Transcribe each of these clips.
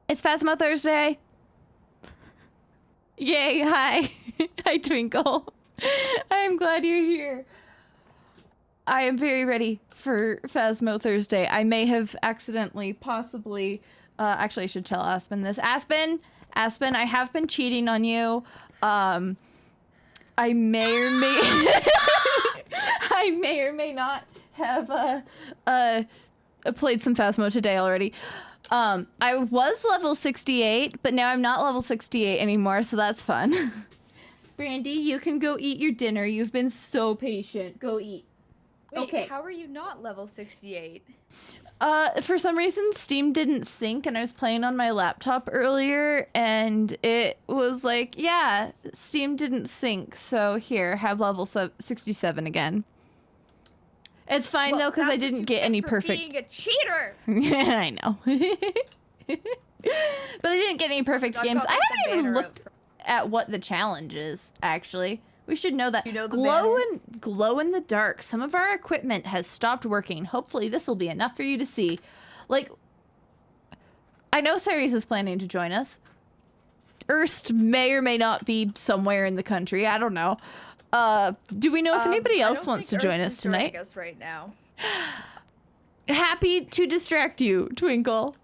It's Phasmo Thursday. Yay, hi. Hi, Twinkle. I'm glad you're here. I am very ready for Phasmo Thursday. I may have accidentally, possibly, actually I should tell Aspen this. Aspen, I have been cheating on you. I may or may, I may or may not have, played some Phasmo today already. I was level 68, but now I'm not level 68 anymore, so that's fun. Brandy, you can go eat your dinner. You've been so patient. Go eat. Wait, okay. How are you not level 68? For some reason, Steam didn't sync, and I was playing on my laptop earlier, and it was like, yeah, Steam didn't sync, so here, have level 67 again. It's fine, though, because I didn't get any perfect... being a cheater! Yeah, I know. But I didn't get any perfect games. I haven't even looked at what the challenge is, actually. We should know that. You know the glow in the dark. Some of our equipment has stopped working. Hopefully this will be enough for you to see. Like, I know Ceres is planning to join us. Erst may or may not be somewhere in the country. I don't know. Do we know if anybody else wants to join us tonight? Us right now. Happy to distract you, Twinkle.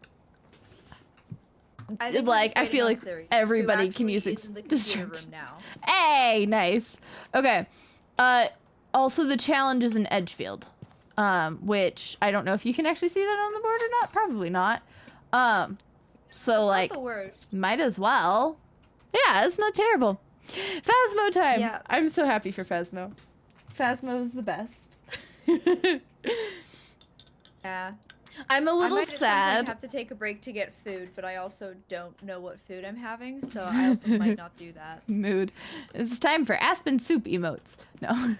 I feel like everybody can use distraction. Now. Hey, nice. Okay. Also the challenge is in Edgefield, which I don't know if you can actually see that on the board or not. Probably not. So That's like, not the worst. might as well. Yeah, it's not terrible. Phasmo time. Yeah. I'm so happy for Phasmo. Phasmo is the best. Yeah. I'm a little sad. I have to take a break to get food, but I also don't know what food I'm having, so I also might not do that. Mood. It's time for Aspen Soup emotes. No.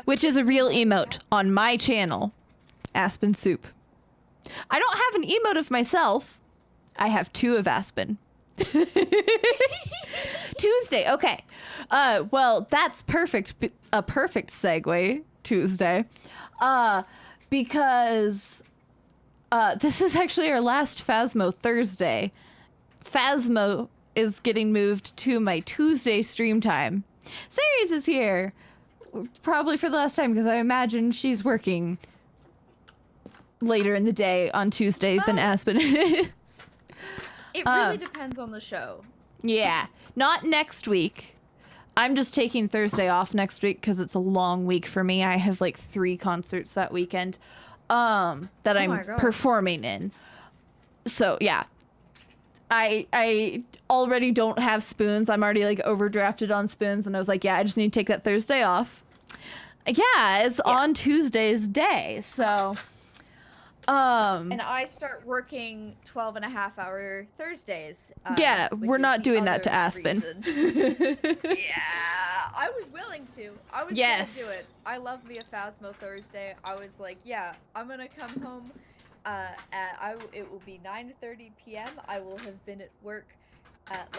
Which is a real emote on my channel. Aspen Soup. I don't have an emote of myself. I have 2 of Aspen. Tuesday, okay. Well, that's perfect. A perfect segue, Tuesday. Because this is actually our last Phasmo Thursday. Phasmo is getting moved to my Tuesday stream time. Ceres is here. Probably for the last time, because I imagine she's working later in the day on Tuesday than Aspen is. It really depends on the show. Yeah. Not next week. I'm just taking Thursday off next week because it's a long week for me. I have like 3 concerts that weekend that I'm performing in. So yeah, I already don't have spoons. I'm already like overdrafted on spoons, and I was like, yeah, I just need to take that Thursday off. Yeah, it's on Tuesday's day, so. And I start working 12.5-hour Thursdays. Yeah, we're not doing that to Aspen. Yeah, I was willing to. I was gonna do it. I love me a Phasmo Thursday. I was like, yeah, I'm gonna come home. It will be 9:30 p.m. I will have been at work, at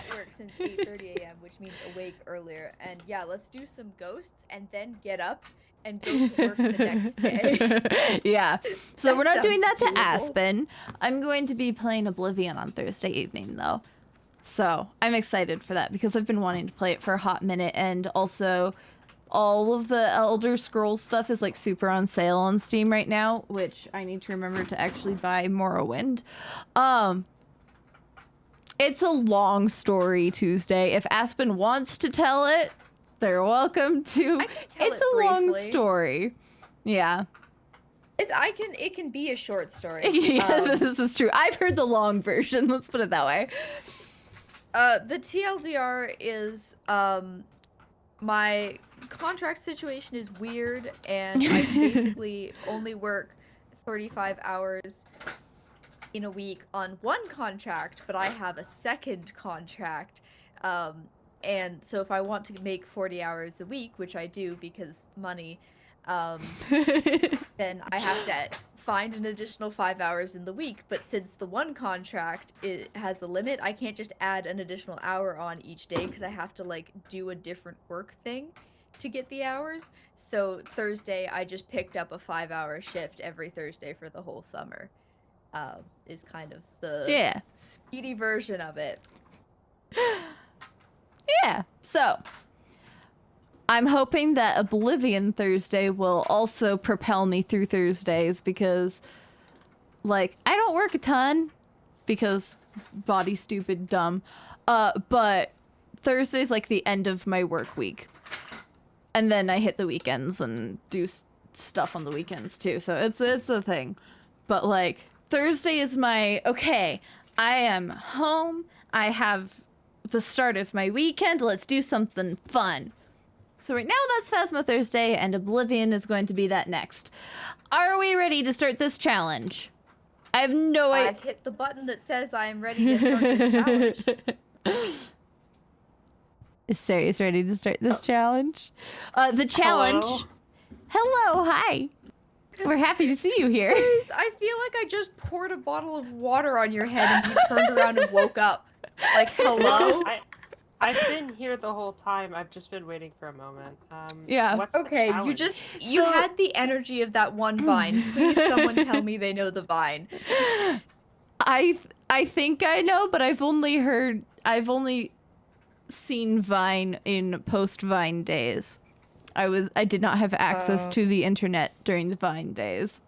work since 8:30 a.m., which means awake earlier. And yeah, let's do some ghosts and then get up and go to work the next day. Yeah. So we're not doing that to doable. Aspen. I'm going to be playing Oblivion on Thursday evening, though. So I'm excited for that because I've been wanting to play it for a hot minute, and also all of the Elder Scrolls stuff is like super on sale on Steam right now, which I need to remember to actually buy Morrowind. It's a long story Tuesday. If Aspen wants to tell it, they're welcome to. It's a long story. Yeah. It can be a short story. Yeah, this is true. I've heard the long version. Let's put it that way. The TLDR is my contract situation is weird, and I basically only work 35 hours in a week on one contract, but I have a second contract. And so if I want to make 40 hours a week, which I do because money, then I have to find an additional 5 hours in the week. But since the one contract it has a limit, I can't just add an additional hour on each day because I have to like do a different work thing to get the hours. So Thursday, I just picked up a 5-hour shift every Thursday for the whole summer. is kind of the speedy version of it. Yeah. So, I'm hoping that Oblivion Thursday will also propel me through Thursdays because, like, I don't work a ton because body stupid dumb. But Thursday's like the end of my work week. And then I hit the weekends and do stuff on the weekends too. So it's a thing. But like Thursday is my, okay, I am home. I have the start of my weekend. Let's do something fun. So right now that's Phasmo Thursday, and Oblivion is going to be that next. Are we ready to start this challenge? I have no idea. I've hit the button that says I am ready to start this challenge. Is Sarius ready to start this challenge? The challenge. Hello, hi. We're happy to see you here. I feel like I just poured a bottle of water on your head and you turned around and woke up. Like, hello? I've been here the whole time. I've just been waiting for a moment. Yeah. What's okay, you had the energy of that one vine. Please, someone tell me they know the vine. I think I know, but I've only seen Vine in post-Vine days. I did not have access to the internet during the Vine days.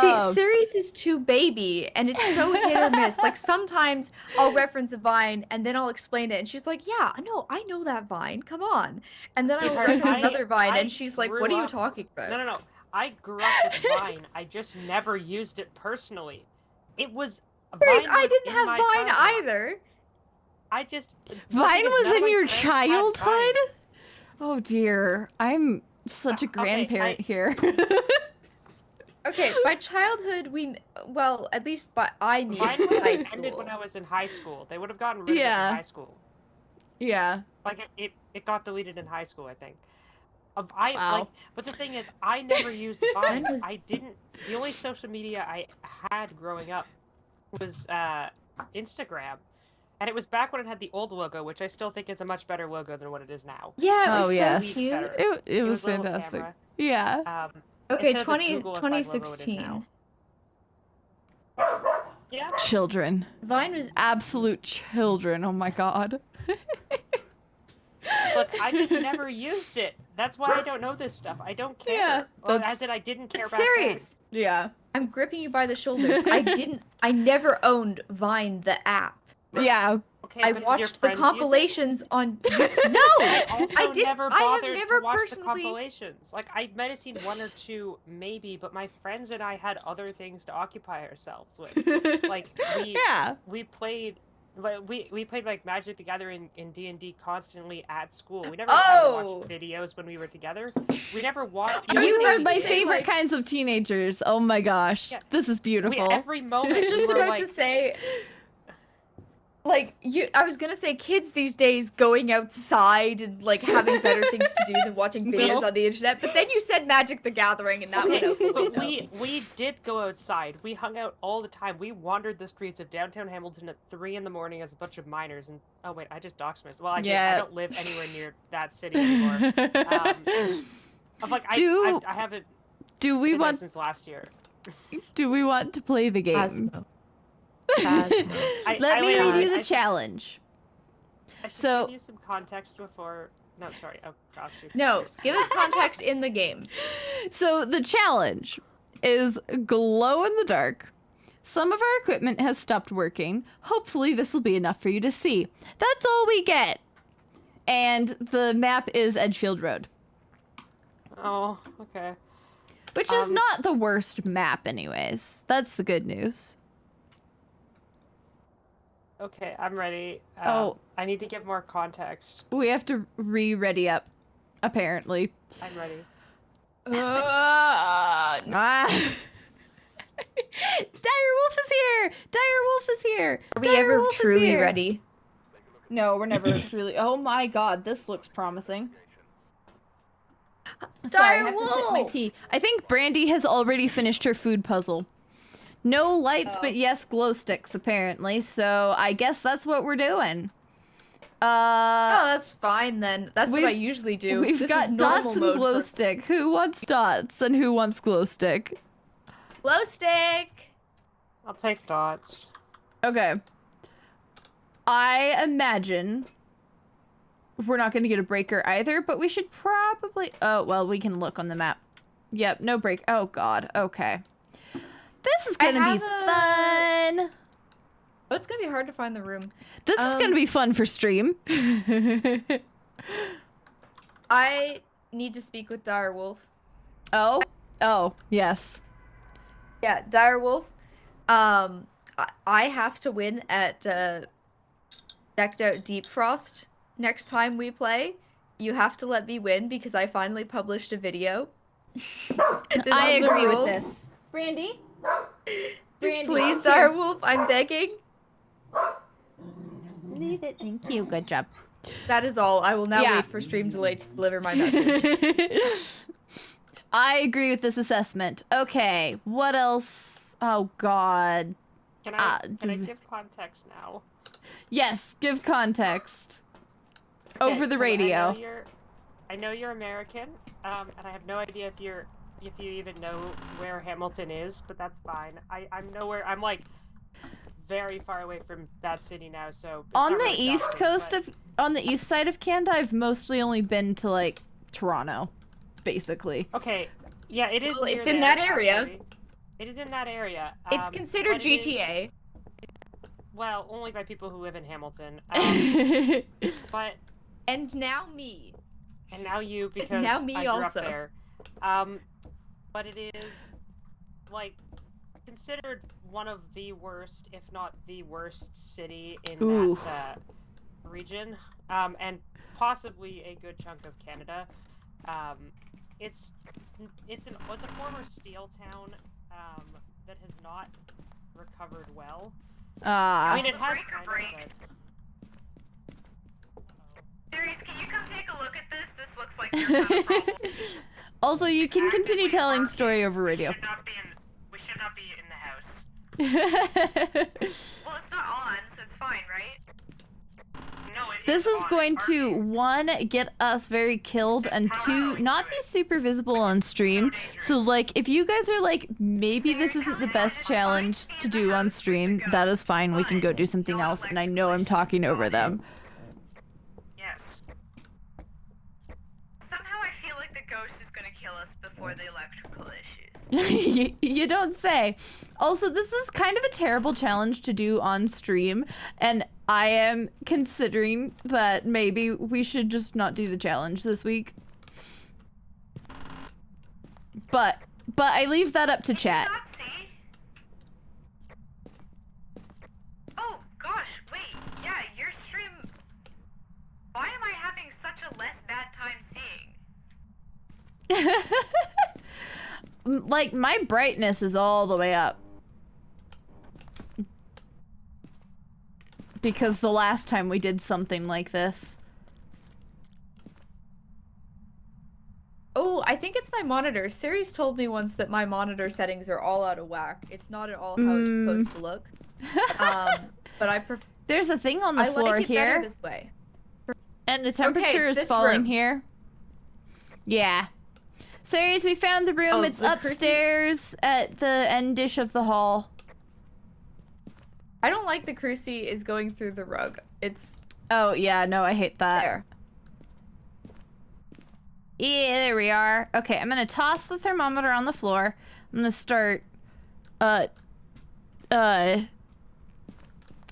See, Sirius is too baby, and it's so hit or miss. Like, sometimes I'll reference a Vine, and then I'll explain it, and she's like, yeah, no, I know that Vine, come on. And then I'll reference another Vine, and she's like, what are you talking about? No. I grew up with Vine. I just never used it personally. It was... Sirius, I didn't have Vine either. Vine was in your childhood? Oh dear, I'm such a grandparent here. Okay, by childhood at least I mean Vine would high have school. ended when I was in high school. They would have gotten rid of it in high school. Yeah. Like it got deleted in high school, I think. But the thing is, I never used Vine. The only social media I had growing up was Instagram. And it was back when it had the old logo, which I still think is a much better logo than what it is now. Yeah, it was so cute. It was fantastic. Yeah. Okay, 2016. Yeah. Children. Vine was absolute children. Oh my god. Look, I just never used it. That's why I don't know this stuff. I don't care. Yeah, I didn't care it's back serious. then. Yeah. I'm gripping you by the shoulders. I never owned Vine the app. Yeah. Okay, I watched the compilations on. No, I didn't. Never I have bothered never to watch personally. The compilations. Like I might have seen one or two, maybe, but my friends and I had other things to occupy ourselves with. Like we played. We played like Magic the Gathering in D&D constantly at school. We never had to watch videos when we were together. We never watched. You are my favorite kinds of teenagers. Oh my gosh, this is beautiful. Every moment. I was just about to say. Like, I was gonna say kids these days going outside and, like, having better things to do than watching videos on the internet, but then you said Magic the Gathering and that went out the window. We did go outside. We hung out all the time. We wandered the streets of downtown Hamilton at 3 in the morning as a bunch of minors and... Oh, wait, I just doxed myself. Well, I don't live anywhere near that city anymore. I haven't been there since last year. Do we want to play the game? Let me read you the challenge. I should give you some context before... No, sorry. Oh, gosh. No, give us context in the game. So the challenge is glow in the dark. Some of our equipment has stopped working. Hopefully this will be enough for you to see. That's all we get. And the map is Edgefield Road. Oh, okay. Which is not the worst map anyways. That's the good news. Okay, I'm ready. I need to give more context. We have to ready up, apparently. I'm ready. Dire Wolf is here! Dire Wolf is here! Are we ever truly ready? No, we're never truly... Oh my god, this looks promising. Dire Wolf! I have to sip my tea. I think Brandy has already finished her food puzzle. No lights, but yes, glow sticks, apparently. So I guess that's what we're doing. That's fine then. That's what I usually do. We've got dots and glow stick. Who wants dots and who wants glow stick? Glow stick. I'll take dots. Okay. I imagine we're not going to get a breaker either, but we should probably... Oh, well, we can look on the map. Yep, no break. Oh, God. Okay. This is going to be fun. Oh, it's going to be hard to find the room. This is going to be fun for stream. I need to speak with Dire Wolf. Oh? Oh, yes. Yeah, Dire Wolf. I have to win at Decked Out Deep Frost next time we play. You have to let me win because I finally published a video. I agree with this. Brandy? Brandy, please, Dire Wolf, I'm begging. Leave it. Thank you. Good job. That is all. I will now wait for Stream Delay to deliver my message. I agree with this assessment. Okay, what else? Oh, God. Can I give context now? Yes, give context. Okay, over the radio. I know you're American, and I have no idea if you even know where Hamilton is, but that's fine. I'm nowhere. I'm like very far away from that city now, so it's on not the really east coast of on the east side of Canada, I've mostly only been to like Toronto, basically. Okay, yeah, it is. Well, it's in that area. Actually. It is in that area. It's considered GTA. Well, only by people who live in Hamilton. But and now me. And now you, because now me I grew also. up there. But it is like considered one of the worst, if not the worst, city in that region, and possibly a good chunk of Canada. It's a former steel town that has not recovered well. I mean, it has kind of, but... Series, can you come take a look at this? This looks like you're kind of problem. Also, you can continue telling story over radio. We should not be in the house. Well, it's not on, so it's fine, right? No, this is going to, one, get us very killed, and two, not be super visible on stream. So, like, if you guys are like, maybe this isn't the best challenge to do on stream, that is fine. We can go do something else, and I know I'm talking over them. Yes. Somehow I feel like the ghost is gonna kill us before the electrical issues. You don't say. Also, this is kind of a terrible challenge to do on stream, and I am considering that maybe we should just not do the challenge this week. But I leave that up to chat. Oh gosh, wait, yeah, your stream. Why am I having such a less bad time seeing? Like, my brightness is all the way up. Because the last time we did something like this. Oh, I think it's my monitor. Siri's told me once that my monitor settings are all out of whack. It's not at all how it's supposed to look. But I prefer... There's a thing on the floor like it here. better this way. And the temperature is falling here. Yeah. Sirs, we found the room. Oh, it's upstairs at the end dish of the hall. I don't like the cruci is going through the rug. It's... Oh, yeah, no, I hate that. There. Yeah, there we are. Okay, I'm gonna toss the thermometer on the floor. I'm gonna start,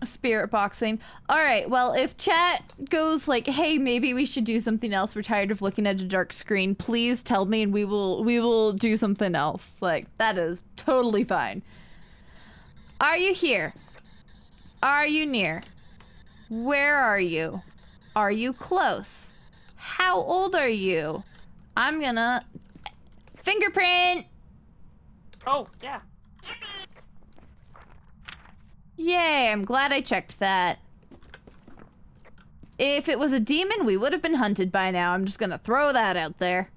spirit boxing. Alright, well, if chat goes like, hey, maybe we should do something else, we're tired of looking at a dark screen, please tell me and we will do something else. Like, that is totally fine. Are you here? Are you near? Where are you? Are you close? How old are you? I'm gonna... Fingerprint! Oh, yeah. Yay, I'm glad I checked that. If it was a demon, we would have been hunted by now. I'm just gonna throw that out there.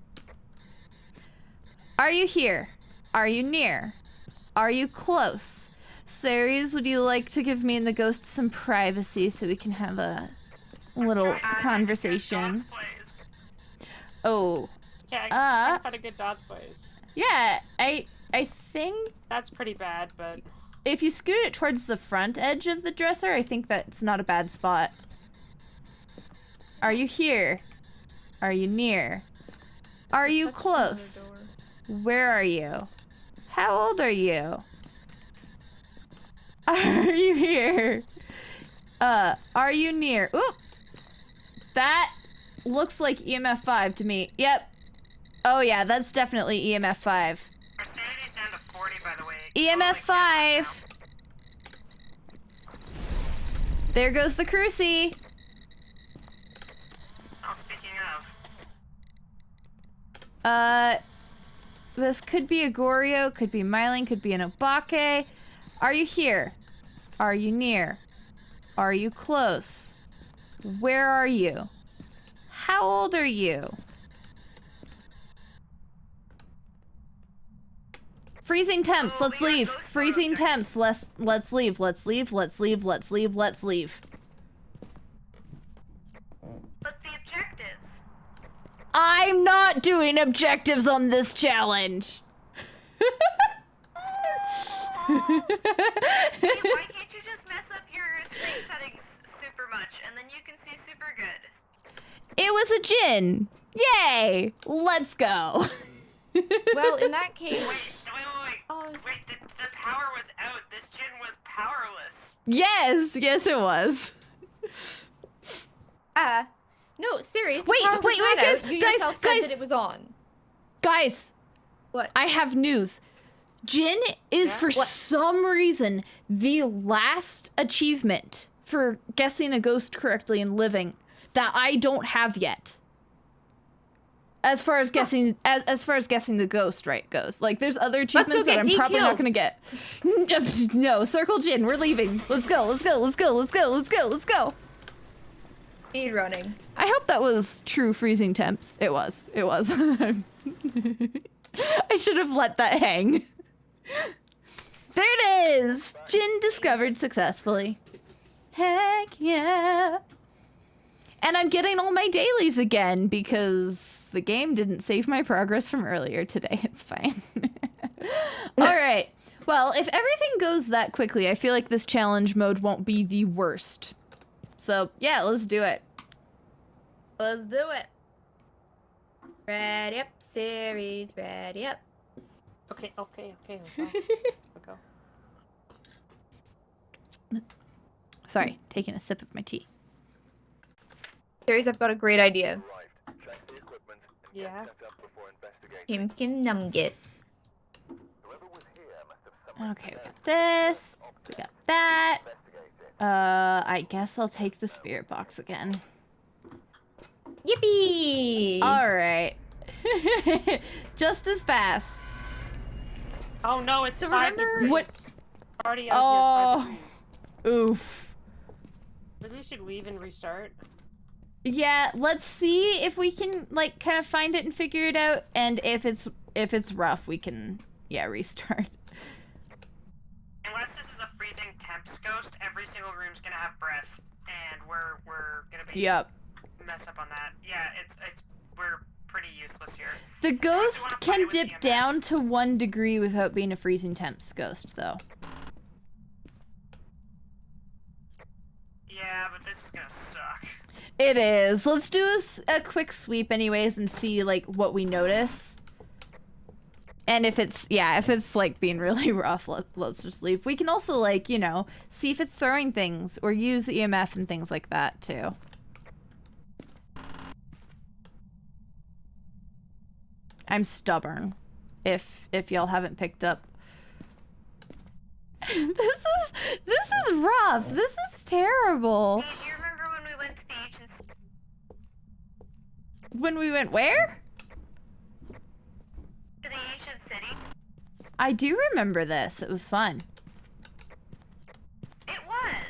Are you here? Are you near? Are you close? Ceres, would you like to give me and the ghost some privacy so we can have a little conversation? Oh. Yeah, I find a good dots place. Yeah, I think... That's pretty bad, but... if you scoot it towards the front edge of the dresser, I think that's not a bad spot. Are you here? Are you near? Are you close? Where are you? How old are you? Are you here? Are you near? Oop! That looks like EMF 5 to me. Yep. Oh yeah, that's definitely EMF 5. Our sanity's down to 40, by the way. EMF 5! There goes the Cruci. Oh, speaking of. This could be a Goryo, could be Myling, could be an Obake. Are you here? Are you near? Are you close? Where are you? How old are you? Freezing temps, let's leave. Freezing temps, let's leave. Let's leave. What's the objectives? I'm not doing objectives on this challenge. Wait, why can't you just mess up your screen settings super much and then you can see super good? It was a Jin. Yay! Let's go. Well, in that case... Wait, the power was out. This Jin was powerless. Yes, it was. No, serious. Wait, guys, you yourself said that it was on. Guys. What? I have news. Jin is for some reason the last achievement for guessing a ghost correctly and living that I don't have yet. As far as guessing, as far as guessing the ghost right goes, like there's other achievements that I'm probably not gonna get. No, circle Jin, we're leaving. Let's go. Speed running. I hope that was true freezing temps. It was. I should have let that hang. There it is! Jin discovered successfully. Heck yeah! And I'm getting all my dailies again because the game didn't save my progress from earlier today. It's fine. Alright. Well, if everything goes that quickly, I feel like this challenge mode won't be the worst. So, yeah, let's do it. Let's do it. Ready up, series, ready up. Okay. We'll go. Sorry, taking a sip of my tea. Series, I've got a great idea. Yeah? Kimkin Numgit. Okay, we got this. We got that. I guess I'll take the spirit box again. Yippee! Alright. Just as fast. Oh no, it's So 5 remember- degrees. What? Already out here, 5 degrees. Oof. Maybe we should leave and restart. Yeah, let's see if we can like kind of find it and figure it out, and if it's rough, we can restart. Unless this is a freezing temps ghost, every single room's gonna have breath, and we're gonna be mess up on that. Yeah, we're pretty useless here. The ghost can dip down to 1 degree without being a freezing temps ghost, though. Yeah, but this is gonna suck. It is. Let's do a quick sweep anyways and see like what we notice. And if it's like being really rough, let's just leave. We can also like, you know, see if it's throwing things or use EMF and things like that too. I'm stubborn. If y'all haven't picked up. This is rough. This is terrible. Hey, do you remember when we went to the ancient... When we went where? To the ancient city? I do remember this. It was fun. It was.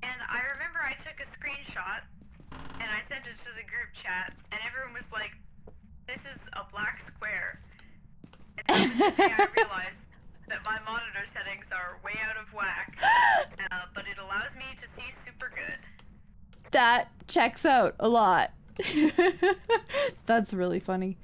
And I remember I took a screenshot and I sent it to the group chat, and everyone was like, "This is a black square." And that was the day I realized that my monitor settings are way out of whack, but it allows me to see super good. That checks out a lot. That's really funny.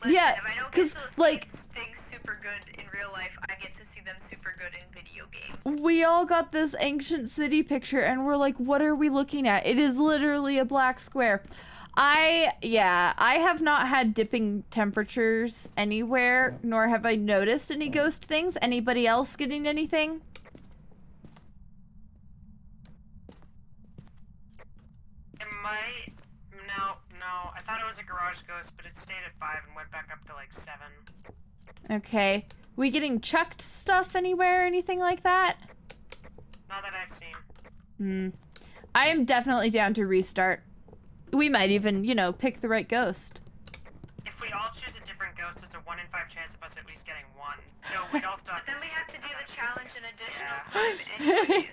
Listen, Yeah, if I don't 'cause, get to like... things super good in real real life, I get to see them super good in video games. We all got this ancient city picture and we're like, what are we looking at? It is literally a black square. I have not had dipping temperatures anywhere, nor have I noticed any ghost things. Anybody else getting anything? It might. No. I thought it was a garage ghost, but it stayed at 5 and went back up to like 7. Okay. We getting chucked stuff anywhere, anything like that? Not that I've seen. I am definitely down to restart. We might even, you know, pick the right ghost. If we all choose a different ghost, there's a 1 in 5 chance of us at least getting one. So we'd all start. But then we have to do the challenge an additional time anyways.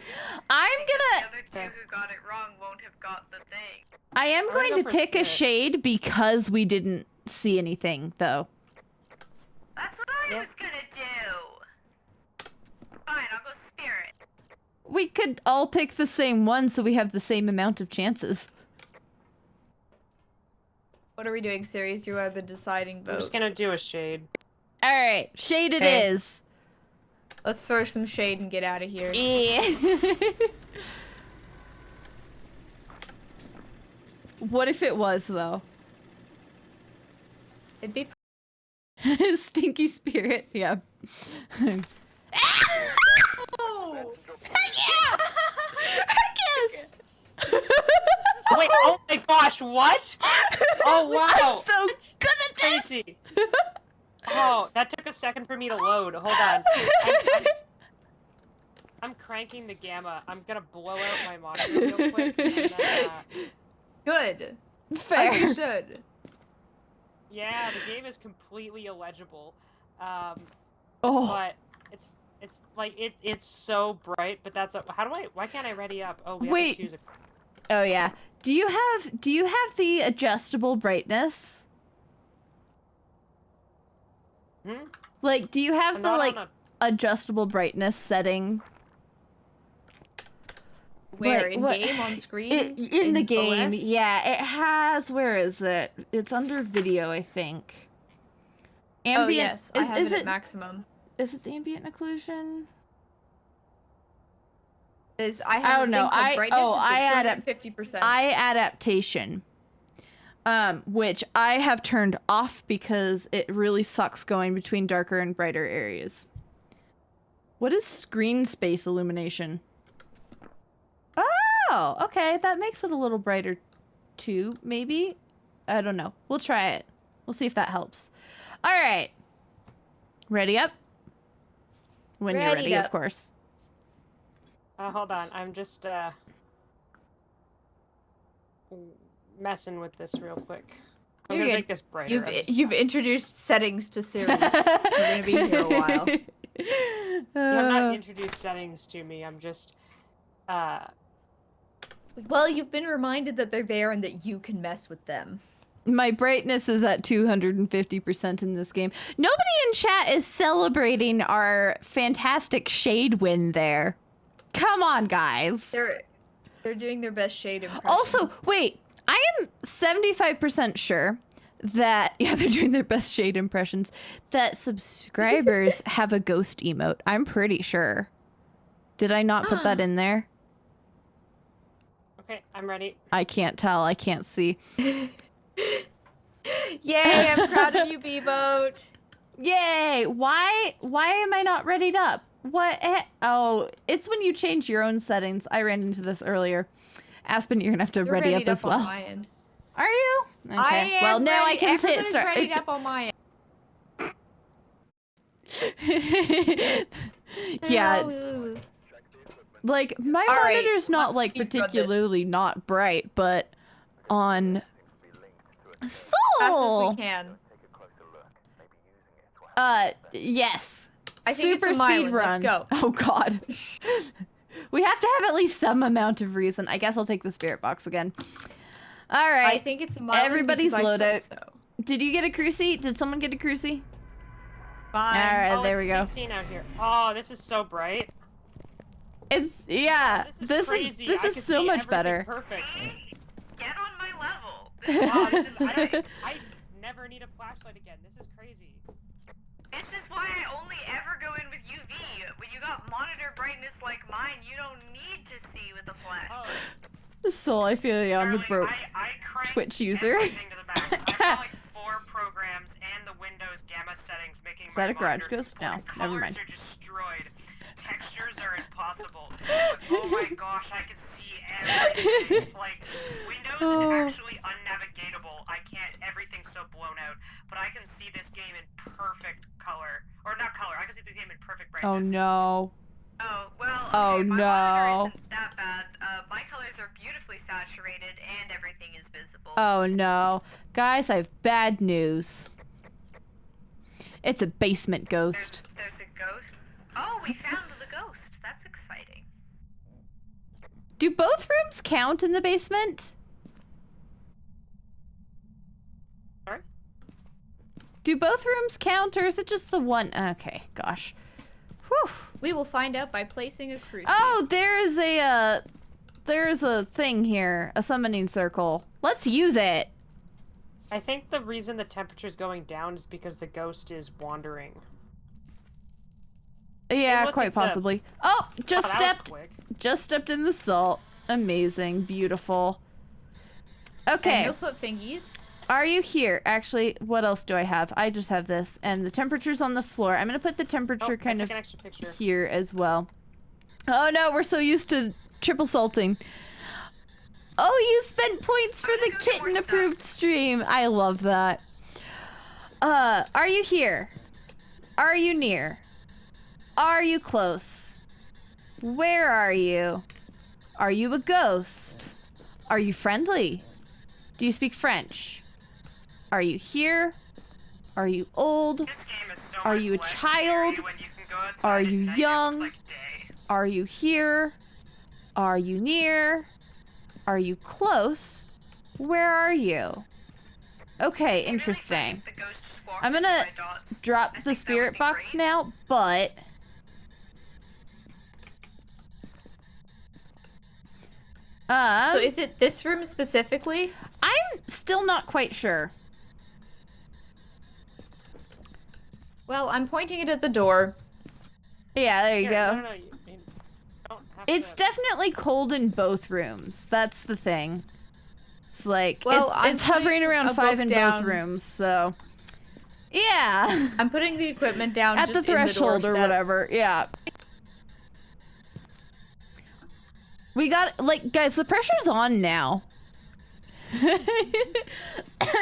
I'm gonna... The other two who got it wrong won't have got the thing. I am going to pick a Spirit. shade because we didn't see anything, though. That's what I was gonna do. Fine, I'll go Spirit. We could all pick the same one so we have the same amount of chances. What are we doing, Series? You are the deciding I'm vote. just gonna do a shade. Alright, shade it Okay. is. Let's throw some shade and get out of here. Yeah. What if it was, though? It'd be Stinky spirit, yeah. Yeah! Wait, oh my gosh, what? Oh wow! I'm so good at this! Crazy. Oh, that took a second for me to load. Hold on. I'm cranking the gamma. I'm gonna blow out my monitor real quick. And then, good. Fair. As you should. yeah, the game is completely illegible. Oh. But it's like it's so bright. But that's why can't I ready up? Oh, we have Wait. to choose a. Oh yeah. Do you have the adjustable brightness? Hmm? Like, do you have I'm the not like on adjustable brightness setting? Where? Like, in what- game, on screen? In the game, OS? yeah. It has. Where is it? It's under video, I think. Ambient. Oh yes, I have is it it at maximum. is it the ambient occlusion? I have don't a thing know. called brightness. I add at 50%. adaptation, which I have turned off because it really sucks going between darker and brighter areas. What is screen space illumination? Oh, okay, that makes it a little brighter too, maybe? I don't know. We'll try it. We'll see if that helps. All right. Ready up? When you're Ready ready, up. of course. Hold on. I'm just messing with this real quick. I'm You're gonna good. make this brighter. You've introduced settings to series. We're gonna be here a while. You have not introduced settings to me. I'm just Well, you've been reminded that they're there and that you can mess with them. My brightness is at 250% in this game. Nobody in chat is celebrating our fantastic shade win there. Come on, guys. They're doing their best shade impressions. Also, wait, I am 75% sure that, yeah, they're doing their best shade impressions, that subscribers have a ghost emote. I'm pretty sure. Did I not put that in there? okay. I'm ready. I can't tell. I can't see. Yay, I'm proud of you, B-Boat. Yay! Why am I not readied up? Oh, it's when you change your own settings. I ran into this earlier. Aspen, you're gonna have to You're ready up readied as on well. my end. Are you? Okay. I am well, now ready. I can say it. Everybody's readied up on my end. Yeah, like my All right, monitor's not let's like speedrun this. particularly not bright, but on Fast as Soul. we can. Yes. I think Super it's a mile. speed run. Let's go. Oh God. We have to have at least some amount of reason. I guess I'll take the spirit box again. All I right. think it's a mile. Everybody's because I loadout. said so. Did you get a cruci? Did someone get a cruci? Fine. All right, Oh, there it's we go. 15 out here. Oh, this is so bright. It's yeah. This is crazy. This I is can so see much everything better. Perfect. Get on my level. Wow, I never need a flashlight again. This is crazy. This is why I only ever go in with UV. When you got monitor brightness like mine, you don't need to see with a flash. The soul, I feel you on the broke I Twitch user. everything to the max. I've got like 4 programs and the Windows gamma settings making Is that a garage ghost? No, never mind. Colors are destroyed. Textures are impossible. Oh my gosh, I can see everything. Like, Windows is actually unnavigatable. I can't, everything's so blown out. But I can see this game in perfect color. Or not color, I can see this game in perfect brightness. Oh no. Oh, well, okay, Oh my no. monitor isn't that bad. My colors are beautifully saturated and everything is visible. Oh no. Guys, I have bad news. It's a basement ghost. There's a ghost? Oh, we found the ghost. That's exciting. Do both rooms count in the basement? Sorry? Do both rooms count, or is it just the one? Okay, gosh. Whew. We will find out by placing a crucifix. Oh, there's a thing here, a summoning circle. Let's use it. I think the reason the temperature's going down is because the ghost is wandering. Yeah, look, quite it's possibly. Oh, just that was stepped. quick. Just stepped in the salt. Amazing, beautiful. Okay. And no foot fingies. Are you here? Actually, what else do I have? I just have this, and the temperature's on the floor. I'm gonna put the temperature kind I of took an extra picture. here as well. Oh no, we're so used to triple salting. Oh, you spent points for the kitten approved stream. I love that. Are you here? Are you near? Are you close? Where are you? Are you a ghost? Are you friendly? Do you speak French? Are you here? Are you old? This game is so Are much you a less child? scary when you can go outside Are at you night and young? it's like day. Are you here? Are you near? Are you close? Where are you? Okay, interesting. The ghost just walked I'm gonna by Dot. drop I the think that would spirit be box great. now, but So is it this room specifically? I'm still not quite sure. Well, I'm pointing it at the door. Yeah, there you Here, go. No, you don't have It's to... definitely cold in both rooms. That's the thing. It's like Well, I'm it's hovering putting around a 5 book in down. both rooms, so yeah. I'm putting the equipment down At just the in threshold or doorstep. whatever. Yeah. We got, like, guys, the pressure's on now.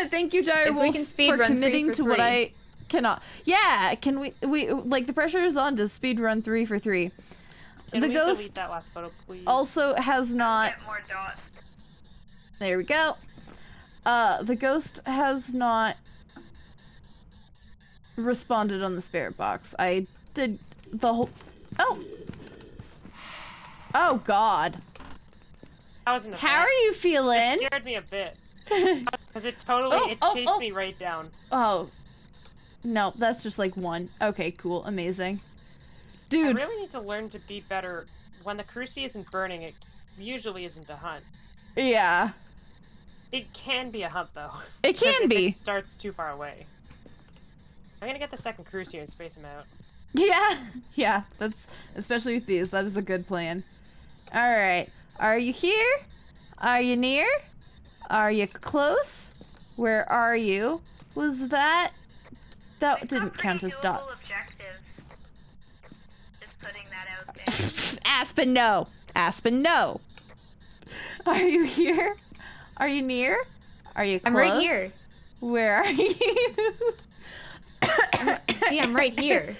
Thank you, If we Direwolf, can speed for run 3 committing for to what 3. I cannot. Yeah, can we like, the pressure is on to speed run 3 for 3. Can The we ghost delete that last photo, please? also has not. Get more dots. There we go. The ghost has not responded on the spirit box. I did the whole. Oh God. That wasn't a How are you feeling? It scared me a bit. Because it totally, chased me right down. Oh. No, that's just like 1. Okay, cool. Amazing. Dude. I really need to learn to be better. When the cruci isn't burning, it usually isn't a hunt. Yeah. It can be a hunt, though. It can if be. It starts too far away. I'm gonna get the second cruci and space him out. Yeah. Yeah, that's, especially with these, that is a good plan. Alright. Are you here? Are you near? Are you close? Where are you? Was that... That didn't count as dots. Objective. Just putting that out there. Aspen, no. Aspen, no. Are you here? Are you near? Are you close? I'm right here. Where are you? See, I'm right here.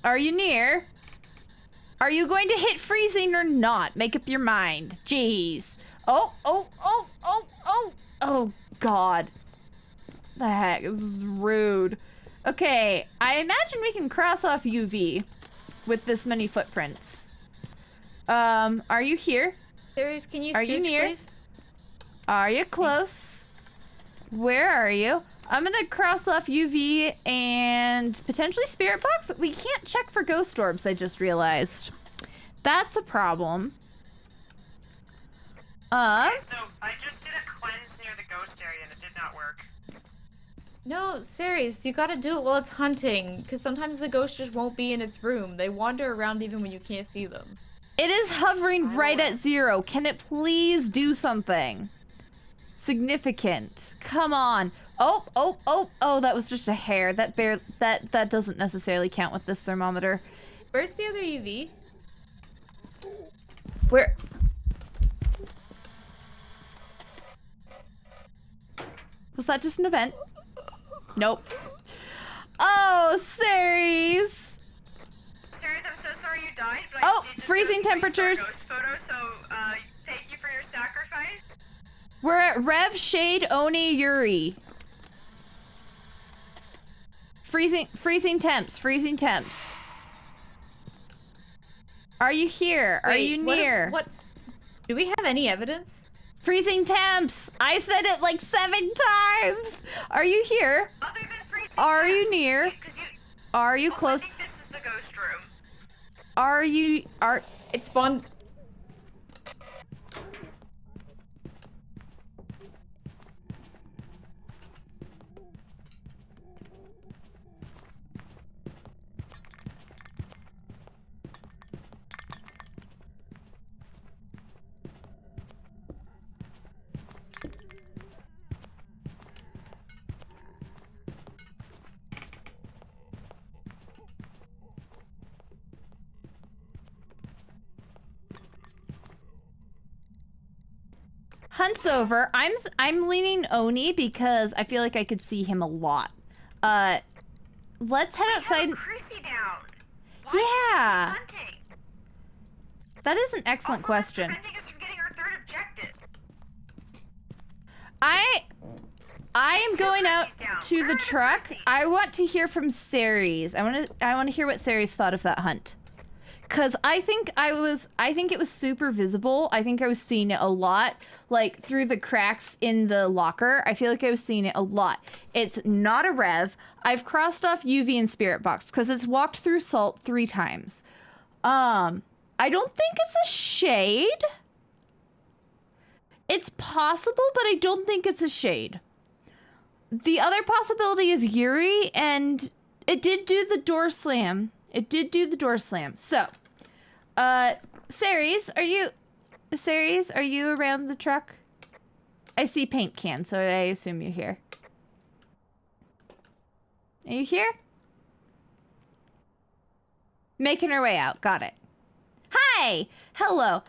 Are you near? Are you going to hit freezing or not? Make up your mind. Jeez. Oh, God. The heck? This is rude. Okay, I imagine we can cross off UV with this many footprints. Are you here? Can you Are you scooch, near? please? Are you close? Where are you? I'm gonna cross off UV and potentially spirit box. We can't check for ghost orbs, I just realized. That's a problem. Okay, so I just did a cleanse near the ghost area and it did not work. No, serious, you gotta do it while it's hunting, because sometimes the ghost just won't be in its room. They wander around even when you can't see them. It is hovering right at 0. Can it please do something significant? Come on. Oh, that was just a hair. That doesn't necessarily count with this thermometer. Where's the other UV? Where? Was that just an event? Nope. Oh, Ceres! Ceres, I'm so sorry you died, but Oh, I did freezing temperatures. Ghost photo, so thank you for your sacrifice. We're at Rev, Shade, Oni, Yuri. Freezing temps. Are you here? Are you near? What? Do we have any evidence? Freezing temps! I said it like 7 times! Are you here? Other than freezing Are temps, you near? Are you close? I think this is the ghost room. It spawned. Hunt's over. I'm leaning Oni because I feel like I could see him a lot. Let's head outside. Chrissy down. Why Yeah. is she hunting? That is an excellent question. Preventing us from getting our third objective. I am going out to the truck. I want to hear from Ceres. I want to hear what Ceres thought of that hunt. Cause I think it was super visible. I think I was seeing it a lot, like through the cracks in the locker. I feel like I was seeing it a lot. It's not a Rev. I've crossed off UV and Spirit Box because it's walked through Salt 3 times. I don't think it's a Shade. It's possible, but I don't think it's a Shade. The other possibility is Yuri, and it did do the door slam. So, Ceres, are you around the truck? I see paint can, so I assume you're here. Are you here? Making her way out. Got it. Hi! Hello.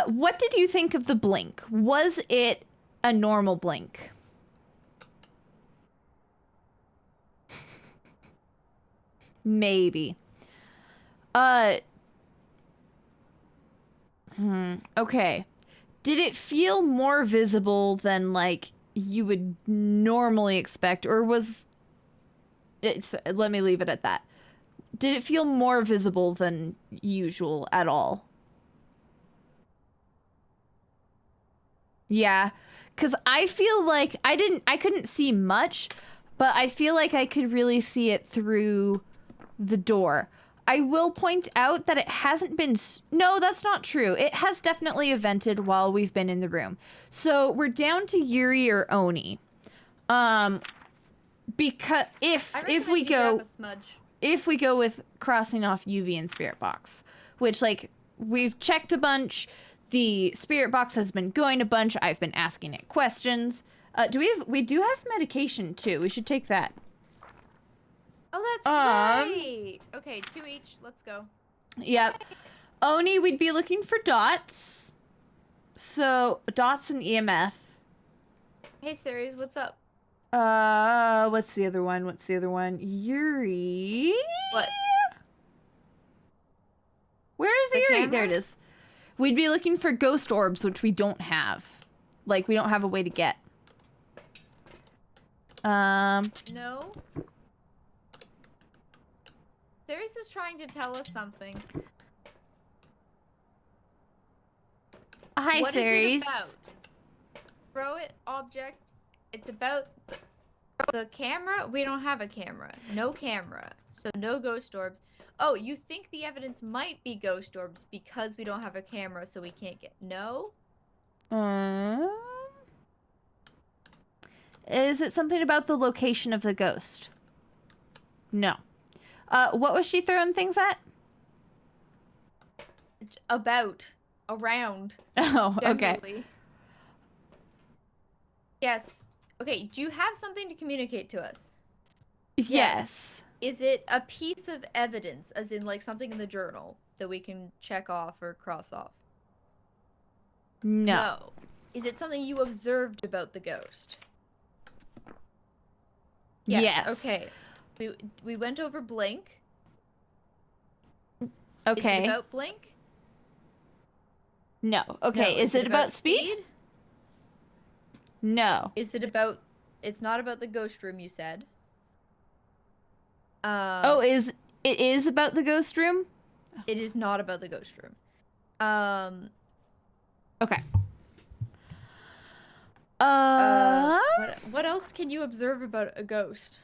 What did you think of the blink? Was it a normal blink? Maybe. Okay. Did it feel more visible than, like, you would normally expect, or was... let me leave it at that. Did it feel more visible than usual at all? Yeah. Because I feel like I couldn't see much, but I feel like I could really see it through the door. I will point out that it hasn't been... No, that's not true. It has definitely evented while we've been in the room. So we're down to Yuri or Oni. Because if we go with crossing off UV and Spirit Box, which, like, we've checked a bunch. The Spirit Box has been going a bunch. I've been asking it questions. We do have medication too. We should take that. Oh, that's right. Okay, 2 each. Let's go. Yep. Oni, we'd be looking for dots. So, dots and EMF. Hey, Ceres, what's up? What's the other one? Yuri? What? Where is Yuri? There it is. We'd be looking for ghost orbs, which we don't have. Like, we don't have a way to get. No. Ceres is trying to tell us something. Hi, what Ceres. What is it about? Throw it, object. It's about the camera? We don't have a camera. No camera. So no ghost orbs. Oh, you think the evidence might be ghost orbs because we don't have a camera, so we can't get... No? Is it something about the location of the ghost? No. What was she throwing things at? Around. Oh, okay. Generally. Yes. Okay, do you have something to communicate to us? Yes. Is it a piece of evidence, as in like something in the journal that we can check off or cross off? No. Is it something you observed about the ghost? Yes. Okay. We went over Blink. Okay. Is it about Blink? No. Okay. No. Is it about speed? No. Is it about... It's not about the ghost room, you said. It is about the ghost room? It is not about the ghost room. Okay. What else can you observe about a ghost?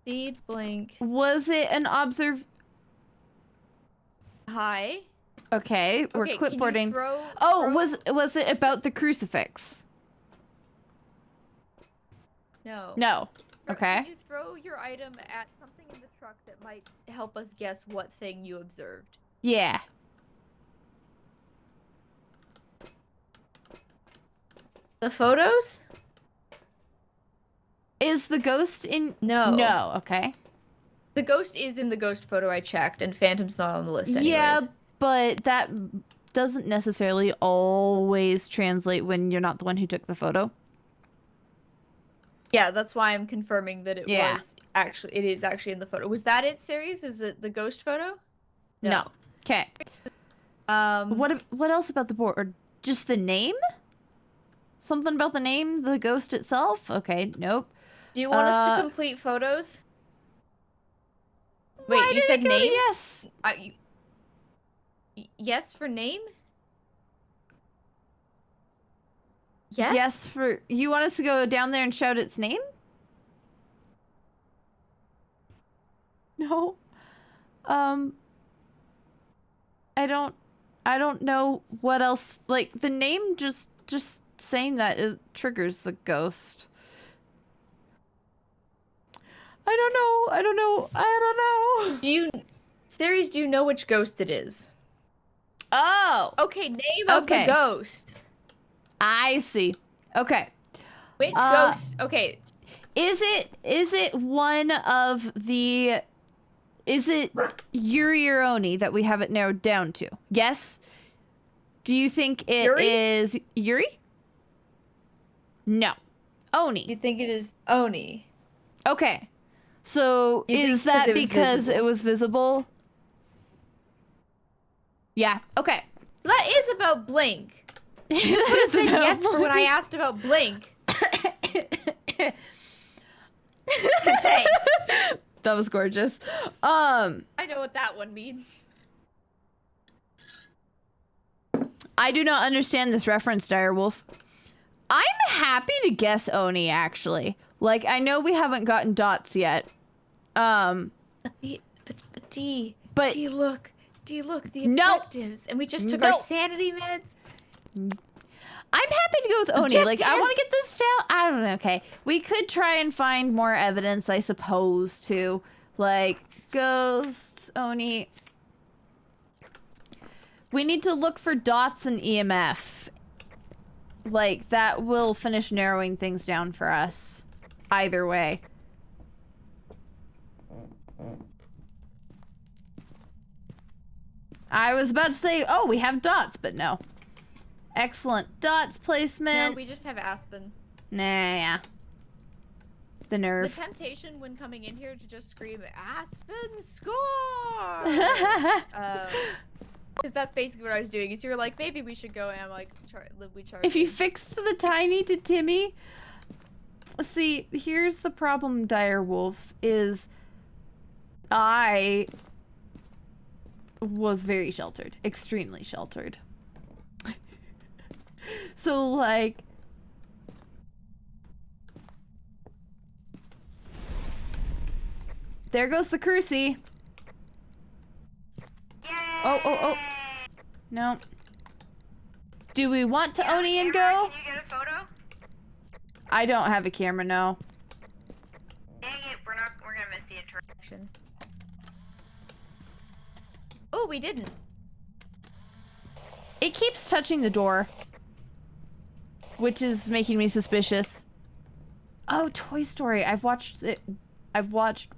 Speed, Blink. Was it an Hi. Okay, we're Okay, clipboarding. Throw... Was it about the crucifix? No. No. Okay. Can you throw your item at something in the truck that might help us guess what thing you observed? Yeah. The photos? Is the ghost in... No. No, okay. The ghost is in the ghost photo I checked, and Phantom's not on the list anyways. Yeah, but that doesn't necessarily always translate when you're not the one who took the photo. Yeah, that's why I'm confirming that it is actually in the photo. Was that it, series? Is it the ghost photo? No. Okay. What else about the board? Just the name? Something about the name, the ghost itself? Okay, nope. Do you want us to complete photos? Wait, Why you did said it go to name? yes. Yes for name? Yes? Yes for... You want us to go down there and shout its name? No. I don't know what else... Like, the name just saying that it triggers the ghost. I don't know. Series, do you know which ghost it is? Oh! Okay, name of the ghost. I see. Okay. Which ghost? Okay. Is it one of the... Is it Yuri or Oni that we have it narrowed down to? Yes? Do you think it is Yuri? No. Oni. You think it is Oni? Okay. So is that because it was visible? Yeah. Okay. That is about Blink. You could have said yes for when I asked about Blink. Thanks. That was gorgeous. I know what that one means. I do not understand this reference, Direwolf. I'm happy to guess Oni, actually. Like, I know we haven't gotten dots yet. But D, look, the objectives, and we just took our sanity meds. I'm happy to go with Oni. Like, I want to get this down. I don't know. Okay, we could try and find more evidence, I suppose, too. Like, ghosts, Oni. We need to look for dots and EMF. Like, that will finish narrowing things down for us. Either way. I was about to say, oh, we have dots, but no. Excellent. Dots placement. No, we just have Aspen. Nah, yeah. The nerve. The temptation when coming in here to just scream, Aspen score! Because that's basically what I was doing. Is you were like, maybe we should go, and I'm like, we charge. If you fixed the tiny to Timmy... See, here's the problem, Direwolf, is I was very sheltered. Extremely sheltered. So, like... There goes the cruci. Oh. No. Do we want to Oni and go? Can you get a photo? I don't have a camera, no. Dang it, we're gonna miss the interaction. Oh, we didn't. It keeps touching the door, which is making me suspicious. Oh, Toy Story. I've watched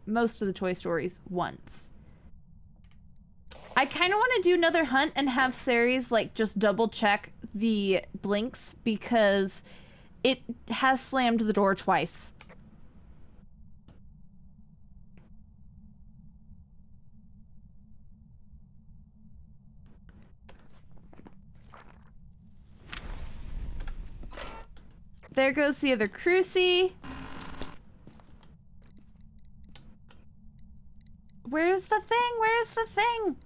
most of the Toy Stories once. I kind of want to do another hunt and have Ceres, like, just double check the blinks because it has slammed the door twice. There goes the other crucie. Where's the thing? Where's the thing?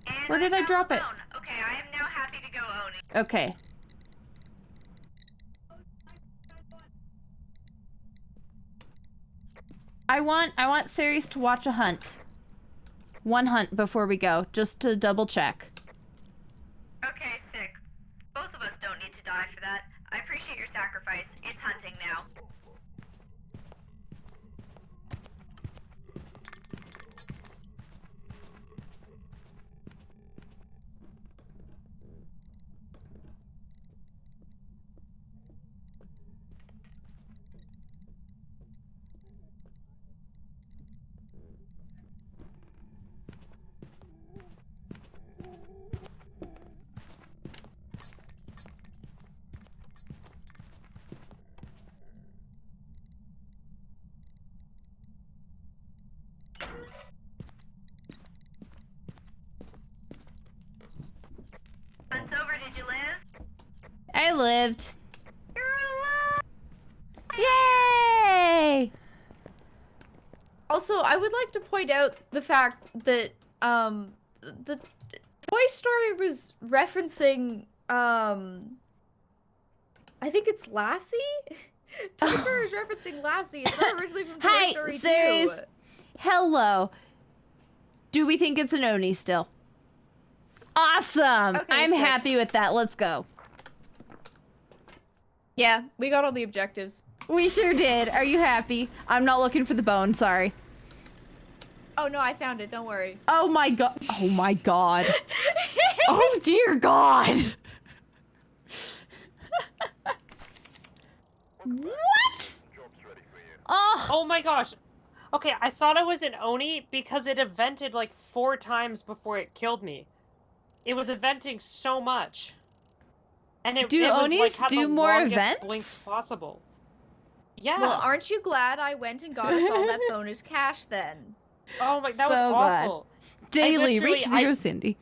And where did I drop it? Okay, I am now happy to go own it. Okay. I want Ceres to watch a hunt. One hunt before we go, just to double check. Okay, sick. Both of us don't need to die for that. I appreciate your sacrifice. It's hunting now. Hunt's over, did you live? I lived. You're alive! Yay! Also, I would like to point out the fact that the Toy Story was referencing I think it's Lassie. Toy Story is referencing Lassie. It's not originally from Toy Story 2. Ceres. Hello. Do we think it's an Oni still? Awesome. Okay, I'm sick. happy with that. Let's go. Yeah, we got all the objectives. We sure did. Are you happy? I'm not looking for the bone. Sorry. Oh no, I found it. Don't worry. Oh my god. Oh my god. Oh dear god. What? Oh my gosh. Okay, I thought it was an Oni because it evented like 4 times before it killed me. It was eventing so much. And it Do was, Onis like, had do the more longest events? blinks possible. Yeah. Well, aren't you glad I went and got us all that bonus cash then? Oh my, that was So glad. awful. Daily reach literally- 0, Cindy.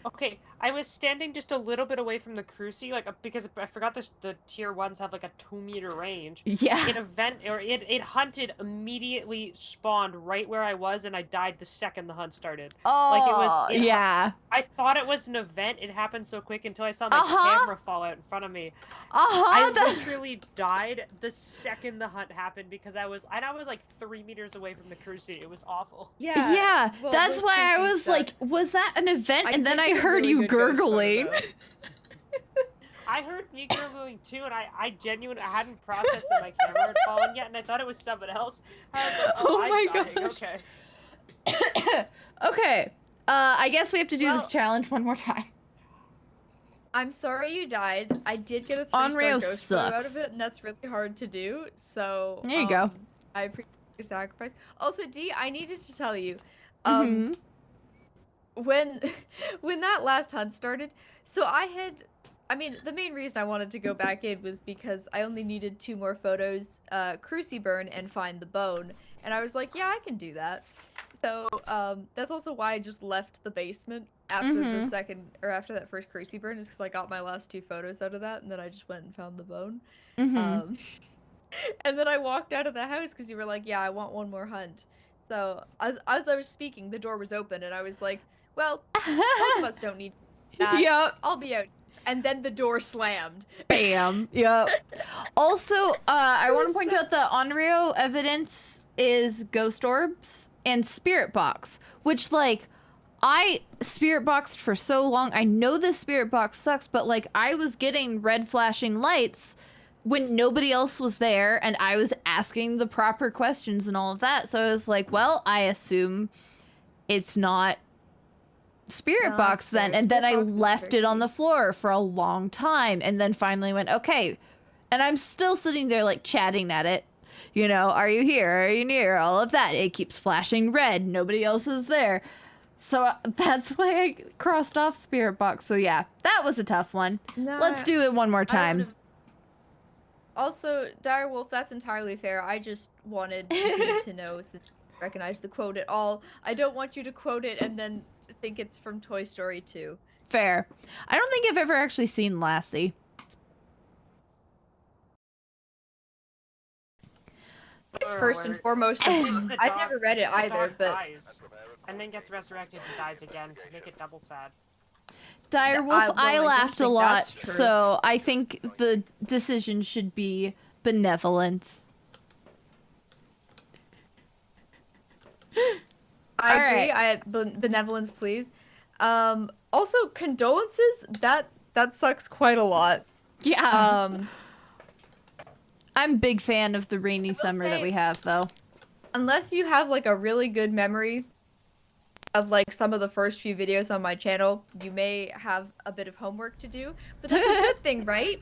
Okay, I was standing just a little bit away from the crucie, like, because I forgot the tier 1s have, like, a 2-meter range. Yeah. It hunted immediately spawned right where I was, and I died the second the hunt started. Oh, Like, it was... yeah. I thought it was an event. It happened so quick until I saw my camera fall out in front of me. I literally died the second the hunt happened because I was like 3 meters away from the crucie. It was awful. Yeah, well, that's those why I crucies was suck. like, was that an event? And then did I get a heard really you good ghost photo, gurgling. I heard me gurgling too, and I genuinely hadn't processed that my camera had fallen yet, and I thought it was someone else. I was like, Oh I'm my dying. gosh. Okay. Okay. I guess we have to do this Well- challenge one more time. I'm sorry you died. I did get a 3-star Onryo ghost photo out sucks. of it, and that's really hard to do. So There you go. I appreciate your sacrifice. Also, Dee, I needed to tell you, Mhm. when that last hunt started, so I mean, the main reason I wanted to go back in was because I only needed 2 more photos, crucie burn and find the bone, and I was like, yeah, I can do that. So that's also why I just left the basement after the after that first crucie burn, is because I got my last 2 photos out of that, and then I just went and found the bone. And then I walked out of the house because you were like, yeah, I want 1 more hunt. So as I was speaking, the door was open, and I was like, well, both of us don't need that. Yep. I'll be out. And then the door slammed. Bam. Yep. Also, I want to was point so- out that Onryo evidence is ghost orbs and spirit box, which, like, I spirit boxed for so long. I know this spirit box sucks, but, like, I was getting red flashing lights when nobody else was there and I was asking the proper questions and all of that. So I was like, well, I assume it's not Spirit Box then. And then I left it on the floor for a long time and then finally went, okay. And I'm still sitting there like chatting at it. You know, are you here? Are you near? All of that. It keeps flashing red. Nobody else is there. So that's why I crossed off Spirit Box. So yeah, that was a tough one. No, let's do it one more time. Also, Direwolf, that's entirely fair. I just wanted Dee to know since you recognize the quote at all. I don't want you to quote it and then think it's from Toy Story 2. Fair. I don't think I've ever actually seen Lassie. It's first and foremost. I've never read it either, but dies, and then gets resurrected and dies again to make it double sad. Direwolf, I laughed a lot, so I think the decision should be benevolence. I agree. Benevolence, please. Also, condolences. That sucks quite a lot. Yeah. I'm a big fan of the rainy summer that we have, though. Unless you have, like, a really good memory of, like, some of the first few videos on my channel, you may have a bit of homework to do. But that's a good thing, right?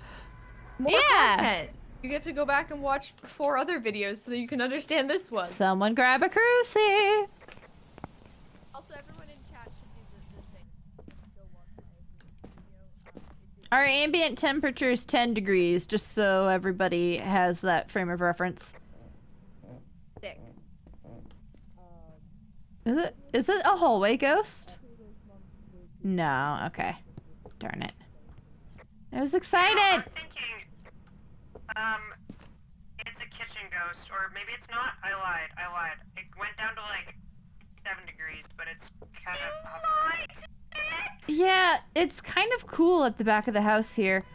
More content. You get to go back and watch 4 other videos so that you can understand this one. Someone grab a crucie! Also, everyone in chat should do the thing. Our ambient temperature is 10 degrees, just so everybody has that frame of reference. Sick. Is it a hallway ghost? No, okay. Darn it. I was excited! I'm thinking, it's a kitchen ghost, or maybe it's not. I lied. It went down to like 7 degrees, but it's kind of... Yeah, it's kind of cool at the back of the house here.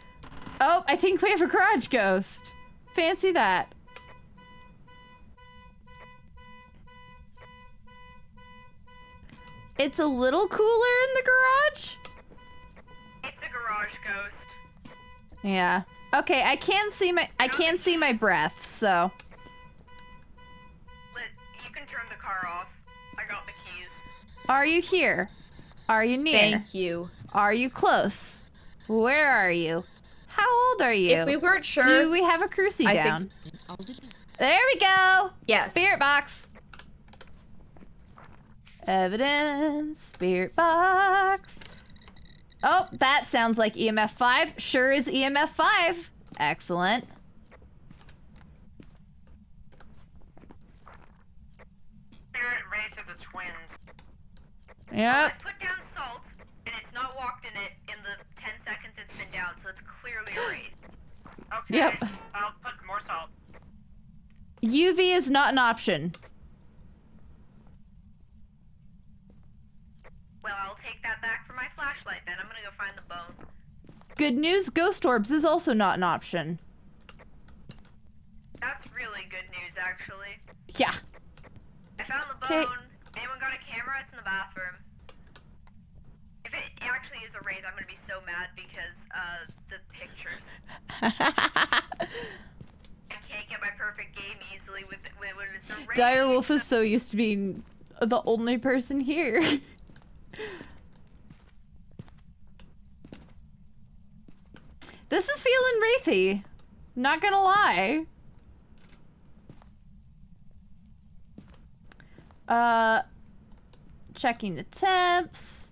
Oh, I think we have a garage ghost. Fancy that. It's a little cooler in the garage? It's a garage ghost. Yeah. Okay, I can see my breath, so. You can turn the car off. I got the keys. Are you here? Are you near? Thank you. Are you close? Where are you? How old are you? If we weren't sure... Do we have a crucie down? There we go! Yes. Spirit box! Evidence. Spirit box. Oh, that sounds like EMF 5. Sure is EMF 5. Excellent. Spirit race of the twins. Yep. I put down salt, and it's not walked in it in the 10 seconds it's been down, so it's clearly a race. Okay. Yep. I'll put more salt. UV is not an option. Well, I'll take that back for my flashlight then. I'm gonna go find the bone. Good news, ghost orbs is also not an option. That's really good news, actually. Yeah. I found the bone. Anyone got a camera? It's in the bathroom. If it actually is a wraith, I'm gonna be so mad because the pictures. I can't get my perfect game easily with when it's a wraith. Direwolf is so used to being the only person here. This is feeling wraithy. Not gonna lie. Checking the temps.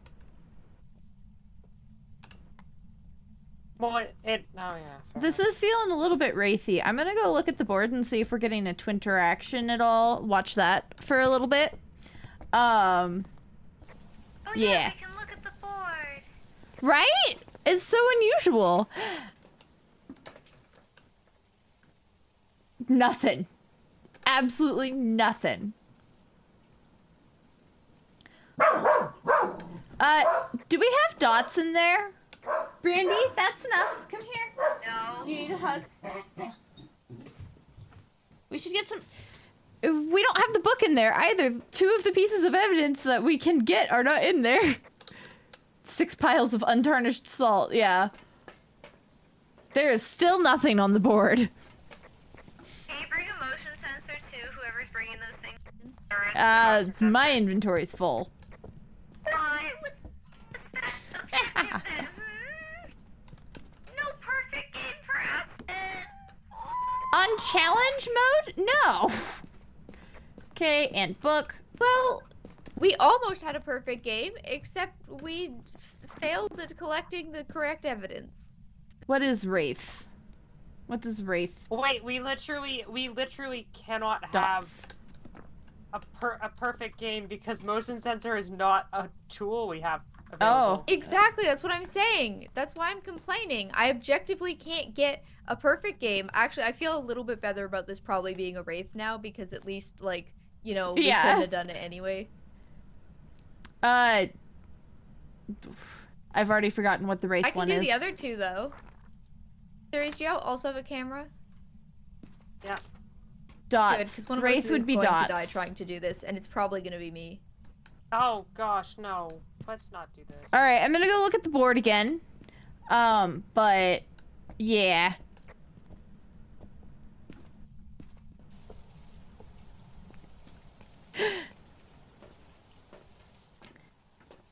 Well, oh yeah. This is feeling a little bit wraithy. I'm gonna go look at the board and see if we're getting a twin interaction at all. Watch that for a little bit. Oh yeah. We can look at the board. Right? It's so unusual. Nothing. Absolutely nothing. Do we have dots in there? Brandy, that's enough. Come here. No. Do you need a hug? We should get some... We don't have the book in there either. 2 of the pieces of evidence that we can get are not in there. 6 piles of untarnished salt, yeah. There is still nothing on the board. Can you bring a motion sensor too, whoever's bringing those things? My inventory's full. Why? What's that? Okay, no perfect game for Aspen. On challenge mode? No. Okay, and book. Well, we almost had a perfect game, except we failed at collecting the correct evidence. What is Wraith? What does Wraith? Wait, we literally cannot Dots. have a perfect game because motion sensor is not a tool we have available. Oh. Exactly, that's what I'm saying. That's why I'm complaining. I objectively can't get a perfect game. Actually, I feel a little bit better about this probably being a Wraith now because at least, like, you know, we Yeah. couldn't have done it anyway. I've already forgotten what the Wraith I can one do is. the other two, though. Serious, do you also have a camera? Yeah. Dots. Good, because one of Wraith us would is be going dots. to die trying to do this, and it's probably going to be me. Oh gosh, no. Let's not do this. All right, I'm gonna go look at the board again. But yeah.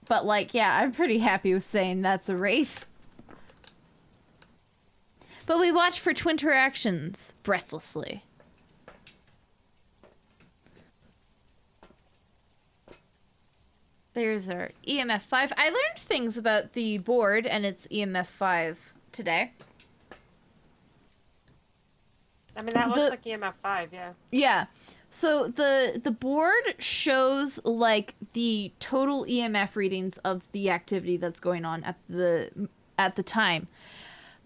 But like, yeah, I'm pretty happy with saying that's a Wraith. But we watch for twin interactions breathlessly. There's our EMF 5. I learned things about the board and its EMF 5 today. I mean, that looks like EMF 5, yeah. Yeah. So the board shows like the total EMF readings of the activity that's going on at the time.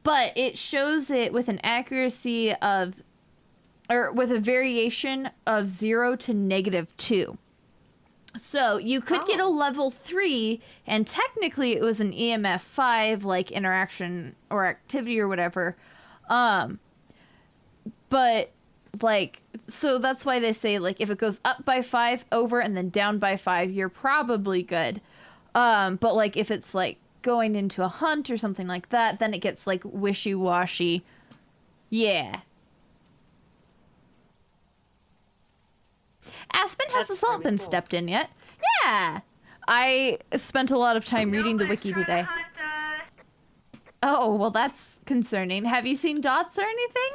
But it shows it with an accuracy of, or with a variation of 0 to -2. So you could get a level 3, and technically it was an EMF 5, like interaction or activity or whatever. But like, so that's why they say like if it goes up by 5, over, and then down by 5, you're probably good. But like if it's like going into a hunt or something like that, then it gets like wishy-washy. Yeah. Aspen, has the salt been stepped in yet? Yeah! I spent a lot of time reading the wiki today. Oh, well that's concerning. Have you seen dots or anything?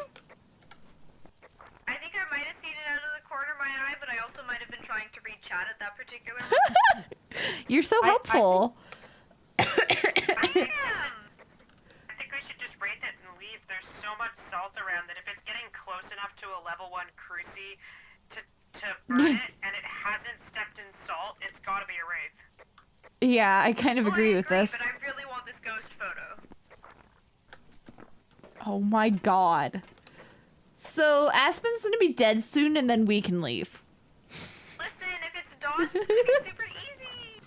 I think I might have seen it out of the corner of my eye, but I also might have been trying to read chat at that particular moment. You're so hopeful. I think we should just wraith it and leave. There's so much salt around that if it's getting close enough to a level 1 cruci to burn it, and it hasn't stepped in salt, it's gotta be a wraith. Yeah, I kind of agree with this. But I really want this ghost photo. Oh my god. So Aspen's gonna be dead soon, and then we can leave. Listen, if it's dots, it's super easy.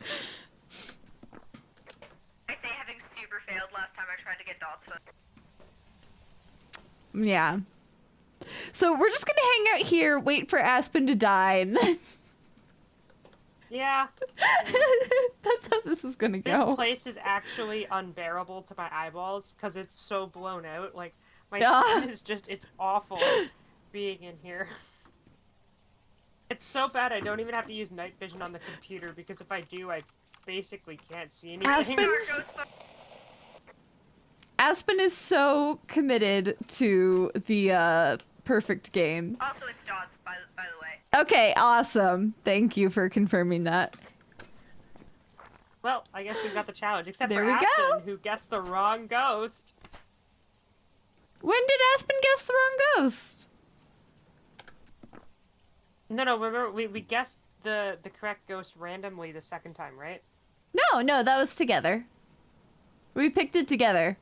I say having super failed last time I tried to get dots photo. Yeah. So we're just gonna hang out here, wait for Aspen to die, and then... Yeah. That's how this is gonna This go. place is actually unbearable to my eyeballs because it's so blown out. Like, my skin is just, it's awful being in here. It's so bad I don't even have to use night vision on the computer because if I do, I basically can't see anything. Aspen is so committed to the perfect game. Also, it's dots, by the way. Okay, awesome. Thank you for confirming that. Well, I guess we've got the challenge, except There for we Aspen, go. who guessed the wrong ghost. When did Aspen guess the wrong ghost? No, remember, we guessed the correct ghost randomly the second time, right? No, that was together. We picked it together.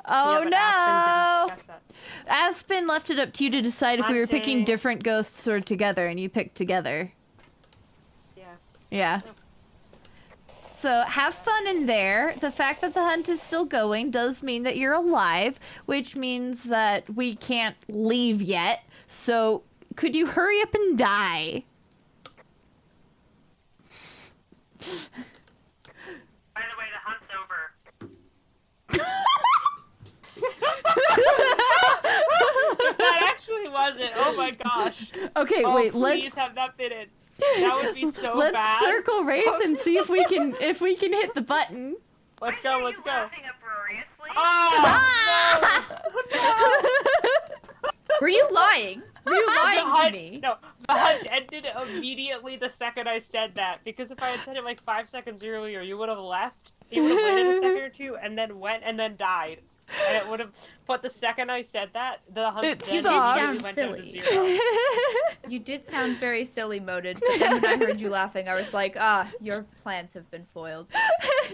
Oh Yeah, but no! Aspen didn't guess that. Aspen left it up to you to decide if we were picking Hunting. different ghosts or together, and you picked together. Yeah. Yeah. So have fun in there. The fact that the hunt is still going does mean that you're alive, which means that we can't leave yet. So could you hurry up and die? By the way, the hunt's over. my gosh. Okay, oh, wait. Please have that been it. That would be so let's bad. circle Wraith and see if we can hit the button. Let's go. Let's go. Laughing uproariously. Oh no! Were you lying? Were you lying to hunt, me? No, the hunt ended immediately the second I said that. Because if I had said it like 5 seconds earlier, you would have left. You would have waited a second or two, and then went and then died. And it would have. But the second I said that, the hunt It then stopped. immediately went down to 0. You did sound very silly moded, but then when I heard you laughing, I was like, your plans have been foiled.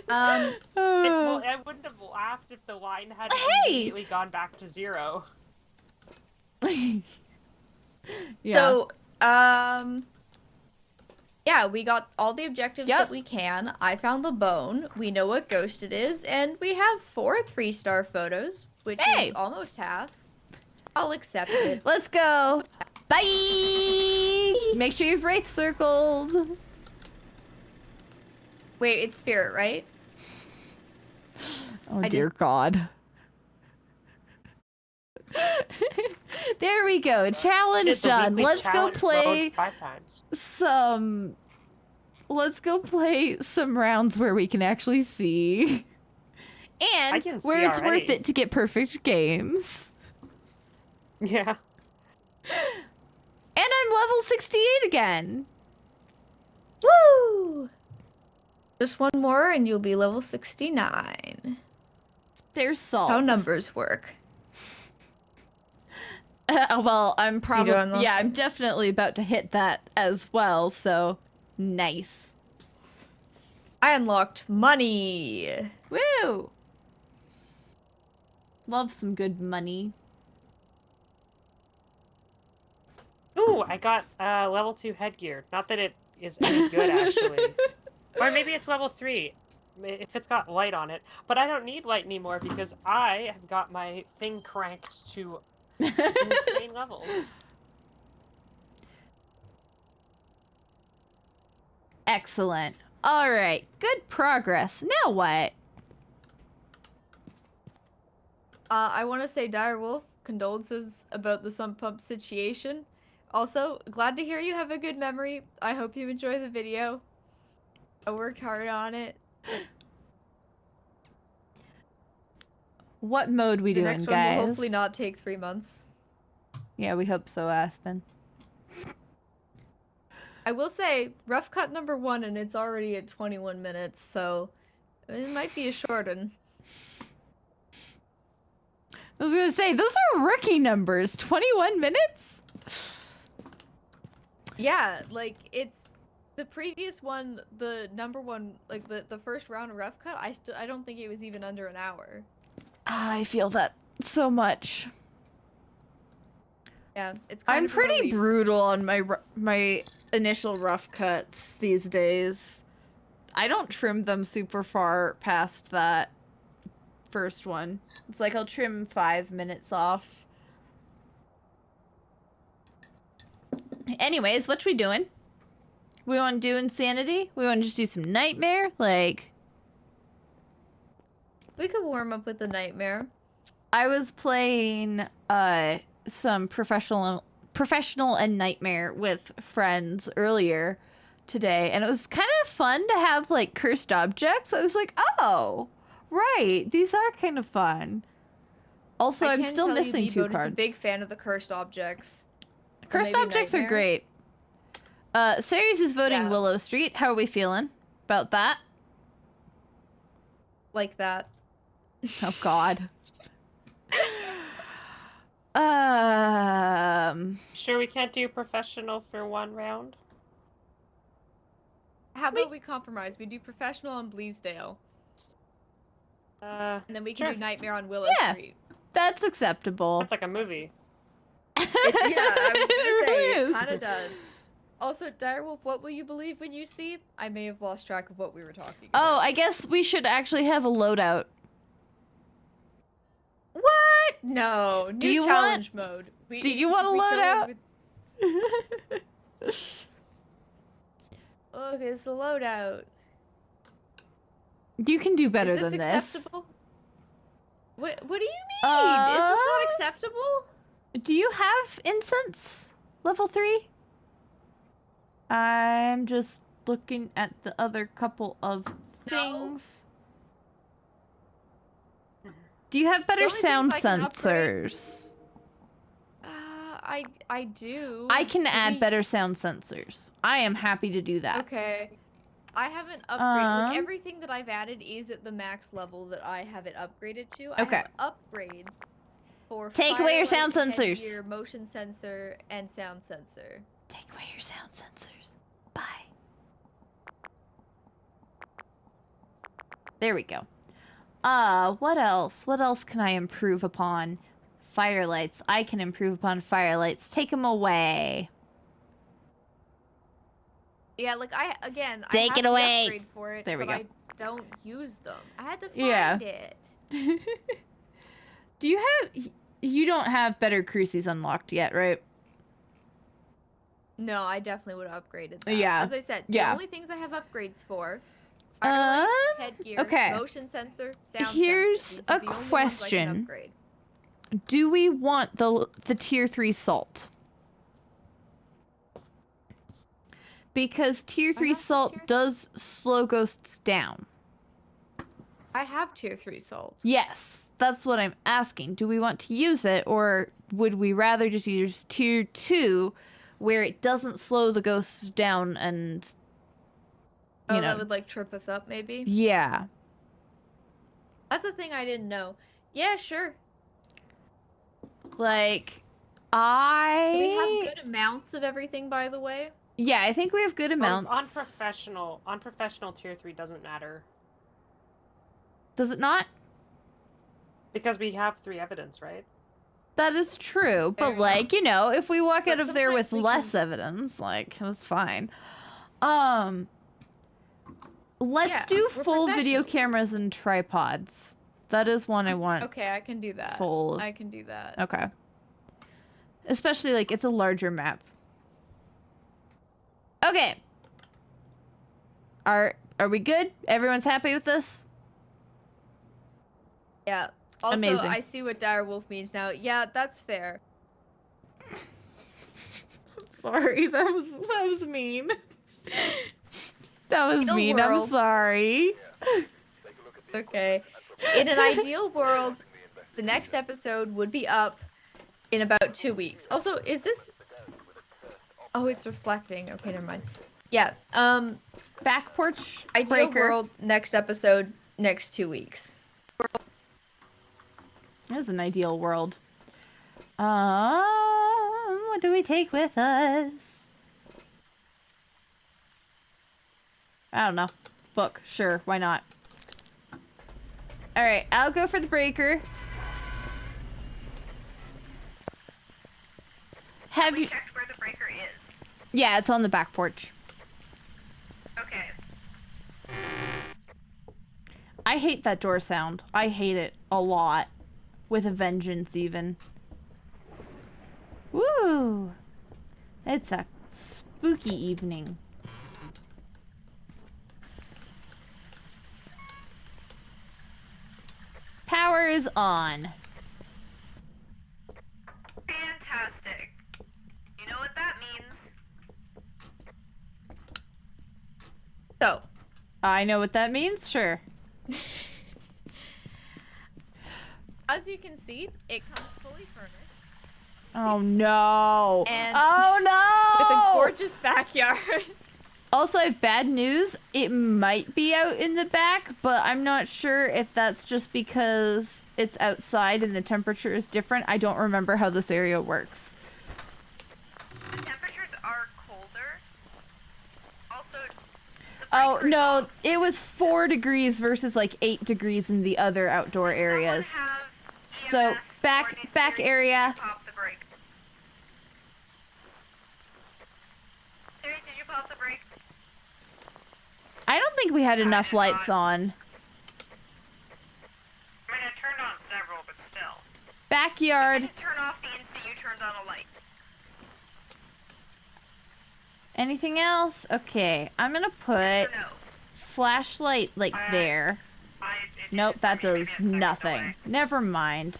Well, I wouldn't have laughed if the line had immediately gone back to 0. Yeah. So, yeah, we got all the objectives that we can. I found the bone. We know what ghost it is, and we have 4 3-star photos, which is almost half. I'll accept it. Let's go. Bye. Make sure you've Wraith circled. Wait, it's Spirit, right? Oh, dear God. There we go. Challenge done. Let's go play 5 times. Let's go play some rounds where we can actually see. And where it's worth it to get perfect games. Yeah. And I'm level 68 again. Woo! Just one more and you'll be level 69. There's salt. How numbers work. Well, I'm probably I'm definitely about to hit that as well, so nice. I unlocked money. Woo! Love some good money. Ooh, I got level 2 headgear. Not that it is any good, actually. Or maybe it's level 3, if it's got light on it. But I don't need light anymore because I have got my thing cranked to insane levels. Excellent. All right, good progress. Now what? I want to say, Direwolf, condolences about the sump pump situation. Also, glad to hear you have a good memory. I hope you enjoy the video. I worked hard on it. What mode we doing, next guys? one will hopefully not take 3 months. Yeah, we hope so, Aspen. I will say, rough cut number 1, and it's already at 21 minutes, so it might be a short one. I was gonna say, those are rookie numbers. 21 minutes? Yeah, like, it's... The previous one, the number 1, like, the first round of rough cut, I don't think it was even under an hour. I feel that so much. Yeah, it's I'm pretty brutal on my initial rough cuts these days. I don't trim them super far past that first one. It's like I'll trim 5 minutes off. Anyways, what we doing? We want to do Insanity? We want to just do some Nightmare? Like... We could warm up with the Nightmare. I was playing some professional and Nightmare with friends earlier today, and it was kind of fun to have like cursed objects. I was like, oh, right, these are kind of fun. Also, I'm still missing 2 cards. I'm a big fan of the cursed objects. Cursed objects are great. Ceres is voting Willow Street. How are we feeling about that? Like that. Oh God. Sure, we can't do professional for 1 round. How about we compromise? We do professional on Bleasdale. And then we can do Nightmare on Willow Street. That's acceptable. That's like a movie. Yeah, I was gonna say, really it kind of does. Also, Direwolf, what will you believe when you see? I may have lost track of what we were talking about. Oh, I guess we should actually have a loadout. What? No. New challenge mode. Do you want a loadout? Okay, it's a loadout. You can do better than this. Is this acceptable? What do you mean? Is this not acceptable? Do you have incense? Level 3? I'm just looking at the other couple of things. No. Do you have better sound things I can sensors? I do. I can add better sound sensors. I am happy to do that. Okay. I haven't upgraded. Like, everything that I've added is at the max level that I have it upgraded to. Okay. I have upgrades for Take away your sound firelight, sensors. headgear, motion sensor, and sound sensor. Take away your sound sensors. Bye. There we go. What else? What else can I improve upon? Firelights. I can improve upon firelights. Take them away. Yeah, like I Take have it the away. upgrade for it, There we but go. I don't use them. I had to find it. Do you have... You don't have better cruises unlocked yet, right? No, I definitely would have upgraded that. Yeah. As I said, the Yeah. only things I have upgrades for: firelight, headgear, okay. motion sensor, sound Here's sensor. These are a the only ones I can question. upgrade. Do we want the tier 3 salt? Because tier 3 not salt tier 3. does slow ghosts down. I have tier 3 salt. Yes, that's what I'm asking. Do we want to use it, or would we rather just use tier 2 where it doesn't slow the ghosts down and, you know. That would like trip us up maybe? Yeah. That's the thing I didn't know. Yeah, sure. Like, Do we have good amounts of everything, by the way? Yeah, I think we have good amounts. On professional tier 3 doesn't matter. Does it not? Because we have 3 evidence, right? That is true, but Fair like, enough. you know, if we walk But out of there with sometimes we less evidence, like, that's fine. Let's Yeah, do we're full video professionals. cameras and tripods. That is one I want. Okay, I can do that. Full of- I can do that. Okay. Especially, like, it's a larger map. Okay. Are we good? Everyone's happy with this? Yeah. Also, Amazing. I see what dire wolf means now. Yeah, that's fair. Sorry, that was mean. That was Ideal mean. I'm world. sorry. Okay. In an ideal world, the next episode would be up in about 2 weeks. Also, is this... Oh, it's reflecting. Okay, never mind. Yeah, Back porch ideal breaker. world, next episode, next 2 weeks. That's an ideal world. What do we take with us? I don't know. Book. Sure, why not? Alright, I'll go for the breaker. Have We you... checked where the breaker is. Yeah, it's on the back porch. Okay. I hate that door sound. I hate it a lot. With a vengeance, even. Woo! It's a spooky evening. Power is on. Fantastic. You know what that means? So, I know what that means, sure. as you can see, it comes fully furnished. Oh no! And oh no! With a gorgeous backyard. Also, I have bad news. It might be out in the back, but I'm not sure if that's just because it's outside and the temperature is different. I don't remember how this area works. The temperatures are colder. Also, the Oh, breaker is no, off. it was 4 degrees versus like 8 degrees in the other outdoor areas. Someone have So, EMF back coordinates here? area. Did you pop the brake? Siri, did you pop the brake? I don't think we had enough did lights not. on. I mean, I turned on several, but still. I Backyard. didn't turn off the instant you turned on a light. Anything else? Okay, I'm gonna put Yes or no? flashlight like there. It Nope, did that for me does to be a second nothing. away. Never mind.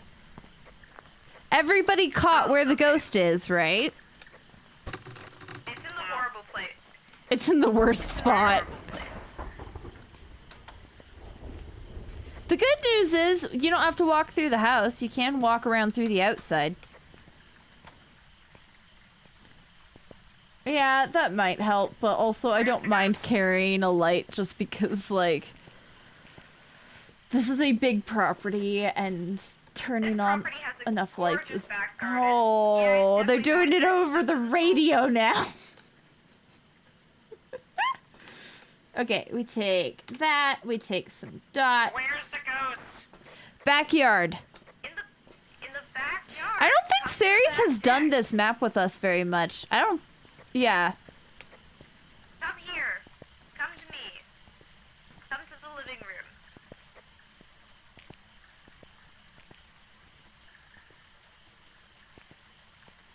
Everybody caught where the ghost is, right? It's in the worst spot. The good news is you don't have to walk through the house. You can walk around through the outside. Yeah, that might help, but also I don't mind carrying a light just because, like, this is a big property and turning on enough lights is... Oh, they're doing it over the radio now. Okay, we take that. We take some dots. Where's the ghost? Backyard. In the backyard. I don't think Ceres has done this map with us very much. I don't... Yeah. Come here. Come to me. Come to the living room.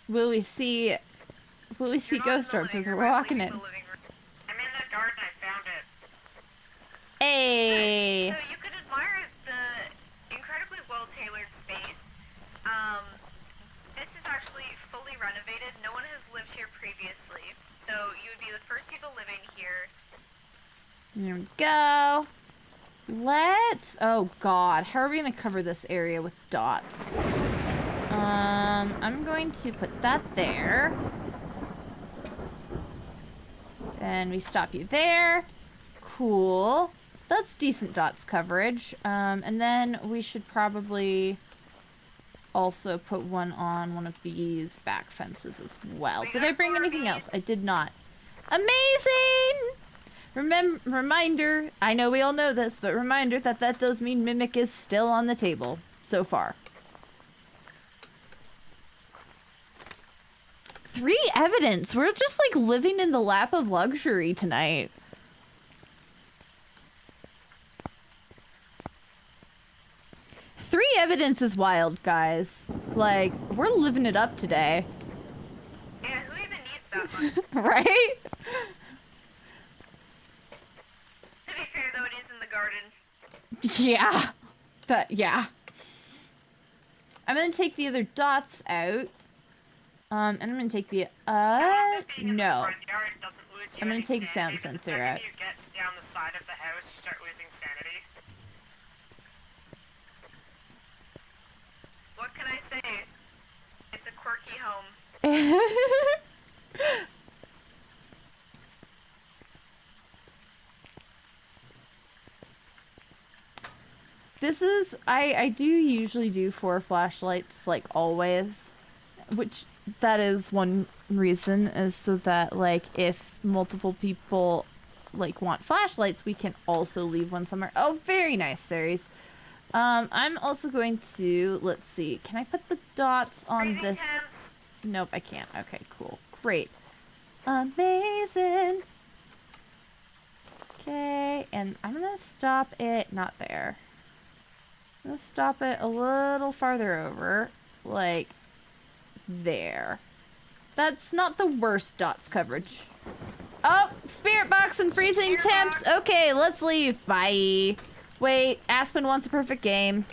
Will we see ghost orbs as we're walking in? I'm in the garden. I found it. Hey. So you could admire the incredibly well-tailored space. This is actually fully renovated. No one has lived here previously, so you would be the first people living here. There we go. Let's... Oh, God. How are we going to cover this area with dots? I'm going to put that there. And we stop you there. Cool. That's decent dots coverage. And then we should probably also put one on one of these back fences as well. Did I bring anything else? I did not. Amazing! Reminder, I know we all know this, but reminder that does mean Mimic is still on the table so far. 3 evidence. We're just like living in the lap of luxury tonight. Three evidence is wild, guys. Like, we're living it up today. Yeah, who even needs that much? Right? To be fair, though, it is in the garden. Yeah. Yeah. I'm gonna take the other dots out. And I'm gonna take the, no. I'm gonna take sound sensor out. You get down the side of the house, you start losing sanity. What can I say? It's a quirky home. This is, I do usually do 4 flashlights, like, always. Which, that is one reason, is so that, like, if multiple people, like, want flashlights, we can also leave one somewhere. Oh, very nice, Ceres. I'm also going to, let's see, can I put the dots on this? Nope, I can't. Okay, cool. Great. Amazing. Okay, and I'm gonna stop it, not there. I'm gonna stop it a little farther over, like there. That's not the worst dots coverage. Oh, spirit box and freezing temps. Okay, let's leave. Bye. Wait, Aspen wants a perfect game.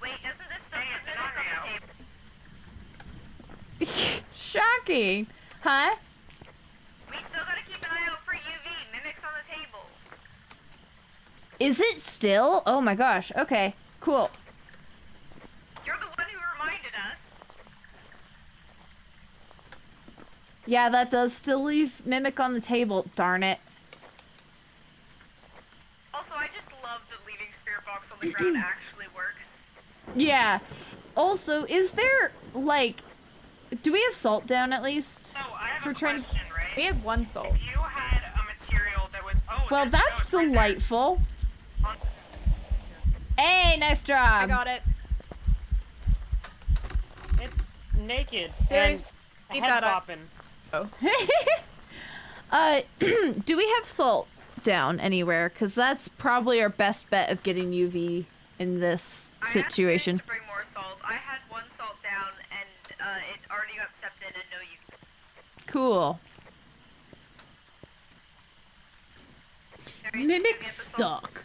Wait, isn't this still on the table? Shocking. Huh? We still gotta keep an eye out for UV. Mimics on the table. Is it still? Oh my gosh. Okay, cool. You're the one who reminded us. Yeah, that does still leave Mimic on the table. Darn it. Also, I just love that leaving spirit box on the ground actually works. Yeah. Also, is there, like, do we have salt down at least? So, I have a question, right? We have 1 salt. If you had a material that was... Oh, Well, that's delightful. Right there. Hey, nice job. I got it. It's naked There's and head bopping. Oh. Do we have salt down anywhere? Because that's probably our best bet of getting UV in this situation. I asked to bring more salt. I had 1 salt down, and it already got stepped in, and no UV. Cool. Sorry, Mimics suck.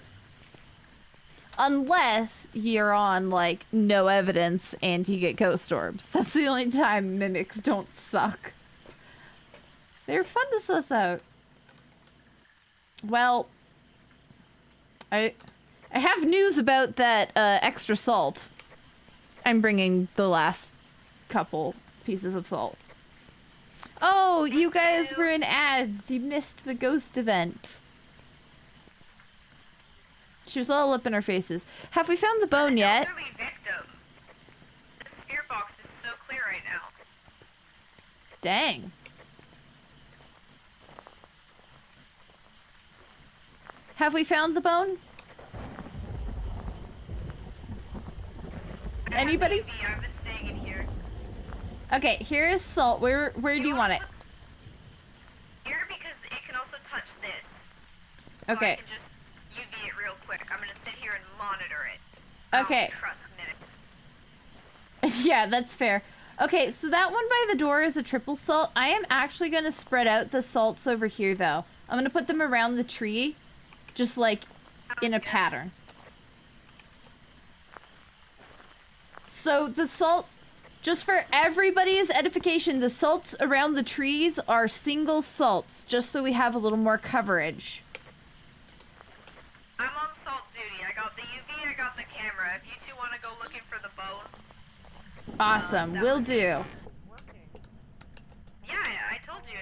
Unless you're on, like, no evidence and you get ghost orbs. That's the only time mimics don't suck. They're fun to suss out. Well, I have news about that extra salt. I'm bringing the last couple pieces of salt. Oh, you guys were in ads. You missed the ghost event. She was all up in our faces. Have we found the bone yet? Victim. The spirit box is so clear right now. Dang. Have we found the bone? Anybody? I've been staying in here. Okay, here is salt. Where do you want it? Here, because it can also touch this. Okay. So I can just UV it real quick. I'm gonna sit here and monitor it. Okay. I don't trust mimics. Yeah, that's fair. Okay, so that one by the door is a triple salt. I am actually going to spread out the salts over here, though. I'm going to put them around the tree, just like in a pattern. So the salt, just for everybody's edification, the salts around the trees are single salts, just so we have a little more coverage. I'm on salt duty. I got the UV, I got the camera. If you two want to go looking for the bone. Awesome, will do. Yeah, I told you.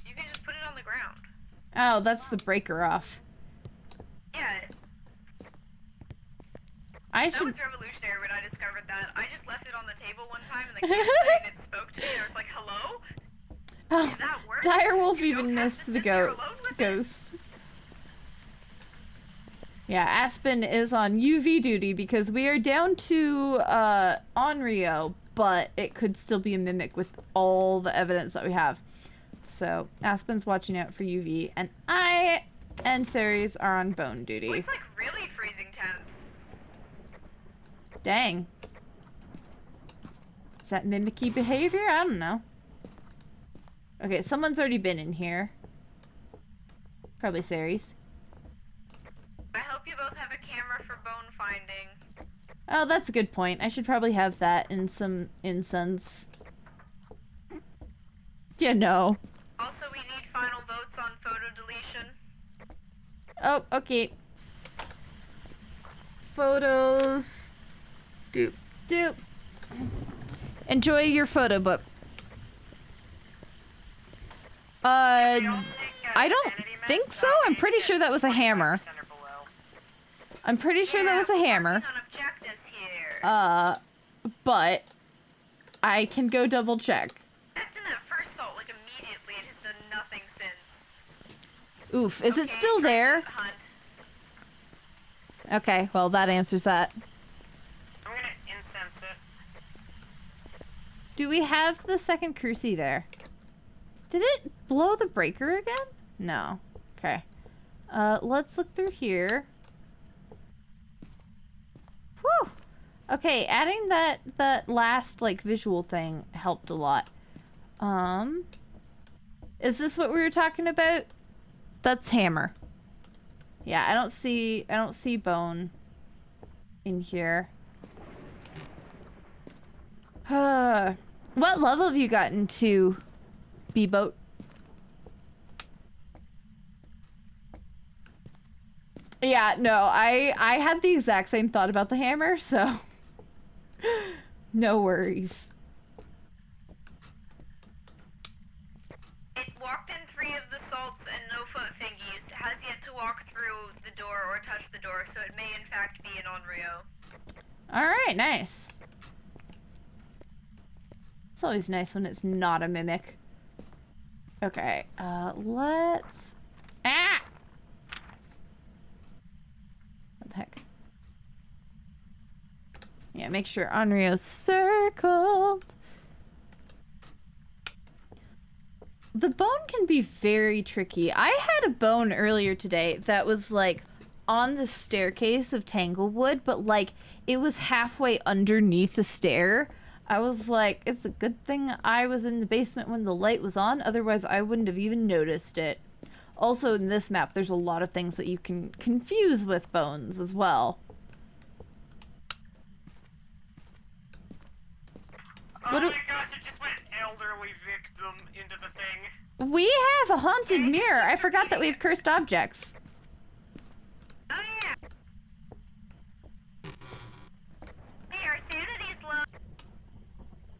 You can just put it on the ground. Oh, that's the breaker off. Yeah. That was revolutionary when I discovered that. I just left it on the table one time and the camera and it spoke to me and I was like, hello? Oh, Did that work? Direwolf You even don't have missed to the sit there alone with it? ghost. Yeah, Aspen is on UV duty because we are down to Onryo, but it could still be a mimic with all the evidence that we have. So Aspen's watching out for UV, and I and Ceres are on bone duty. It's like really freezing temps. Dang. Is that mimicky behavior? I don't know. Okay, someone's already been in here. Probably Ceres. I hope you both have a camera for bone finding. Oh, that's a good point. I should probably have that in some incense. You know. Also, we need final votes on photo deletion. Oh, okay. Photos. Doop, doop. Enjoy your photo book. I don't think so. I'm pretty sure that was a hammer. I'm pretty sure that was a hammer. But I can go double check. Except in that first salt, like immediately, it has done nothing since. Oof, is it still there? Okay, well that answers that. I'm gonna incense it. Do we have the second cruci there? Did it blow the breaker again? No. Okay. Let's look through here. Whew! Okay, adding that last, like, visual thing helped a lot. Is this what we were talking about? That's hammer. Yeah, I don't see bone in here. What level have you gotten to, B-boat? Yeah, no, I had the exact same thought about the hammer, so no worries. It walked in 3 of the salts and no foot thingies. Has yet to walk through the door or touch the door, so it may in fact be an Onryo. Alright, nice. It's always nice when it's not a mimic. Okay, let's... Ah! What the heck? Yeah, make sure Onryo's circled. The bone can be very tricky. I had a bone earlier today that was like on the staircase of Tanglewood, but like it was halfway underneath the stair. I was like, it's a good thing I was in the basement when the light was on, otherwise I wouldn't have even noticed it. Also in this map, there's a lot of things that you can confuse with bones as well. Oh my gosh, it just went elderly victim into the thing. we have a haunted mirror. I forgot that we have cursed objects. Oh yeah. Hey, our sanity's low.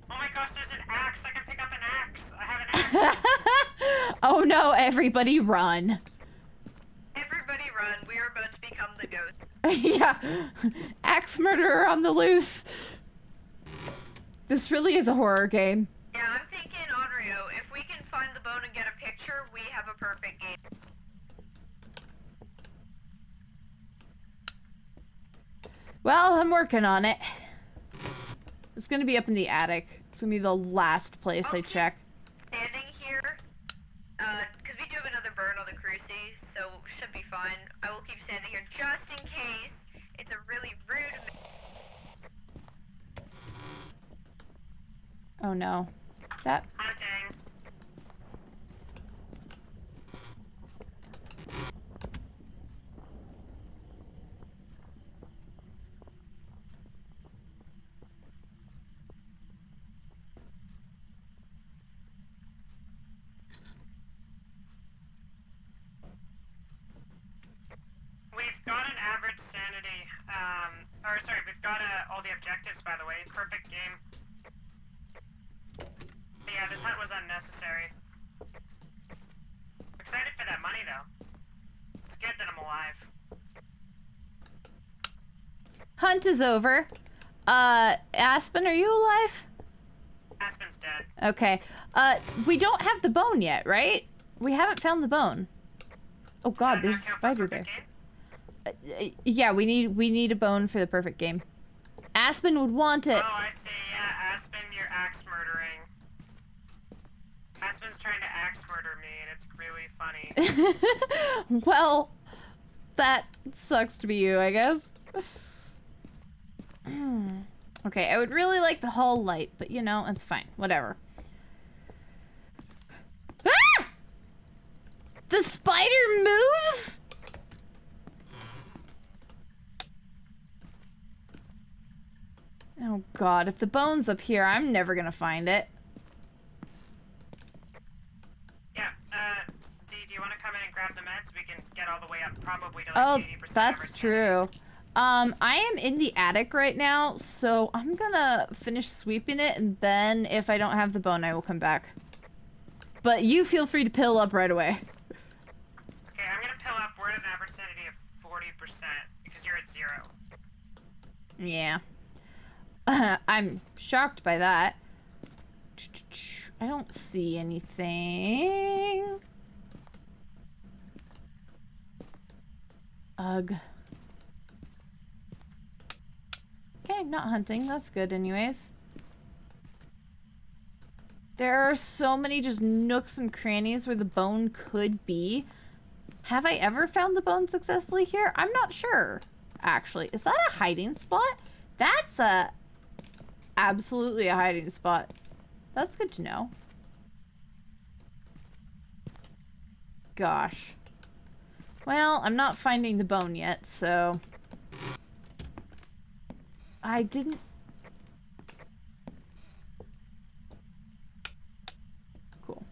Oh my gosh, there's an axe. I can pick up an axe. I have an axe. Oh no, everybody run. Everybody run. We are about to become the ghost. Yeah. Axe murderer on the loose. This really is a horror game. Yeah, I'm thinking, Onryo, if we can find the bone and get a picture, we have a perfect game. Well, I'm working on it. It's gonna be up in the attic. It's gonna be the last place I check. Standing here, because we do have another burn on the cruci, so should be fine. I will keep standing here just in case. It's a really rude. Oh no. That. Hunting. We've got an average sanity, or sorry, we've got all the objectives, by the way. Perfect game. But yeah, this hunt was unnecessary. Excited for that money, though. It's good that I'm alive. Hunt is over. Aspen, are you alive? Aspen's dead. Okay. We don't have the bone yet, right? We haven't found the bone. Oh god, there's a spider there. Yeah, we need a bone for the perfect game. Aspen would want it. Oh, I see. Yeah, Aspen, you're axe murdering. Aspen's trying to axe murder me, and it's really funny. Well, that sucks to be you, I guess. Okay, I would really like the hall light, but you know, it's fine. Whatever. Ah! The spider moves? Oh god, if the bone's up here, I'm never gonna find it. Yeah, do you want to come in and grab the meds? We can get all the way up probably to like 80%. Oh, that's true. I am in the attic right now, so I'm gonna finish sweeping it, and then if I don't have the bone, I will come back. But you feel free to pill up right away. Okay, I'm gonna pill up. We're at an average sanity of 40% because you're at 0. Yeah. I'm shocked by that. I don't see anything. Ugh. Okay, not hunting. That's good anyways. There are so many just nooks and crannies where the bone could be. Have I ever found the bone successfully here? I'm not sure, actually. Is that a hiding spot? That's absolutely a hiding spot. That's good to know. Gosh. Well, I'm not finding the bone yet, so... I didn't... Cool.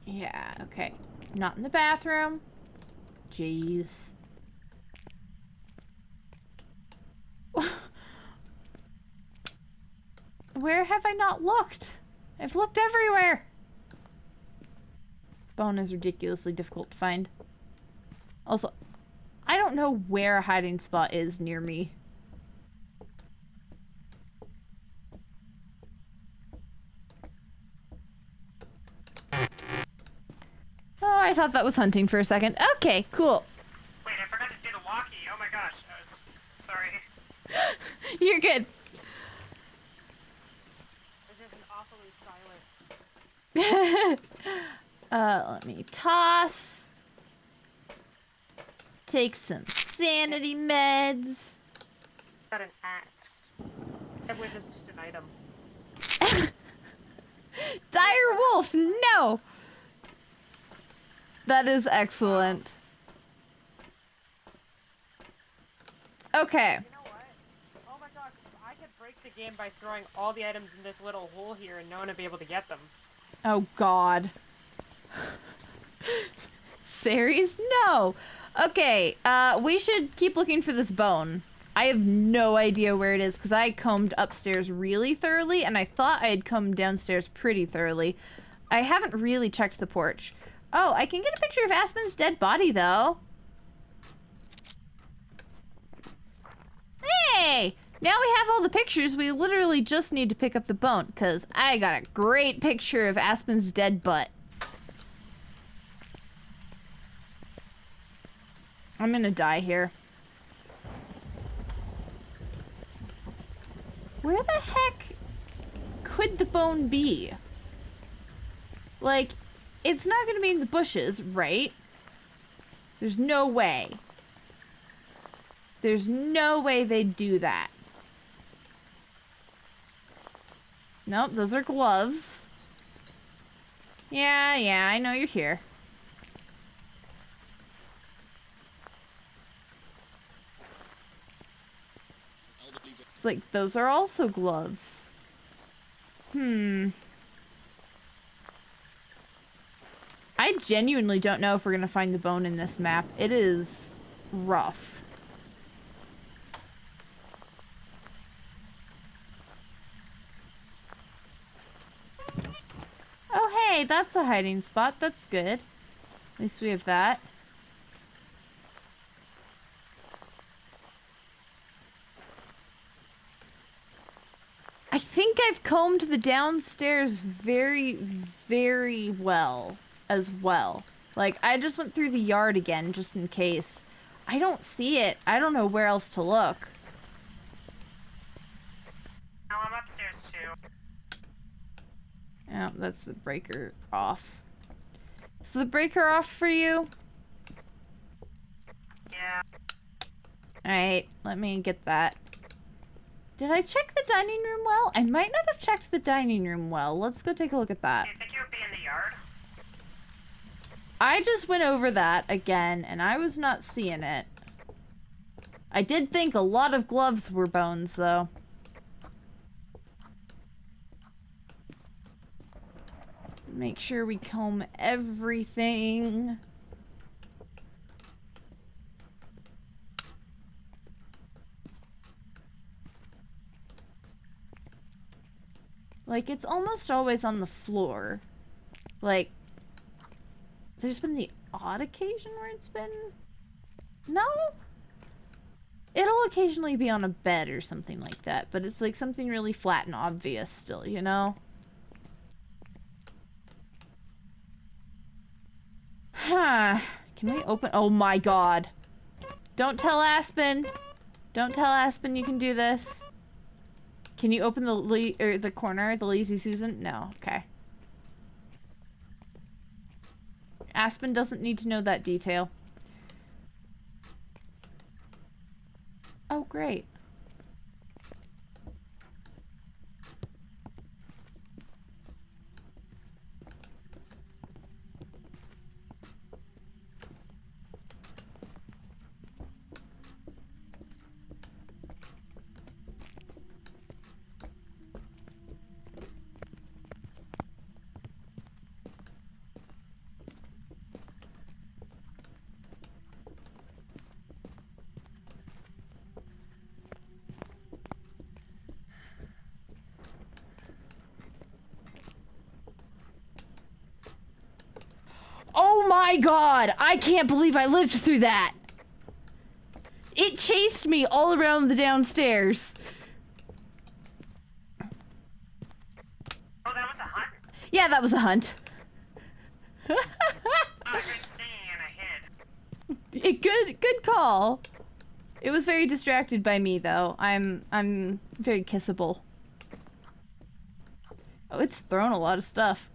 Yeah, okay. Not in the bathroom. Jeez. Where have I not looked? I've looked everywhere. Bone is ridiculously difficult to find. Also, I don't know where a hiding spot is near me. Oh, I thought that was hunting for a second. Okay, cool. Wait, I forgot to do the walkie. Oh my gosh. Sorry. You're good. This is awfully silent. Let me toss. Take some sanity meds. Got an axe. And with is just an item. Dire wolf, no! That is excellent. Okay. You know what? Oh my gosh, game by throwing all the items in this little hole here and no one would be able to get them. Oh, God. Ceres? No. Okay, we should keep looking for this bone. I have no idea where it is because I combed upstairs really thoroughly and I thought I had combed downstairs pretty thoroughly. I haven't really checked the porch. Oh, I can get a picture of Aspen's dead body though. Hey! Now we have all the pictures, we literally just need to pick up the bone because I got a great picture of Aspen's dead butt. I'm gonna die here. Where the heck could the bone be? Like, it's not gonna be in the bushes, right? There's no way. There's no way they'd do that. Nope, those are gloves. Yeah, I know you're here. It's like, those are also gloves. I genuinely don't know if we're gonna find the bone in this map. It is rough. Oh, hey, that's a hiding spot. That's good. At least we have that. I think I've combed the downstairs very, very well as well. Like, I just went through the yard again just in case. I don't see it. I don't know where else to look. Oh, I'm upstairs too. Oh, that's the breaker off. Is the breaker off for you? Yeah. Alright, let me get that. Did I check the dining room well? I might not have checked the dining room well. Let's go take a look at that. Do you think you would be in the yard? I just went over that again, and I was not seeing it. I did think a lot of gloves were bones, though. Make sure we comb everything. Like, it's almost always on the floor. Like, there's been the odd occasion where it's been... No? It'll occasionally be on a bed or something like that, but it's like something really flat and obvious still, you know? Huh. Can we open... Oh my god. Don't tell Aspen. Don't tell Aspen you can do this. Can you open the corner, the Lazy Susan? No. Okay. Aspen doesn't need to know that detail. Oh, great. Oh my god! I can't believe I lived through that! It chased me all around the downstairs. Oh, that was a hunt? Yeah, that was a hunt. Oh, I heard singing and I hid. Good call. It was very distracted by me though. I'm very kissable. Oh, it's thrown a lot of stuff.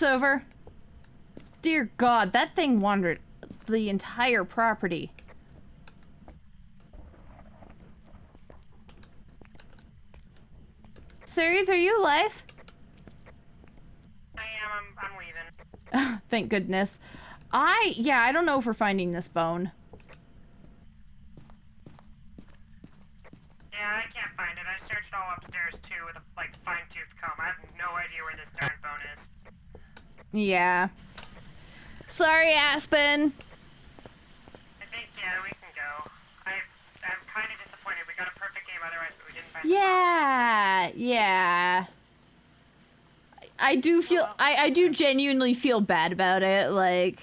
it's over. Dear God, that thing wandered the entire property. Ceres, are you alive? I am. I'm leaving. Thank goodness. Yeah, I don't know if we're finding this bone. Yeah, I can't find it. I searched all upstairs too with a fine-tooth comb. I have no idea where this darn bone is. Yeah. Sorry, Aspen. I think we can go. I'm kind of disappointed. We got a perfect game otherwise, but we didn't find Yeah. I do feel I do genuinely feel bad about it, like,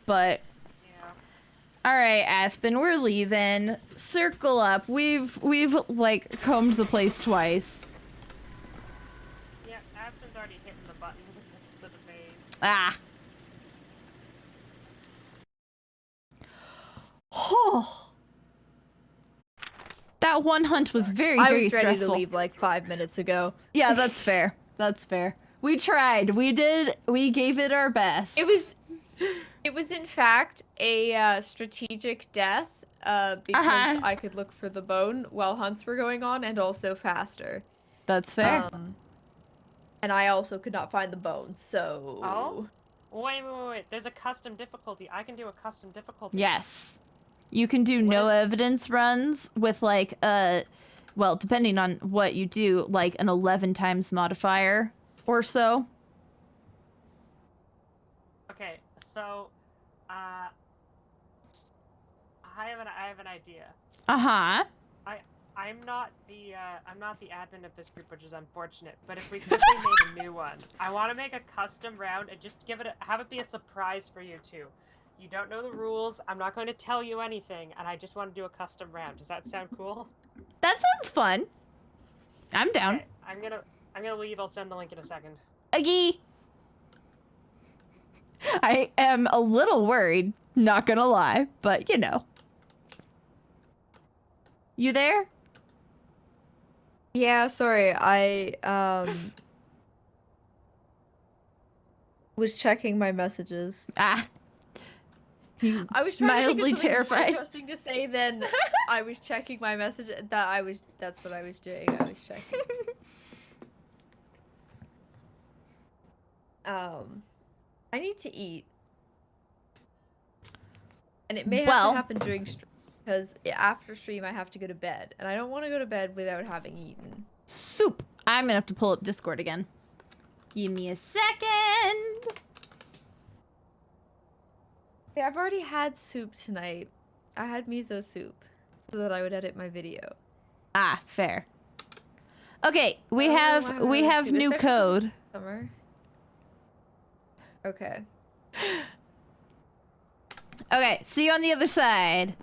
but Yeah. all right, Aspen, we're leaving. Circle up. We've like combed the place twice. Yeah, Aspen's already hitting the button with the vase. Ah. Oh. That one hunt was very I was ready stressful. to leave like 5 minutes ago. Yeah, that's fair. That's fair. We tried. We did. We gave it our best. It was in fact a strategic death because I could look for the bone while hunts were going on and also faster. That's fair. And I also could not find the bone, so... Oh? Wait. There's a custom difficulty. I can do a custom difficulty. Yes. You can do no evidence runs with like well, depending on what you do, like an 11 times modifier or so. Okay, so I have an idea. Uh-huh. I'm not the admin of this group, which is unfortunate. But if we quickly made a new one, I want to make a custom round and just have it be a surprise for you two. You don't know the rules. I'm not going to tell you anything, and I just want to do a custom round. Does that sound cool? That sounds fun. I'm down. Okay, I'm gonna leave. I'll send the link in a second. Aggie. I am a little worried, not gonna lie, but you know. You there? Yeah, sorry, I was checking my messages. Ah. I was trying mildly to think of something more terrified. interesting to say than I was checking my message. That's what I was doing. I was checking. I need to eat, and it may have to happen during stream because after stream I have to go to bed, and I don't want to go to bed without having eaten. Soup. I'm gonna have to pull up Discord again. Give me a second. Yeah, I've already had soup tonight. I had miso soup so that I would edit my video. Ah, fair. Okay, we have new code. Summer. Okay. Okay, see you on the other side.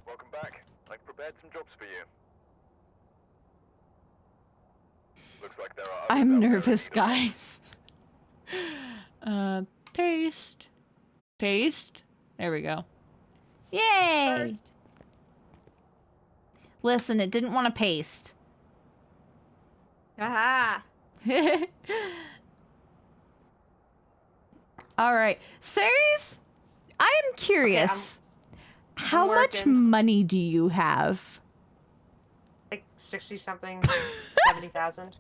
Welcome back. I've prepared some jobs for you. Looks like there are. I'm nervous, guys. Paste. Paste. There we go. Yay! First. Listen, it didn't want to paste. Aha! All right, Ceres, I am curious. Okay, how much money do you have? Like 60-something, 70,000.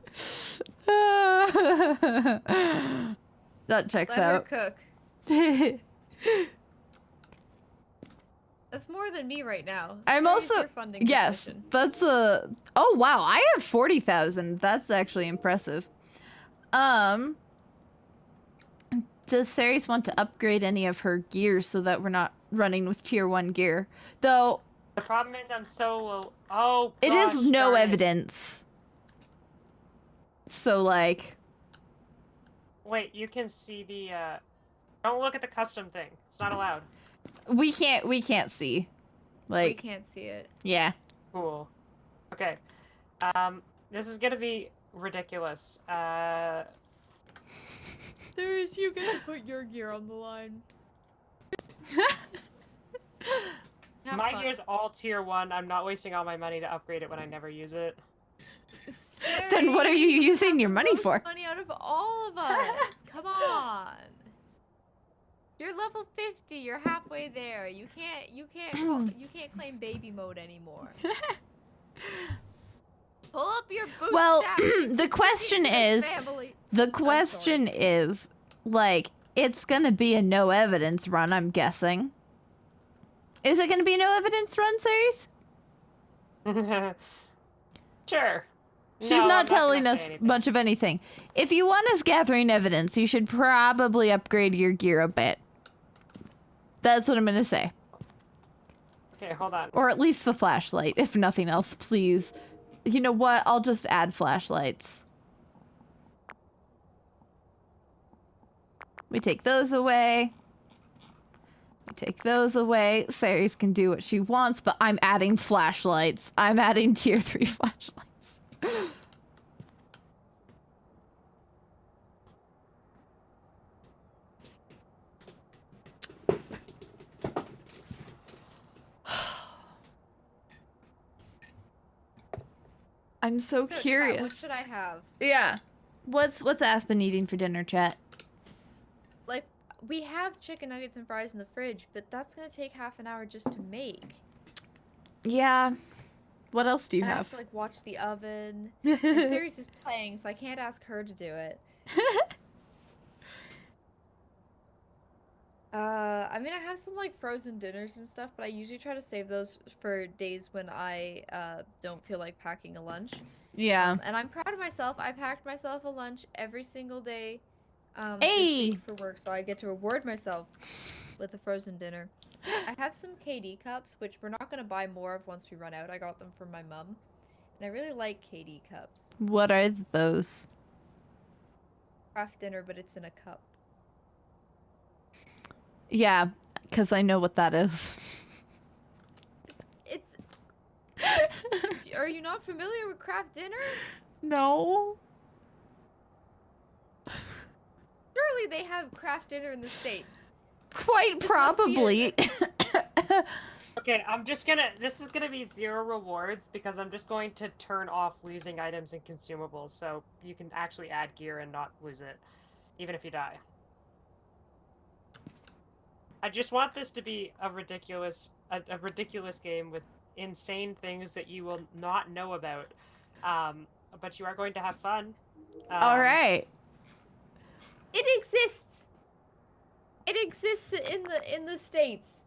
That checks Let her out. cook. That's more than me right now. I'm Sorry, also it's your funding yes. position. That's a. Oh wow, I have 40,000. That's actually impressive. Does Ceres want to upgrade any of her gear so that we're not running with tier 1 gear? Though The problem is I'm so low. Oh, it gosh, is no darn it. evidence. So like. Wait, you can see the. Don't look at the custom thing. It's not allowed. We can't see. Like We can't see it. yeah. Cool. Okay. This is gonna be ridiculous. There's you gonna put your gear on the line. My gear's all tier 1. I'm not wasting all my money to upgrade it when I never use it. Sarah, Then what are you using your money for? Money out of all of us. Come on. You're level 50. You're halfway there. You can't claim baby mode anymore. Pull up your bootstraps. Well, the question is, like, it's gonna be a no evidence run, I'm guessing. Is it gonna be a no evidence run, series? Sure. She's not telling us much of anything. If you want us gathering evidence, you should probably upgrade your gear a bit. That's what I'm gonna say. Okay, hold on. Or at least the flashlight, if nothing else, please. You know what? I'll just add flashlights. We take those away. We take those away. Ceres can do what she wants, but I'm adding flashlights. I'm adding tier 3 flashlights. I'm so curious. Chat, what should I have? Yeah. What's Aspen eating for dinner, chat? Like, we have chicken nuggets and fries in the fridge, but that's gonna take half an hour just to make. Yeah. What else do you I have? have to, like, watch the oven. And Sirius is playing, so I can't ask her to do it. I mean, I have some, like, frozen dinners and stuff, but I usually try to save those for days when I, don't feel like packing a lunch. Yeah. And I'm proud of myself. I packed myself a lunch every single day, this Hey! week for work, so I get to reward myself with a frozen dinner. I had some KD cups, which we're not gonna buy more of once we run out. I got them from my mom. And I really like KD cups. What are those? Craft dinner, but it's in a cup. Yeah, because I know what that is. It's... Are you not familiar with craft dinner? No. Surely they have craft dinner in the States. Quite probably. Okay, this is gonna be 0 rewards because I'm just going to turn off losing items and consumables so you can actually add gear and not lose it, even if you die. I just want this to be a ridiculous game with insane things that you will not know about, but you are going to have fun. All right. It exists. It exists in the States.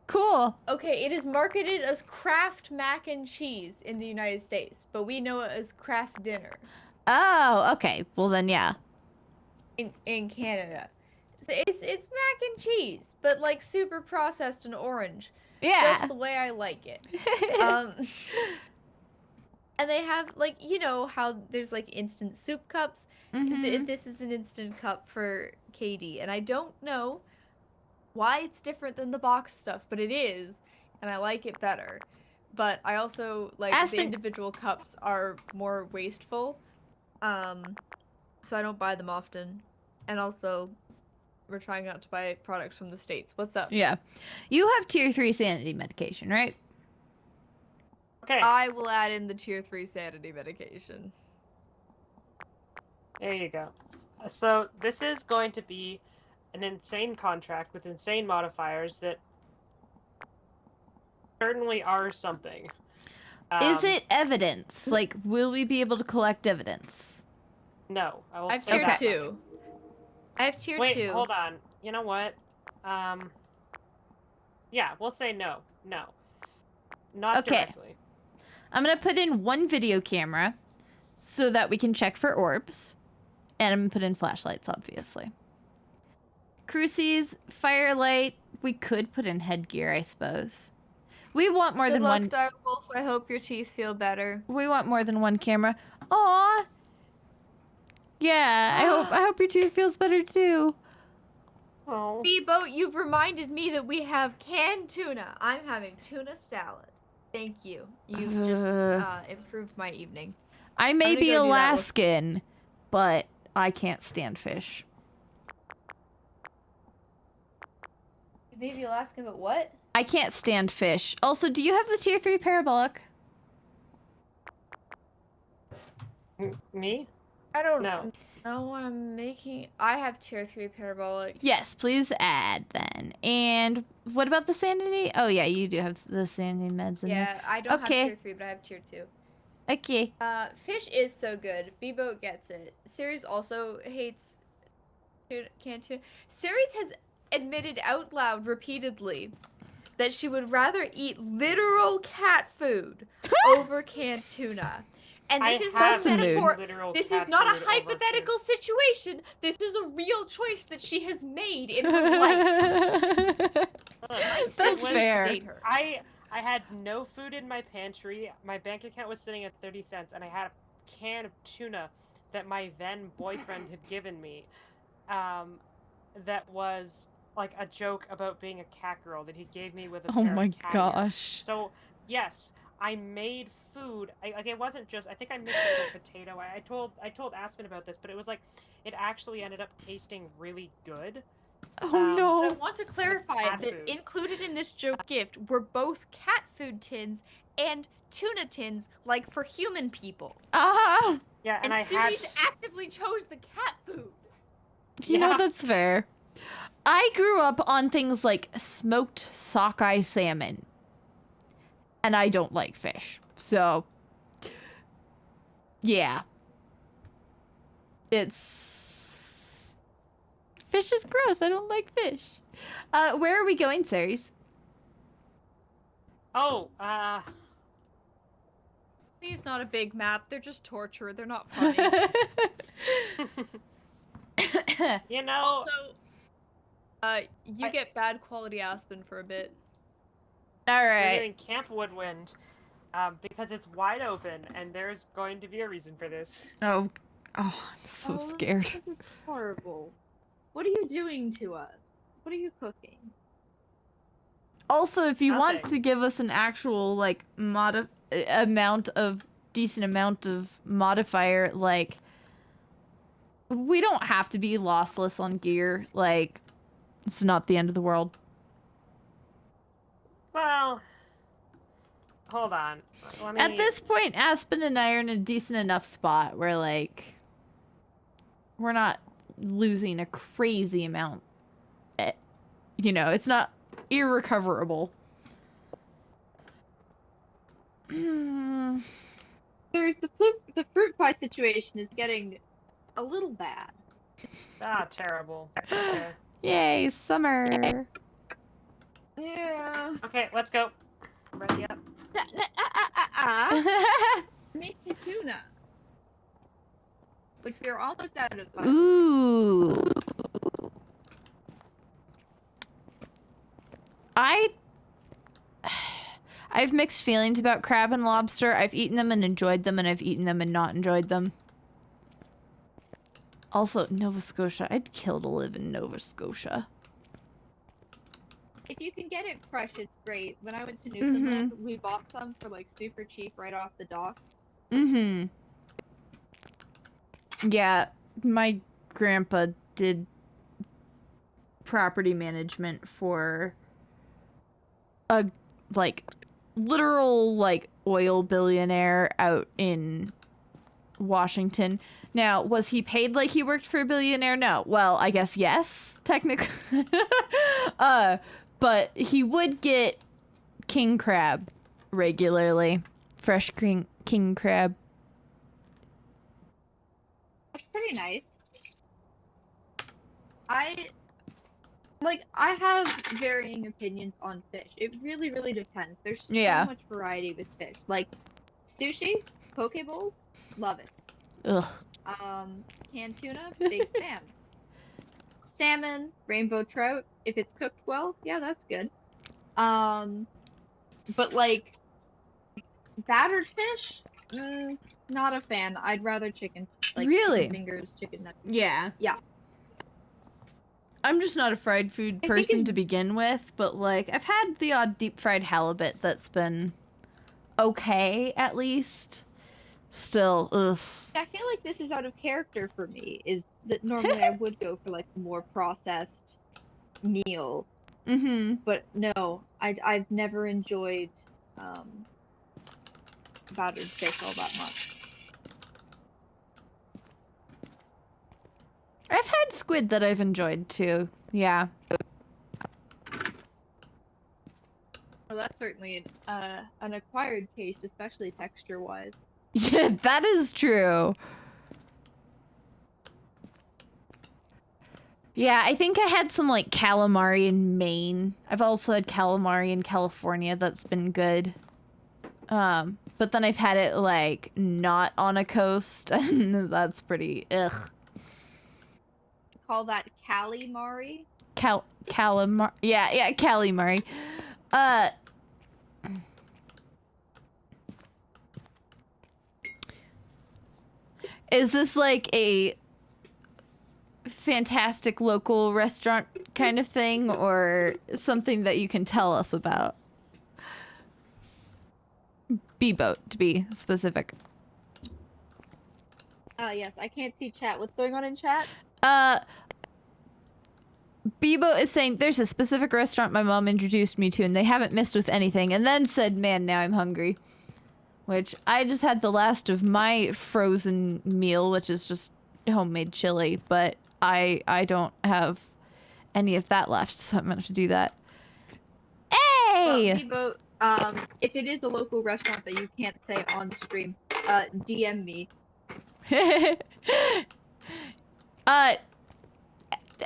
Cool. Okay, it is marketed as Kraft mac and cheese in the United States, but we know it as Kraft dinner Oh, okay. Well then, yeah. in Canada. So it's mac and cheese, but like super processed and orange. Yeah. Just the way I like it. And they have, like, you know how there's like instant soup cups? This is an instant cup for KD, and I don't know why it's different than the box stuff, but it is, and I like it better. But I also like the individual cups are more wasteful, so I don't buy them often. And also, we're trying not to buy products from the States. What's up? Yeah. You have tier 3 sanity medication, right? Okay. I will add in the tier 3 sanity medication. There you go. So this is going to be an insane contract with insane modifiers that certainly are something. Is it evidence? Like, will we be able to collect evidence? No. I have tier 2. I have tier 2. Wait, hold on. You know what? Yeah, we'll say no. No. Not directly. I'm going to put in one video camera so that we can check for orbs. And I'm going to put in flashlights, obviously. Crucies, firelight. We could put in headgear, I suppose. We want more than one. Good luck, Dark Wolf. I hope your teeth feel better. We want more than one camera. Aw. Yeah, I hope your tooth feels better too. Oh. Bebo, you've reminded me that we have canned tuna. I'm having tuna salad. Thank you. You've just improved my evening. I may be Alaskan, but I can't stand fish. You may be Alaskan, but what? I can't stand fish. Also, do you have the tier 3 parabolic? Me? I don't know. No, I have tier 3 parabolic. Yes, please add then. And what about the sanity? Oh yeah, you do have the sanity meds in there. Yeah, I don't have tier 3, but I have tier 2. Okay. Fish is so good. Bebo gets it. Ceres also hates canned tuna. Ceres has admitted out loud repeatedly that she would rather eat literal cat food over canned tuna. And this is not a metaphor. This is not a hypothetical situation. This is a real choice that she has made in her life. That's fair. I had no food in my pantry. My bank account was sitting at 30 cents, and I had a can of tuna that my then boyfriend had given me. That was like a joke about being a cat girl that he gave me with a pair of cat ears. So yes, I made food. It wasn't just. I think I mixed it with potato. I told Aspen about this, but it was like it actually ended up tasting really good. Oh no! But I want to clarify that included in this joke gift were both cat food tins and tuna tins, like for human people. Ah. Yeah, and Ceres actively chose the cat food. You know, that's fair. I grew up on things like smoked sockeye salmon. And I don't like fish. So, yeah. Fish is gross. I don't like fish. Where are we going, Ceres? Oh, It's not a big map. They're just torture. They're not funny. You know. Also, you get bad quality Aspen for a bit. All right. We're doing Camp Woodwind, because it's wide open, and there's going to be a reason for this. Oh, I'm so scared. This is horrible. What are you doing to us? What are you cooking? Also, if you want to give us an actual like decent amount of modifier, like we don't have to be lossless on gear. Like, it's not the end of the world. Well, hold on. At this point, Aspen and I are in a decent enough spot where, like, we're not losing a crazy amount. You know, it's not irrecoverable. There's the fruit pie situation is getting a little bad. Ah, terrible. Okay. Yay, summer. Yeah. Okay, let's go. Ready up. Make the tuna. Which we're almost out of. Ooh. I have mixed feelings about crab and lobster. I've eaten them and enjoyed them, and I've eaten them and not enjoyed them. Also, Nova Scotia. I'd kill to live in Nova Scotia. If you can get it fresh, it's great. When I went to Newfoundland, we bought some for like super cheap right off the docks. Yeah, my grandpa did property management for a like literal like oil billionaire out in Washington. Now, was he paid like he worked for a billionaire? No. Well, I guess yes, technically. But he would get king crab regularly. Fresh king crab. That's pretty nice. I have varying opinions on fish. It really, really depends. There's so much variety with fish. Like, sushi, poke bowls, love it. Ugh. Canned tuna, big fan. Salmon, rainbow trout, if it's cooked well, yeah, that's good. But like, battered fish, not a fan. I'd rather chicken. Like, really? Chicken fingers, chicken nuggets. Yeah. Yeah. I'm just not a fried food person to begin with, but like, I've had the odd deep fried halibut that's been okay, at least. Still, ugh. I feel like this is out of character for me, is that normally I would go for like a more processed meal. But no, I've never enjoyed battered fish all that much. I've had squid that I've enjoyed too. Yeah. Well, that's certainly an acquired taste, especially texture-wise. Yeah, that is true. Yeah, I think I had some like calamari in Maine. I've also had calamari in California that's been good. But then I've had it like not on a coast and that's pretty ugh. Call that calamari? Calamari. Yeah, calamari. Is this like a fantastic local restaurant kind of thing or something that you can tell us about? B-boat, to be specific. Yes, I can't see chat. What's going on in chat? Bebo is saying there's a specific restaurant my mom introduced me to and they haven't missed with anything, and then said, man, now I'm hungry. Which, I just had the last of my frozen meal, which is just homemade chili, but I don't have any of that left, so I'm gonna have to do that. Hey! Well, Bebo, if it is a local restaurant that you can't say on stream, DM me.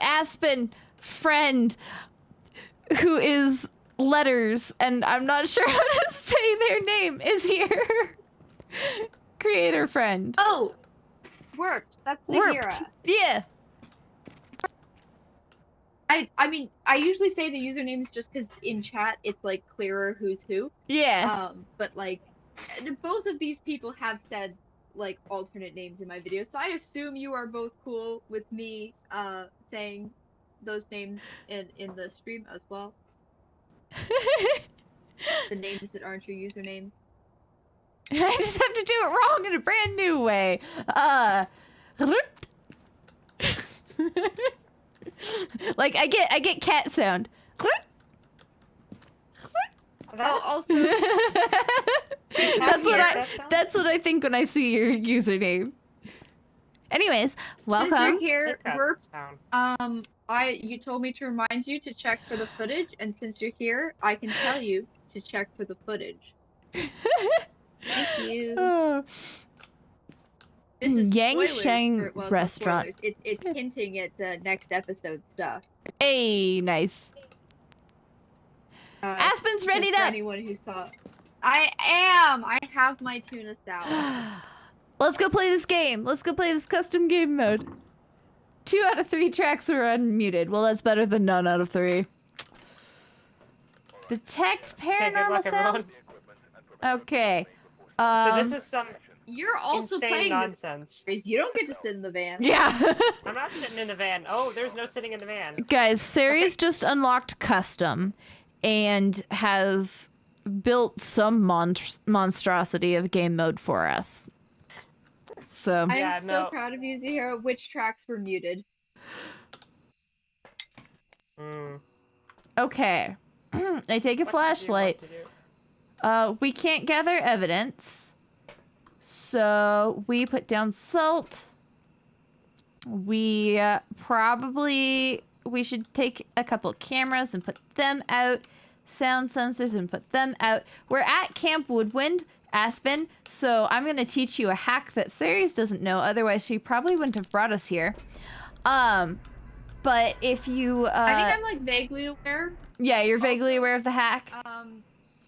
Aspen friend who is letters, and I'm not sure how to say their name, is here. Creator friend. Oh! Worked. That's Zahira. Yeah. I mean, I usually say the usernames just because in chat it's like clearer who's who. Yeah. But like, both of these people have said like alternate names in my video, so I assume you are both cool with me saying those names in the stream as well. The names that aren't your usernames. I just have to do it wrong in a brand new way. Like I get cat sound. Oh, also that's what I think when I see your username. Anyways, welcome. Since you're here, you told me to remind you to check for the footage, and since you're here, I can tell you to check for the footage. Thank you. This is Yang Shang restaurant. It's hinting at next episode stuff. Hey, nice. Aspen's ready to. Anyone who saw, I am. I have my tuna salad. Let's go play this game. Let's go play this custom game mode. 2 out of 3 tracks are unmuted. Well, that's better than none out of 3. Detect paranormal sound. Okay. So this is some. You're also insane playing nonsense. You don't get to sit in the van. Yeah. I'm not sitting in the van. Oh, there's no sitting in the van. Guys, Sari's just unlocked custom and has built some monstrosity of game mode for us. So I'm so proud of you, Zahira. Which tracks were muted? Okay. I take a flashlight. We can't gather evidence. So we put down salt. We we should take a couple cameras and put them out. Sound sensors and put them out. We're at Camp Woodwind, Aspen, so I'm going to teach you a hack that Ceres doesn't know, otherwise she probably wouldn't have brought us here. But if you... I think I'm like vaguely aware. Yeah, you're vaguely aware of the hack.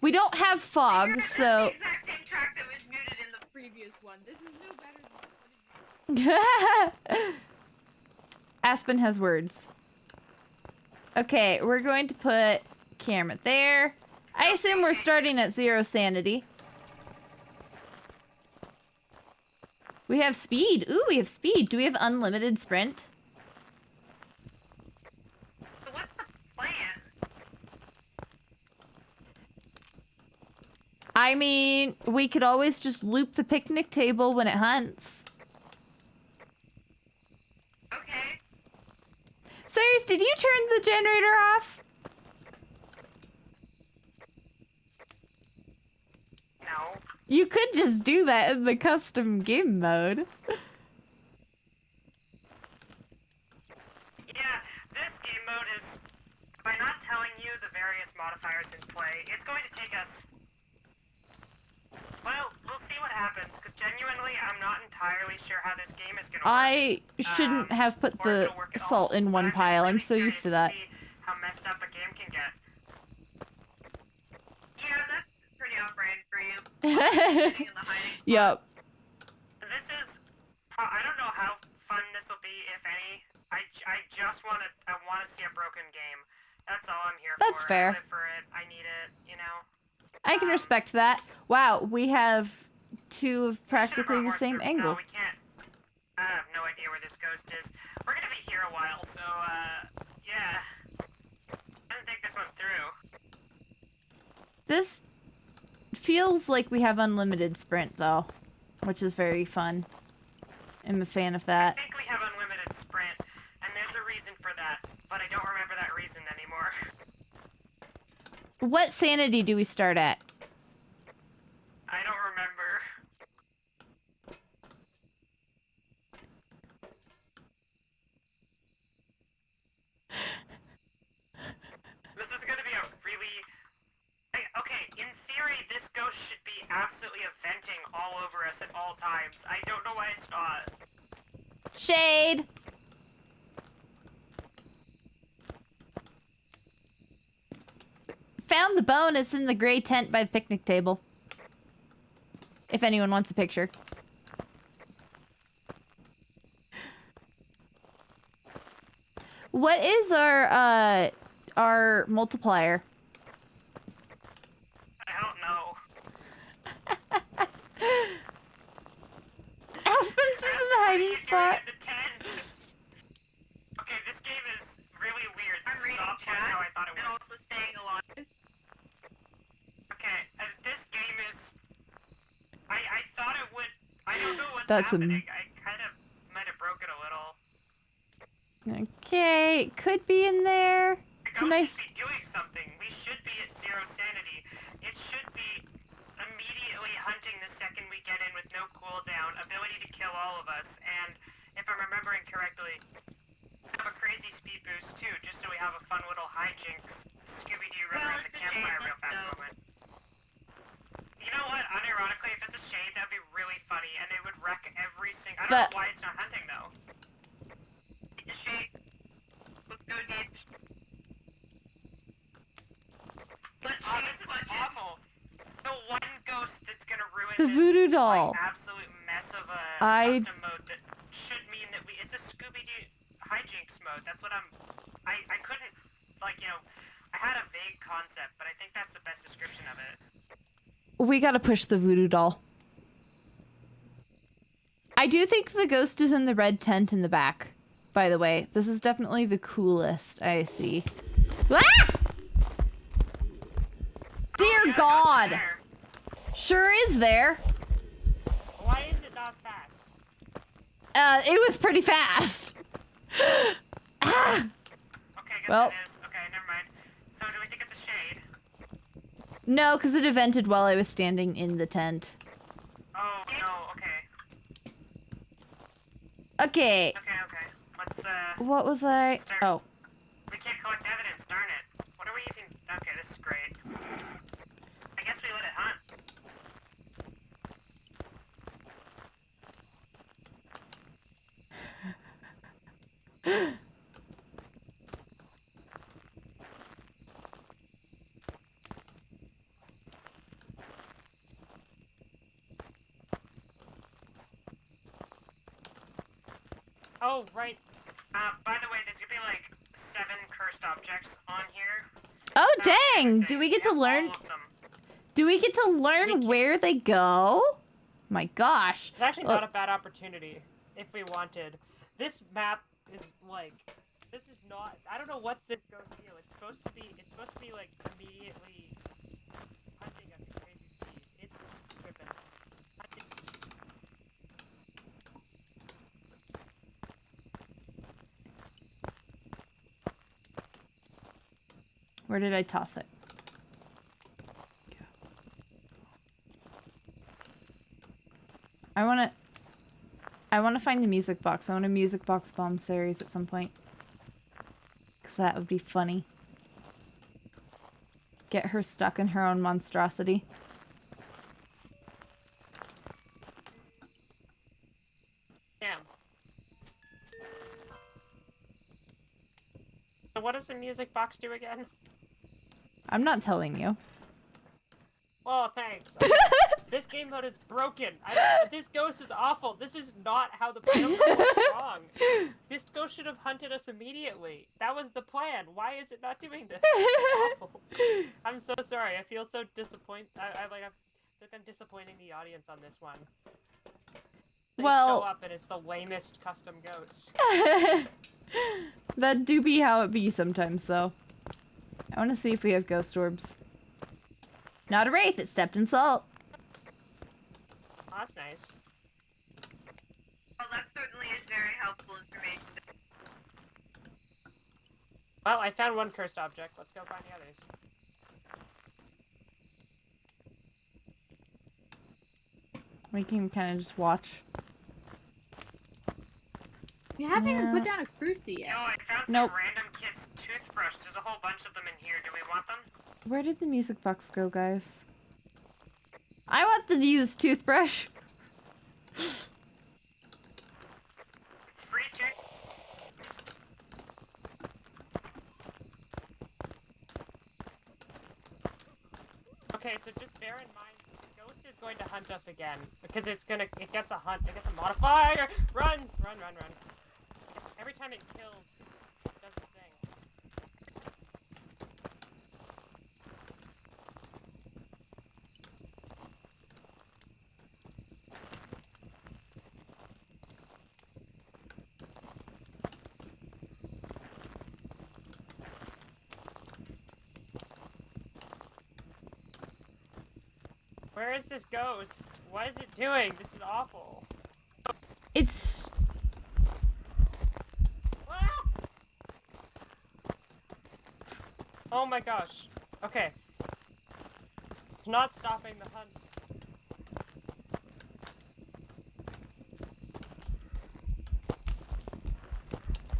We don't have fog, so... The exact same track that was muted in the previous one. This is no better than... Aspen has words. Okay, we're going to put camera there. I assume we're starting at 0 sanity. We have speed. Ooh, we have speed. Do we have unlimited sprint? So what's the plan? I mean, we could always just loop the picnic table when it hunts. Okay. Cyrus, did you turn the generator off? You could just do that in the custom game mode. Yeah, this game mode is, by not telling you the various modifiers in play, it's going to take us, well, we'll see what happens, because genuinely, I'm not entirely sure how this game is going to work. I shouldn't have put the salt in one pile. I'm so used to that. How messed up a game can get. Yeah, that's pretty off-brand for you. Sitting in the hiding spot. Yep. This is, I don't know how fun this will be, if any. I just want to see a broken game. That's all I'm here for. That's fair. I live for it. I need it, you know? I can respect that. Wow, we have two of practically the same angle. No, we can't. I have no idea where this ghost is. We're gonna be here a while, so, yeah. I didn't think this went through. This feels like we have unlimited sprint, though, which is very fun. I'm a fan of that. I think we have unlimited sprint, and there's a reason for that, but I don't remember that reason anymore. What sanity do we start at? I don't remember. This is gonna be a really... okay, in theory, this ghost should be absolutely venting all over us at all times. I don't know why it's not. Shade! Found the bone. It's in the gray tent by the picnic table. If anyone wants a picture. What is our multiplier? I don't know. Aspen's just in the hiding spot. Okay, this game is really weird. I'm reading chat how I thought it and was. also staying alive. Okay, this game is... I thought it would... I don't know what's That's happening. I kind of might have broke it a little. Okay, it could be in there. It's a nice... should be doing something. We should be at 0 sanity. It should be immediately hunting the second we get in with no cooldown, ability to kill all of us, and if I'm remembering correctly, have a crazy speed boost too, just so we have a fun little hijinks Scooby-Doo run around the campfire real fast moment. You know what? Unironically, if it's a shade, that'd be really funny, and it would wreck every single... I don't know why it's not hunting though. It's a shade. Let's go, Dave. But this is awful. The one ghost that's gonna ruin The this, voodoo doll. like, absolute mess of a custom mode that should mean that it's a Scooby-Doo hijinks mode. That's what I couldn't, like, you know, I had a vague concept, but I think that's the best description of it. We gotta push the voodoo doll. I do think the ghost is in the red tent in the back, by the way. This is definitely the coolest I see. Ah! Dear God! Sure is there. Why is it not fast? It was pretty fast. Ah! Okay, guess Well. it is. Okay, never mind. So do we think it's a shade? No, because it evented while I was standing in the tent. Oh, no, okay. Okay. Okay. Let's, What was I? Oh. we can't collect evidence, darn it. What are we even... Okay, this is great. I guess we let it hunt. Oh, right. By the way, there's gonna be like 7 cursed objects on here. Oh, dang! Do we get to learn? All of them. Do we get to learn where they go? My gosh. It's actually not a bad opportunity if we wanted. This map is like, this is not. I don't know what's this go deal. It's supposed to be. It's supposed to be like immediately hunting us at crazy speed. It's tripping. Where did I toss it? I wanna find the music box. I want a music box bomb series at some point. Cause that would be funny. Get her stuck in her own monstrosity. Damn. So what does the music box do again? I'm not telling you. Oh, thanks. Okay. This game mode is broken. This ghost is awful. This is not how the plan works. What's wrong? This ghost should have hunted us immediately. That was the plan. Why is it not doing this? It's awful. I'm so sorry. I feel so disappointed. I feel like I'm disappointing the audience on this one. They show up and it's the lamest custom ghost. That do be how it be sometimes, though. I want to see if we have ghost orbs. Not a wraith, it stepped in salt. Oh, that's nice. Well, that certainly is very helpful information. Well, I found one cursed object. Let's go find the others. We can kind of just watch. You haven't even put down a cruci yet. No, I found Nope. some random kid's toothbrush. There's a whole bunch of them in here. Do we want them? Where did the music box go, guys? I want the used toothbrush. It's free too. Okay, so just bear in mind, the ghost is going to hunt us again because it gets a modifier. Run, run, run, run. Every time it kills, it does its thing. Where is this ghost? What is it doing? This is awful. It's... Ah! Oh my gosh. Okay. It's not stopping the hunt.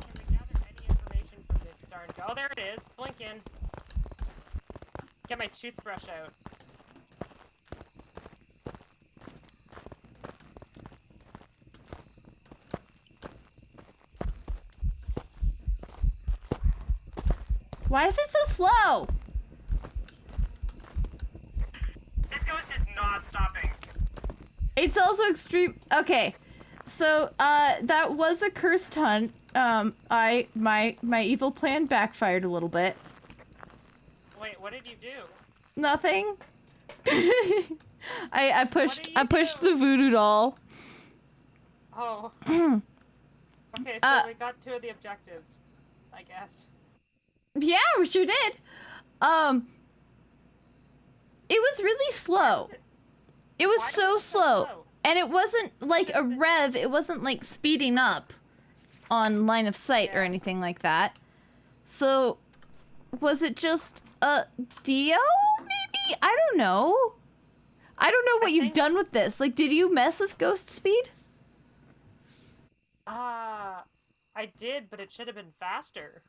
Can we gather any information from this darn go? Oh, there it is. Blink in. Get my toothbrush out. Why is it so slow? This ghost is not stopping. It's also extreme. Okay, so that was a cursed hunt. My evil plan backfired a little bit. Wait, what did you do? Nothing. I pushed the voodoo doll. Oh. Okay, so we got 2 of the objectives, I guess. Yeah, we sure did. It was really slow. It was so slow. And it wasn't like a rev, it wasn't like speeding up on line of sight or anything like that. So, was it just a Dio, maybe? I don't know. I don't know what you've done with this. Like, did you mess with ghost speed? I did, but it should have been faster.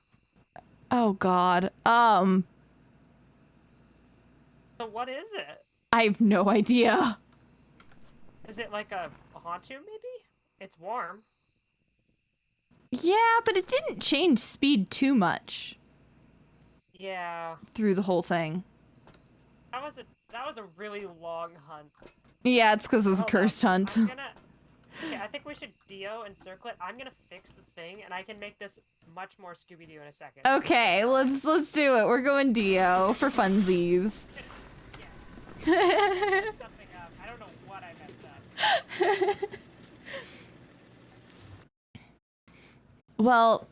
Oh god. So what is it? I have no idea. Is it like a Hantu, maybe? It's warm. Yeah, but it didn't change speed too much. Yeah. Through the whole thing. That was a really long hunt. Yeah, it's because it was a cursed hunt. Okay, I think we should Dio and circle it. I'm gonna fix the thing, and I can make this much more Scooby-Doo in a second. Okay, let's do it. We're going Dio for funsies. Yeah. I messed something up. I don't know what I messed up. Well,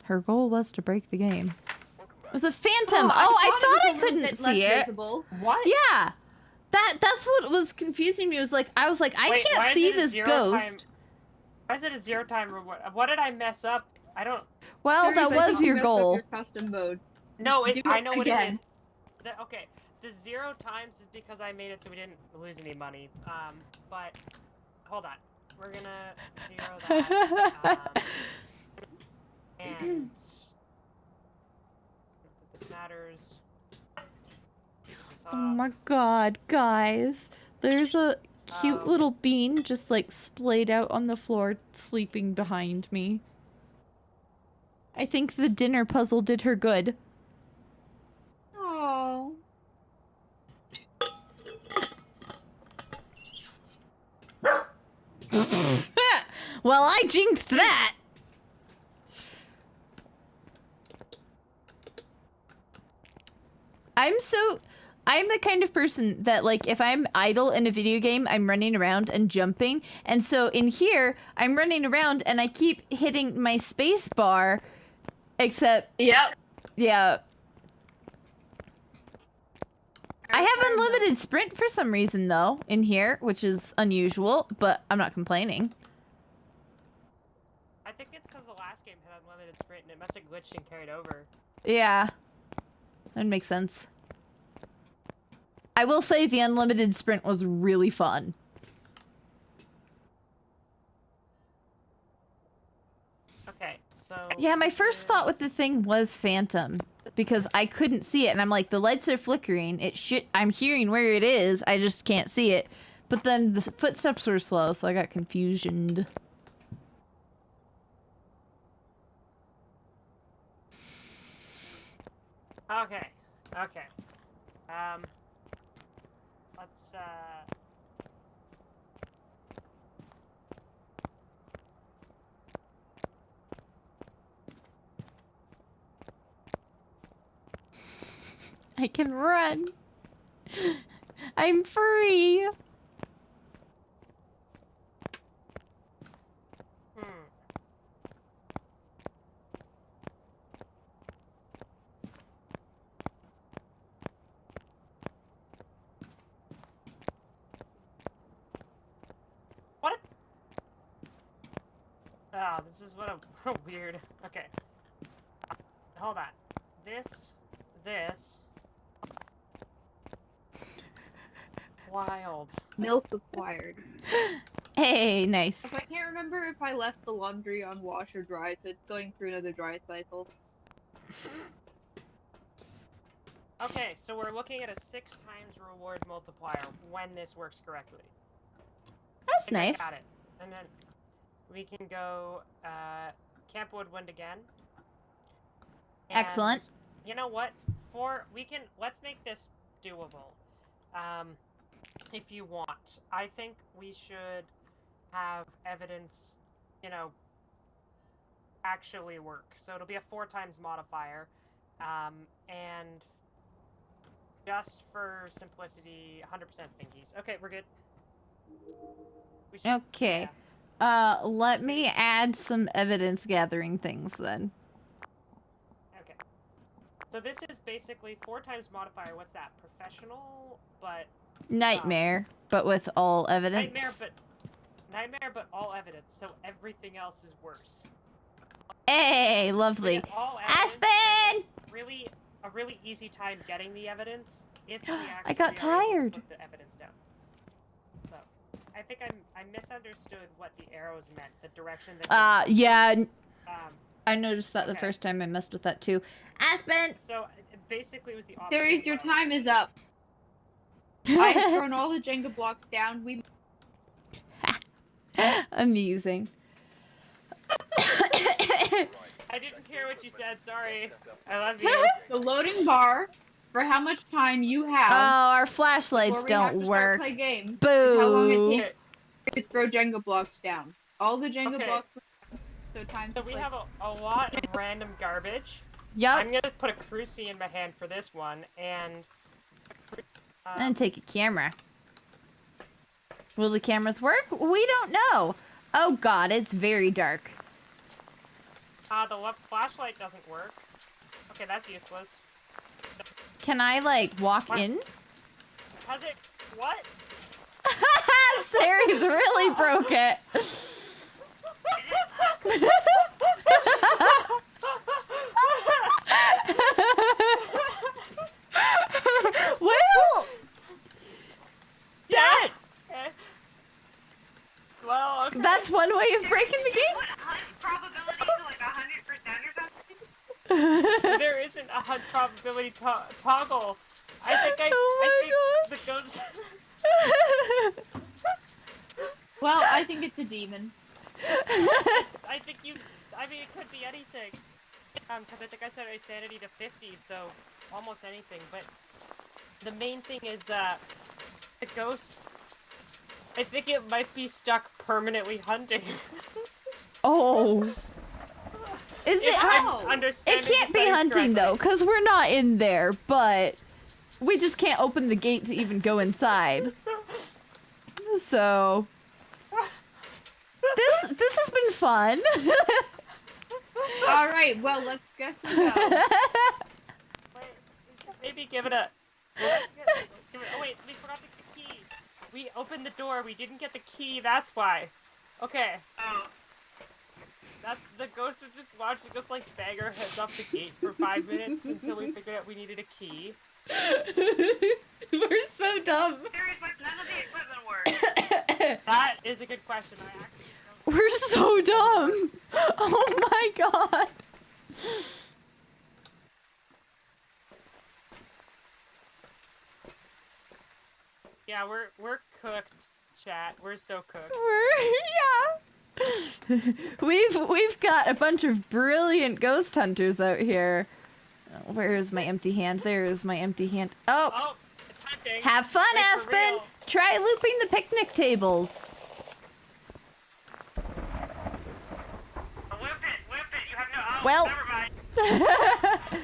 her goal was to break the game. It was a phantom. I thought I couldn't see it. Visible. What? Yeah. That's what was confusing me. I was like, I can't see this ghost. Why is it a 0 time reward? What did I mess up? I don't. Well, that was your goal. Your custom mode. No, I know what it again. is. Okay, the 0 times is because I made it so we didn't lose any money. But hold on. We're gonna 0 that. And this matters. Oh my god, guys. There's a cute little bean just like splayed out on the floor, sleeping behind me. I think the dinner puzzle did her good. Oh. Well, I jinxed that! I'm the kind of person that, like, if I'm idle in a video game, I'm running around and jumping. And so in here, I'm running around and I keep hitting my space bar, except... Yep. Yeah. I have unlimited sprint for some reason, though, in here, which is unusual, but I'm not complaining. I think it's because the last game had unlimited sprint and it must have glitched and carried over. Yeah. That makes sense. I will say the unlimited sprint was really fun. Okay, so... Yeah, my first thought with the thing was Phantom, because I couldn't see it, and I'm like, the lights are flickering, I'm hearing where it is, I just can't see it. But then the footsteps were slow, so I got confusioned. Okay, okay. Let's, I can run. I'm free. What? Oh, this is what a weird... Okay. Hold on. This... Wild. Milk acquired. Hey, nice. I can't remember if I left the laundry on wash or dry, so it's going through another dry cycle. Okay, so we're looking at a 6 times reward multiplier when this works correctly. That's nice. Got it. And then we can go Camp Woodwind again. And Excellent. You know what? Let's make this doable. If you want. I think we should have evidence, actually work. So it'll be a 4 times modifier. And just for simplicity, 100% fingies. Okay, we're good. Okay. Yeah. Let me add some evidence gathering things then. Okay. So this is basically 4 times modifier. What's that? Professional, but... Nightmare, but with all evidence. Nightmare, but all evidence. So everything else is worse. Hey, lovely. Aspen! A really easy time getting the evidence if we actually I got tired. put the evidence down. So, I think I misunderstood what the arrows meant. The direction that. Yeah. I noticed that the first time I messed with that too. Aspen. So basically, it was the opposite. Series, your time is up. I've thrown all the Jenga blocks down. Amusing. I didn't hear what you said. Sorry. I love you. The loading bar for how much time you have. Oh, our flashlights don't work. Play game. Boo. How long it takes to throw Jenga blocks down. All the Jenga blocks. So time. So we have a lot of random garbage. Yup. I'm gonna put a cruci in my hand for this one, and take a camera. Will the cameras work? We don't know. Oh god, it's very dark. The left flashlight doesn't work. Okay, that's useless. Can I, like, walk in? Has it... What? Sary's really broke it. Well... Yeah! a hunt probability toggle. I think the ghost. Well, I think it's a demon. I think you. I mean, it could be anything. Because I think I set my sanity to 50, so almost anything. But the main thing is, the ghost. I think it might be stuck permanently hunting. Oh. Is it? It can't be hunting though, because we're not in there. But we just can't open the gate to even go inside. So this has been fun. All right, well, let's guess and go. Wait, maybe give it a. Oh wait, we forgot the key. We opened the door. We didn't get the key. That's why. Okay. Oh. That's the ghost was just watching us like bang our heads off the gate for 5 minutes until we figured out we needed a key. We're so dumb. Seriously, none of the equipment works. That is a good question. I actually don't. We're so dumb. Oh my god. Yeah, we're cooked, chat. We're so cooked. Yeah. We've got a bunch of brilliant ghost hunters out here. Oh, where is my empty hand? There is my empty hand. Oh, it's hunting. have fun, Like, for Aspen. real. Try looping the picnic tables. Loop it. You have no. Oh, Well. never mind.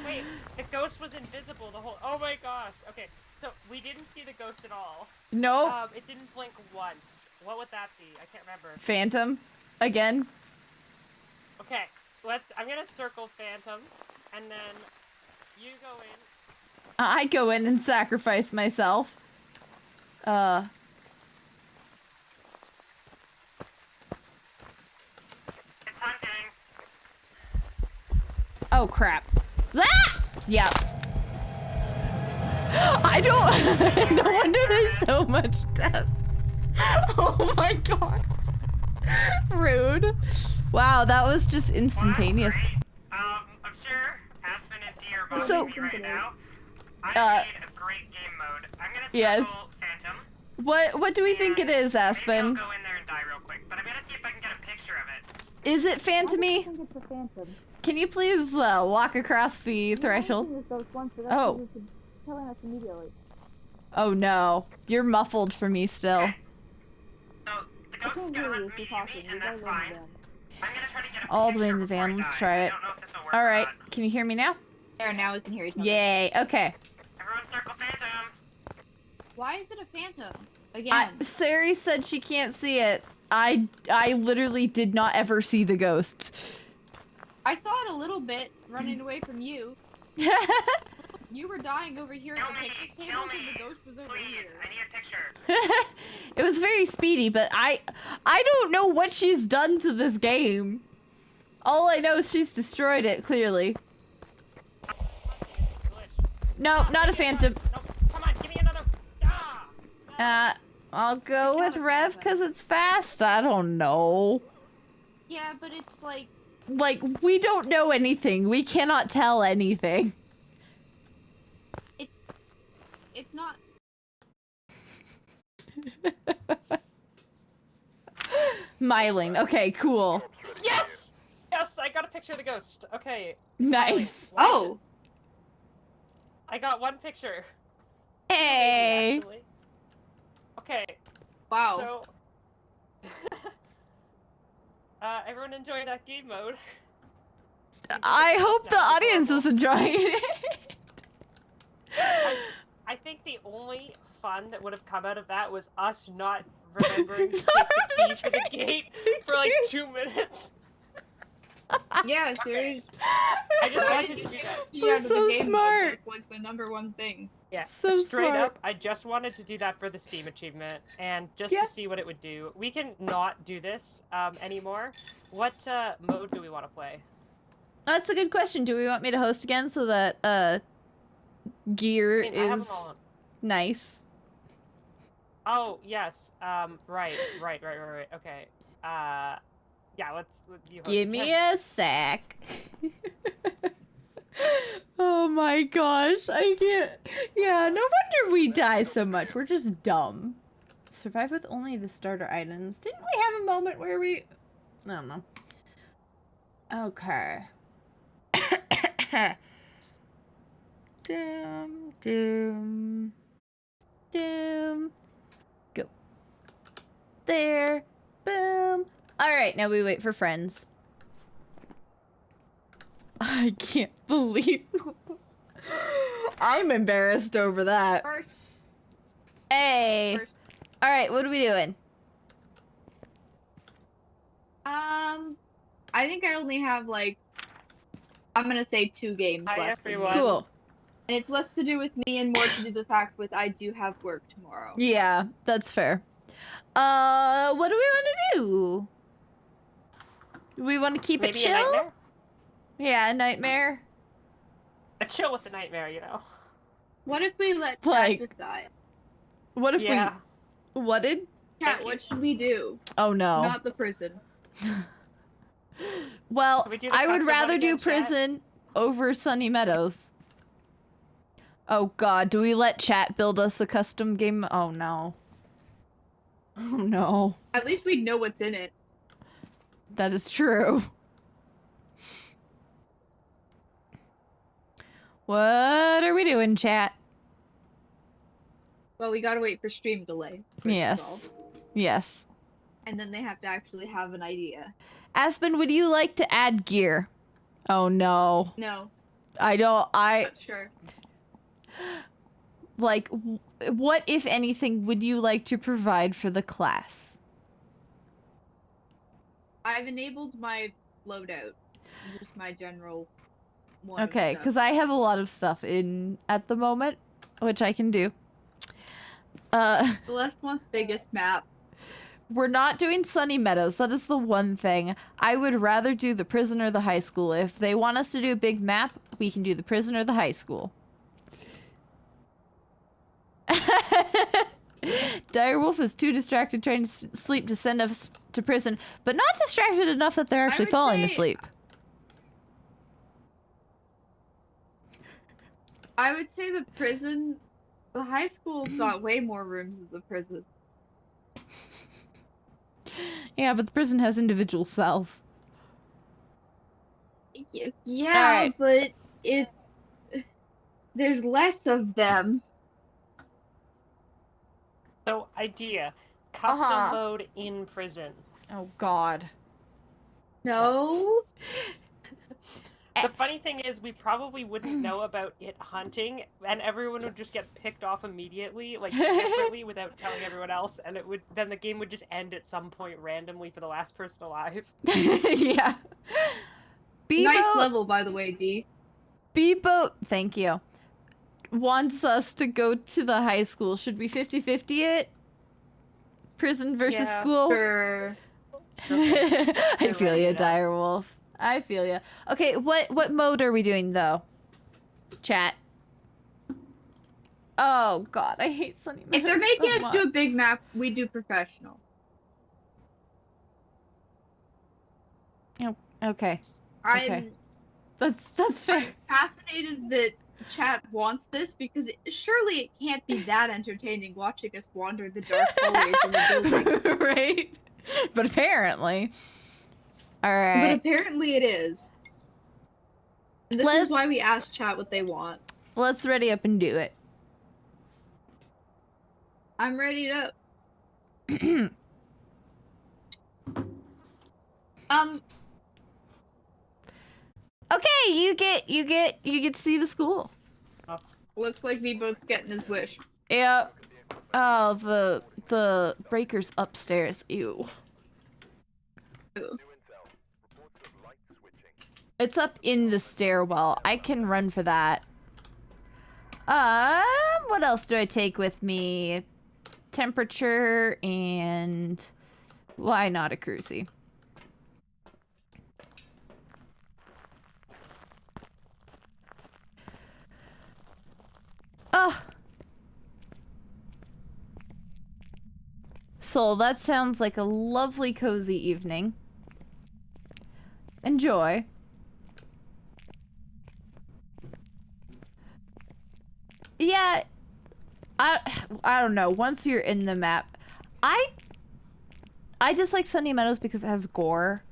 Wait, the ghost was invisible the whole. Oh my gosh. Okay, so we didn't see the ghost at all. Nope. It didn't blink once. What would that be? I can't remember. Phantom. Again. Okay, I'm gonna circle Phantom, and then you go in. I go in and sacrifice myself. It's hunting. Oh crap. Ah! Yeah. I don't. No wonder there's so much death. Oh my god. Rude. Wow, that was just instantaneous. Well, I'm sure Aspen and D are both So- with me right now. I made a great game mode. I'm gonna Yes. circle Phantom. What do we think it is, Maybe I'll Aspen? go in there and die real quick, but I'm gonna see if I can get a picture of it. Is it Phantomy? Can you please walk across the threshold? Oh. Oh no. You're muffled for me still. So the ghost is gonna hunt me, and that's fine. I'm gonna try to get a All the picture way in the before I van. Let's die. try I it. don't know if this will work or Alright. not. Can you hear me now? There, now we can hear each other. Yay. Okay. Everyone circle Phantom. Why is it a phantom? Again. Sari said she can't see it. I literally did not ever see the ghost. I saw it a little bit running away from you. You were dying over here at the picnic tables and the ghost was over Please, here. I need a picture. It was very speedy, but I don't know what she's done to this game. All I know is she's destroyed it, clearly. No, not a phantom. No, come on, give me another. Ah! I'll go with Rev because it's fast. I don't know. Yeah, but it's like... Like, we don't know anything. We cannot tell anything. It's not... Myling. Okay, cool. Yes! Yes, I got a picture of the ghost. Okay. Nice. Why is Oh! it- I got one picture. Hey. Actually. Okay, Wow. so... everyone enjoy that game mode. I hope the audience is enjoying it. I think the only fun that would have come out of that was us not remembering to take the key for the gate for like 2 minutes. Yeah, seriously. I just wanted to do that. We're so smart. That's like the number 1 thing. Yeah, So straight smart. up, I just wanted to do that for the Steam achievement, and just Yeah. to see what it would do. We can not do this anymore. What mode do we want to play? That's a good question. Do we want me to host again so that gear I mean, I have is them all. nice? Oh, yes. Right. Okay. Yeah, let's... You host Give me again. a sec. Oh my gosh, I can't. Yeah, no wonder we die so much. We're just dumb. Survive with only the starter items. Didn't we have a moment where we... I don't know. Okay. Doom, doom, doom. Go. There. Boom. Alright, now we wait for friends. I can't believe... I'm embarrassed over that. First. Hey. Alright, what are we doing? I think I only have like, I'm gonna say 2 games Hi, left. everyone. Cool. And it's less to do with me and more to do with the fact that I do have work tomorrow. Yeah, that's fair. What do we want to do? Do we want to keep Maybe it chill? a nightmare? Yeah, a nightmare. A chill with the nightmare, you know. What if we let Like- Chat decide? What if Yeah. we... What did? Chat, Thank what should we do? Oh, no. Not the prison. Well, Can we do the I would custom rather one do again, chat? prison over Sunny Meadows. Oh, God. Do we let chat build us a custom game? Oh, no. Oh, no. At least we know what's in it. That is true. What are we doing, chat? Well, we gotta wait for stream delay. first of all. Yes. Yes. And then they have to actually have an idea. Aspen, would you like to add gear? Oh, no. No, I don't... not sure. Like, what, if anything, would you like to provide for the class? I've enabled my loadout. Just my general one. Okay, because I have a lot of stuff in at the moment, which I can do. Celeste wants biggest map. We're not doing Sunny Meadows. That is the one thing. I would rather do the prison or the high school. If they want us to do a big map, we can do the prison or the high school. Direwolf is too distracted trying to sleep to send us to prison, but not distracted enough that they're actually would falling say- asleep. I would say the prison. The high school's got way more rooms than the prison. Yeah, but the prison has individual cells. Yeah, Alright. but it's there's less of them. So, idea. Custom Uh-huh. mode in prison. Oh, God. No. The funny thing is, we probably wouldn't know about it hunting, and everyone would just get picked off immediately, like separately, without telling everyone else, and it would then the game would just end at some point randomly for the last person alive. Yeah. Bebo, Nice level, by the way, D. Bebo, thank you, wants us to go to the high school. Should we 50-50 it? Prison versus Yeah. school? Sure. I You're feel right, you, yeah. Direwolf. I feel you. Okay, what mode are we doing, though? Chat. Oh, God, I hate Sunny Meadows If they're making so us do a much. big map, we do professional. Okay, I'm that's fair. fascinated that chat wants this because surely it can't be that entertaining watching us wander the dark hallways in the building. Right? But apparently. But Alright. apparently it is. And this Let's- is why we asked chat what they want. Let's ready up and do it. I'm ready to. Okay, you get to see the school. Looks like V-Boat's getting his wish. Yep. Oh, the breaker's upstairs. Ew. Ooh. New intel. Reports of light switching. It's up in the stairwell. I can run for that. What else do I take with me? Temperature and why not a crucie? Ah. So that sounds like a lovely cozy evening. Enjoy. yeah, I don't know. Once you're in the map, I dislike Sunny Meadows because it has gore.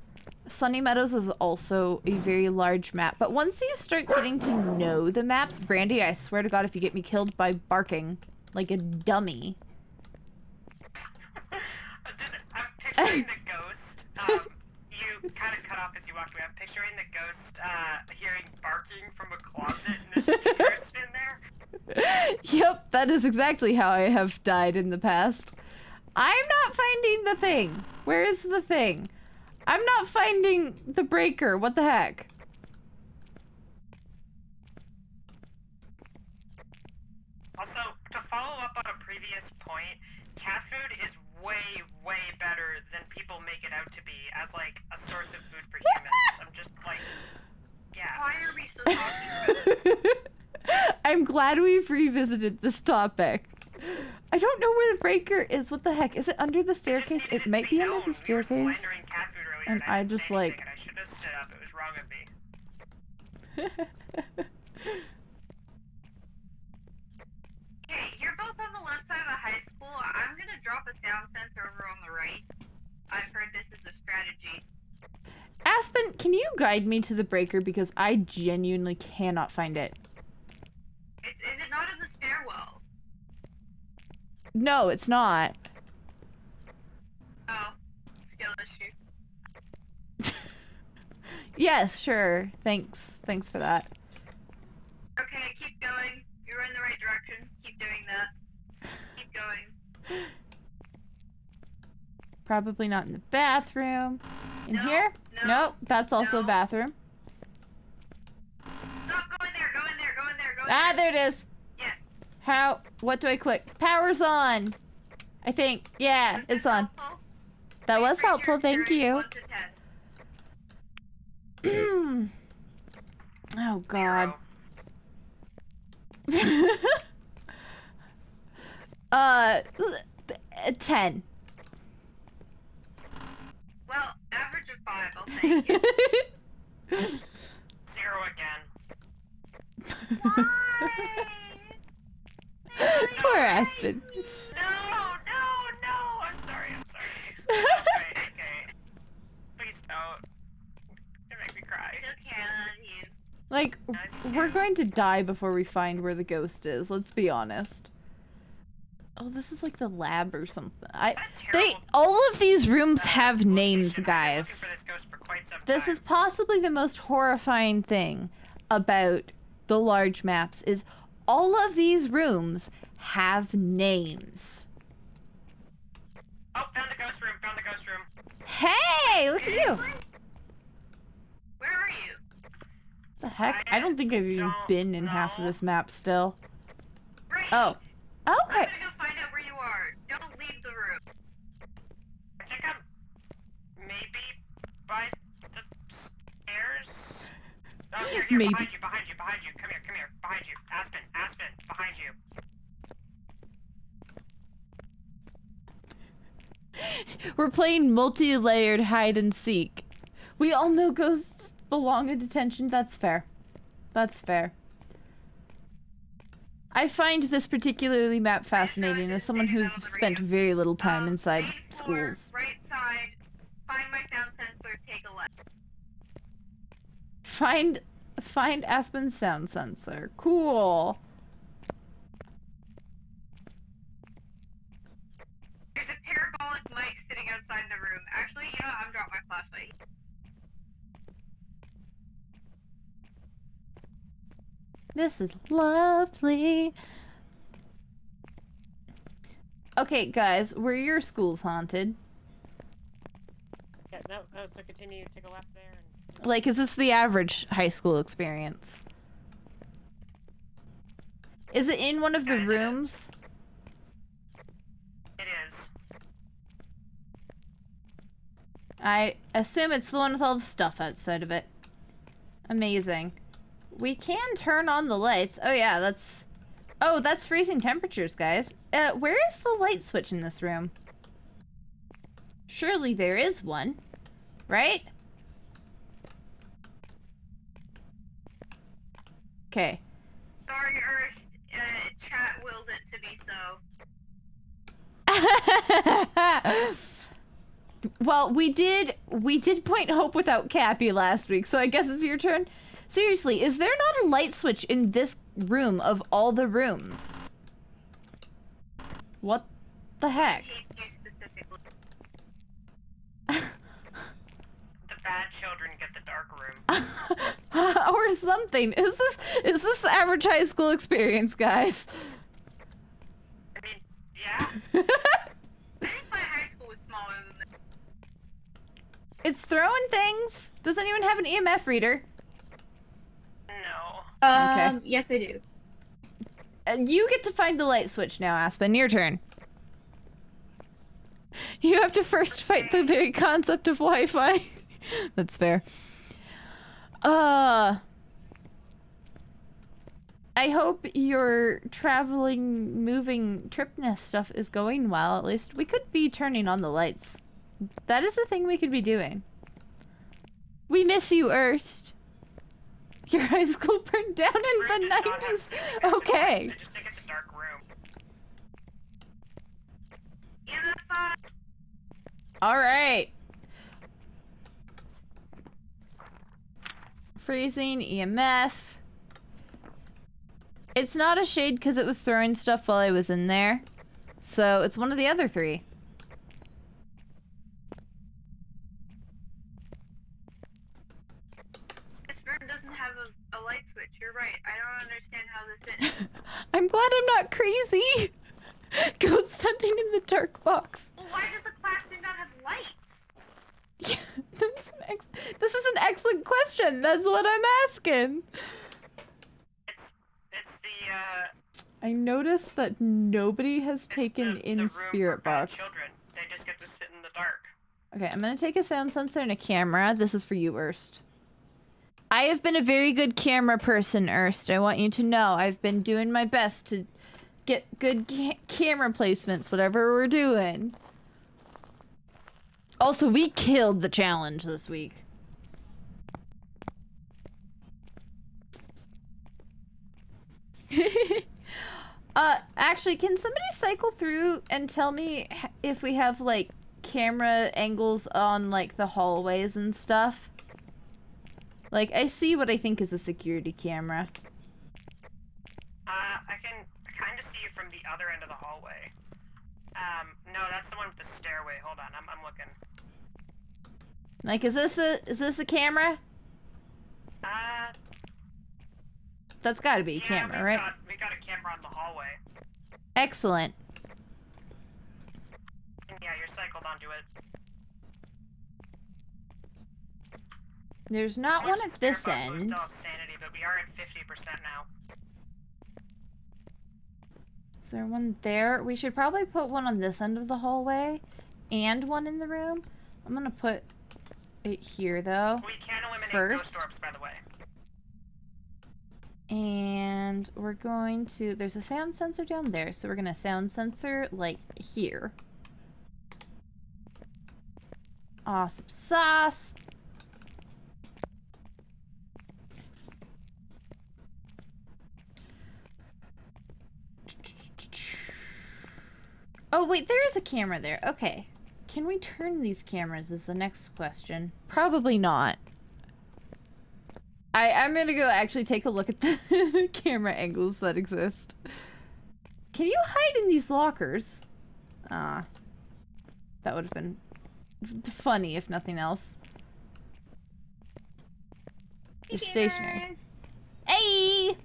Sunny Meadows is also a very large map, but once you start getting to know the maps, Brandy, I swear to God, if you get me killed by barking like a dummy. I'm picturing the ghost. You kind of cut off as you walked away. I'm picturing the ghost hearing barking from a closet and the speakers in there. Yep, that is exactly how I have died in the past. I'm not finding the thing. Where is the thing? I'm not finding the breaker. What the heck? Also, to follow up on a previous point, cat food is way, way better than people make it out to be as, like, a source of food for humans. I'm just, like, yeah. Why are we still talking about it? I'm glad we've revisited this topic. I don't know where the breaker is. What the heck? Is it under the staircase? It might be under the staircase. And I just like... I should have stood up. It was wrong of me. Okay, you're both on the left side of the high school. I'm gonna drop a sound sensor over on the right. I've heard this is a strategy. Aspen, can you guide me to the breaker? Because I genuinely cannot find it. Is it not in the stairwell? No, it's not. Oh, skill issue. Yes, sure. Thanks for that. Okay, keep going. You're in the right direction. Keep doing that. Keep going. Probably not in the bathroom. In No, here? no, Nope, that's also a no. bathroom. Stop, go in there, go in there, go in there, go in Ah, there. there it is. Yes. How? What do I click? Power's on. I think. Yeah, Was this it's on. helpful? That was Rate your helpful. Thank experience you. 1 to 10. Oh God. 10. Well, average of 5, I'll take it. 0 again. Why? Poor Aspen. No, I'm sorry. Okay. Please don't. You make me cry. It's okay, I love you. Like, we're going to die before we find where the ghost is. Let's be honest. Oh, this is like the lab or something. All of these rooms have names, guys. This is possibly the most horrifying thing about the large maps is all of these rooms have names. Oh, found the ghost room. Hey, look at you. Where are you? The heck? I don't think I've even been in half of this map still. Right. Oh. I'm Okay. gonna go find out where you are. Don't leave the room. I think I'm maybe by the stairs. Oh, here, Maybe. behind you. Come here, behind you. Aspen, behind you. We're playing multi-layered hide and seek. We all know ghosts belong in detention. That's fair. That's fair. I find this particularly map fascinating as someone who's spent very little time inside Main floor, schools. Right side. Find my sound sensor. Take a left. Find Aspen's sound sensor. Cool. There's a parabolic mic sitting outside the room. Actually, you know what? I'm dropping my flashlight. This is lovely. Okay, guys, were your schools haunted? Yeah, no, so continue, take a left there. And... Like, is this the average high school experience? Is it in one of the rooms? It is. I assume it's the one with all the stuff outside of it. Amazing. We can turn on the lights. Oh yeah, that's... Oh, that's freezing temperatures, guys. Where is the light switch in this room? Surely there is one, right? Okay. Sorry, Earth. to be so. Well, we did point hope without Cappy last week, so I guess it's your turn. Seriously, is there not a light switch in this room of all the rooms? What the heck? I hate you specifically. The bad children get the dark room. Or something. Is this the average high school experience, guys? I mean, yeah. I think my high school was smaller than this. It's throwing things. Does anyone have an EMF reader? No. Okay. Yes, I do. You get to find the light switch now, Aspen. Your turn. You have to first fight the very concept of Wi-Fi. That's fair. I hope your traveling, moving tripness stuff is going well, at least. We could be turning on the lights. That is the thing we could be doing. We miss you, Erst. Your high school burned down in the 90s. Okay. I just think it's a dark room. All right. Freezing, EMF. It's not a shade because it was throwing stuff while I was in there. So it's one of the other three. This room doesn't have a light switch. You're right. I don't understand how this is. I'm glad I'm not crazy. Ghost hunting in the dark box. Well, why does the classroom not have lights? Yeah, this is an excellent question. That's what I'm asking. It's the I noticed that nobody has taken the in room Spirit for bad Box. children. They just get to sit in the dark. Okay, I'm gonna take a sound sensor and a camera. This is for you, Erst. I have been a very good camera person, Erst. I want you to know I've been doing my best to get good camera placements, whatever we're doing. Also, we killed the challenge this week. Actually, can somebody cycle through and tell me if we have, like, camera angles on, like, the hallways and stuff? Like, I see what I think is a security camera. I can kind of see you from the other end of the hallway. No, that's the one with the stairway. Hold on, I'm looking. Like, is this a camera? That's gotta be a camera, right? We got a camera on the hallway. Excellent. And yeah, you're cycled onto it. There's not one at this Spirit box will end. still have sanity, but we are at 50% now. Is there one there? We should probably put one on this end of the hallway and one in the room. I'm gonna put it here, though. We can eliminate First. ghost orbs, by the way. And we're going to... There's a sound sensor down there, so we're gonna sound sensor, like, here. Awesome sauce! Oh, wait, there is a camera there. Okay. Can we turn these cameras is the next question. Probably not. I'm gonna go actually take a look at the camera angles that exist. Can you hide in these lockers? That would have been funny if nothing else. They're stationary. Hey!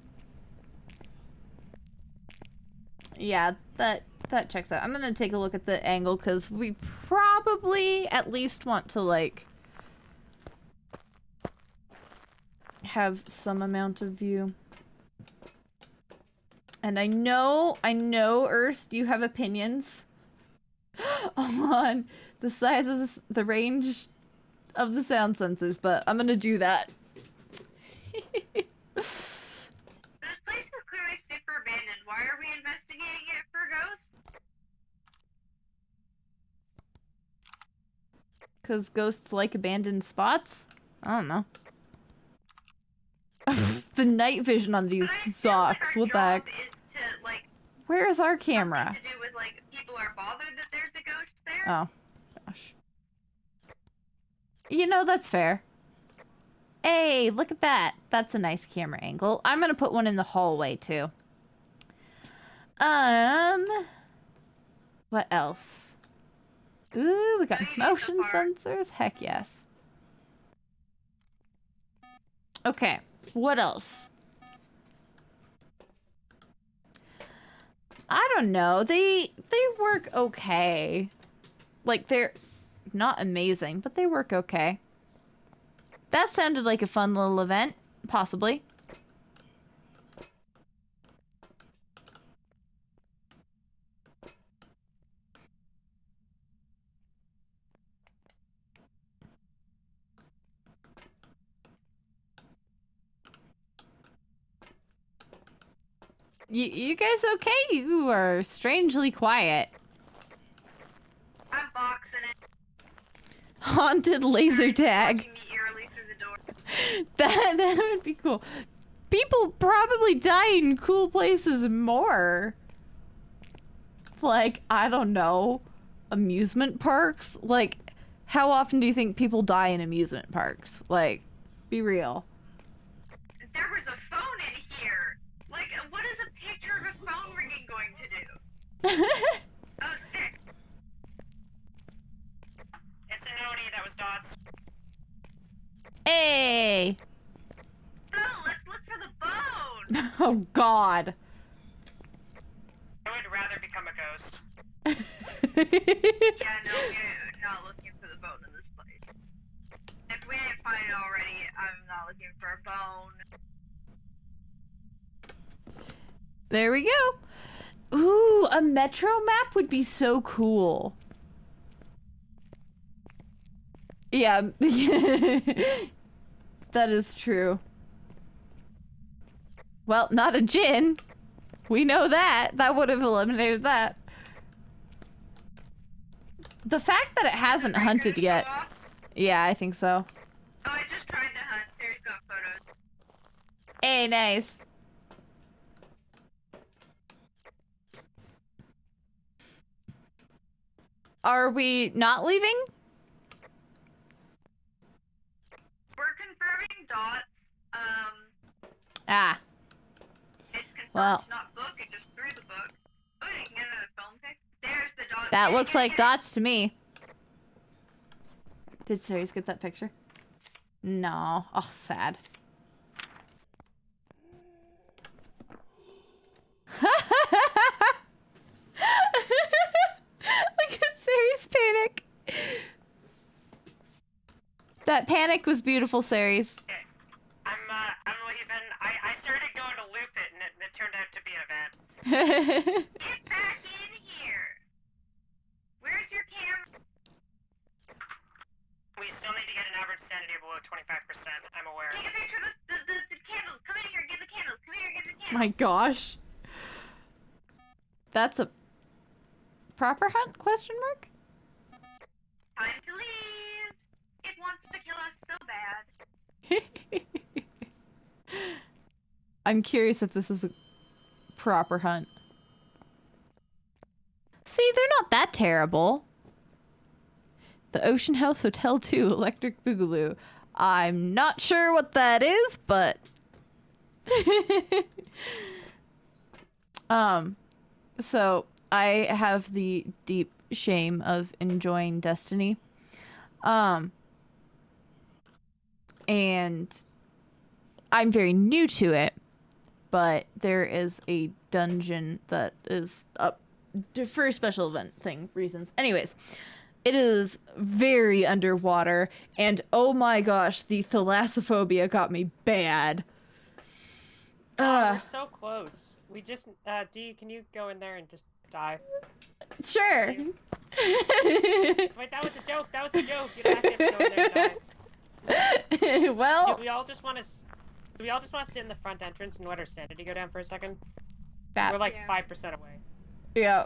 Yeah, that checks out. I'm gonna take a look at the angle because we probably at least want to, like, have some amount of view. And I know, Erst, you have opinions on the size of the range of the sound sensors, but I'm gonna do that. This place is clearly super abandoned. Why are we investigating it for ghosts? Because ghosts like abandoned spots? I don't know. The night vision on these I feel socks, like what the heck? Is to, like, Where's our camera? Something to do with, like, people are bothered that there's a ghost there. Oh, gosh. You know, that's fair. Hey, look at that. That's a nice camera angle. I'm gonna put one in the hallway, too. What else? Ooh, we got motion sensors. Heck yes. Okay, what else? I don't know. They work okay. Like, they're not amazing, but they work okay. That sounded like a fun little event, possibly. You guys okay? You are strangely quiet. I'm boxing it. Haunted laser tag. Walking me eerily through the door. That would be cool. People probably die in cool places more. Like, I don't know, amusement parks? Like, how often do you think people die in amusement parks? Like, be real. There was a phone in here. Like, what is a picture of a phone ringing going to do? Oh, sick. It's a noni, that was Dots. Hey! So, let's look for the bone. Oh, God. I would rather become a ghost. Yeah, no, we're not looking for the bone in this place. If we didn't find it already, I'm not looking for a bone. There we go. Ooh, a metro map would be so cool. Yeah. That is true. Well, not a djinn. We know that. That would have eliminated that. The fact that it hasn't hunted yet. Yeah, I think so. Oh, I just tried to hunt. There's got photos. Hey, nice. Are we not leaving? We're confirming Dots. Ah. It's confirmed Well. not book. It just threw the book. Oh, you can get another film pic. There's the Dots. That Yeah, looks yeah, like yeah. dots to me. Did Ceres get that picture? No. Oh, sad. Look at Ceres' panic. That panic was beautiful, Ceres. Okay. I'm leaving. I started going to loop it, and it turned out to be an event. Get back in here. Where's your camera? We still need to get an average sanity below 25%. I'm aware. Take a picture of the candles. Come in here. Get the candles. Come here. Get the candles. My gosh. That's a proper hunt? Question mark? Time to leave. It wants to kill us so bad. I'm curious if this is a proper hunt. See, they're not that terrible. The Ocean House Hotel 2 Electric Boogaloo. I'm not sure what that is, but... So, I have the deep shame of enjoying Destiny. And I'm very new to it, but there is a dungeon that is up for special event thing reasons. Anyways, it is very underwater, and oh my gosh, the thalassophobia got me bad. We're so close. We just, Dee, can you go in there and just die? Sure. Wait, that was a joke. That was a joke. You don't have to go in there and die. Well, Do we all just want to sit in the front entrance and let our sanity go down for a second? that, We're like Yeah. 5% away. yeah.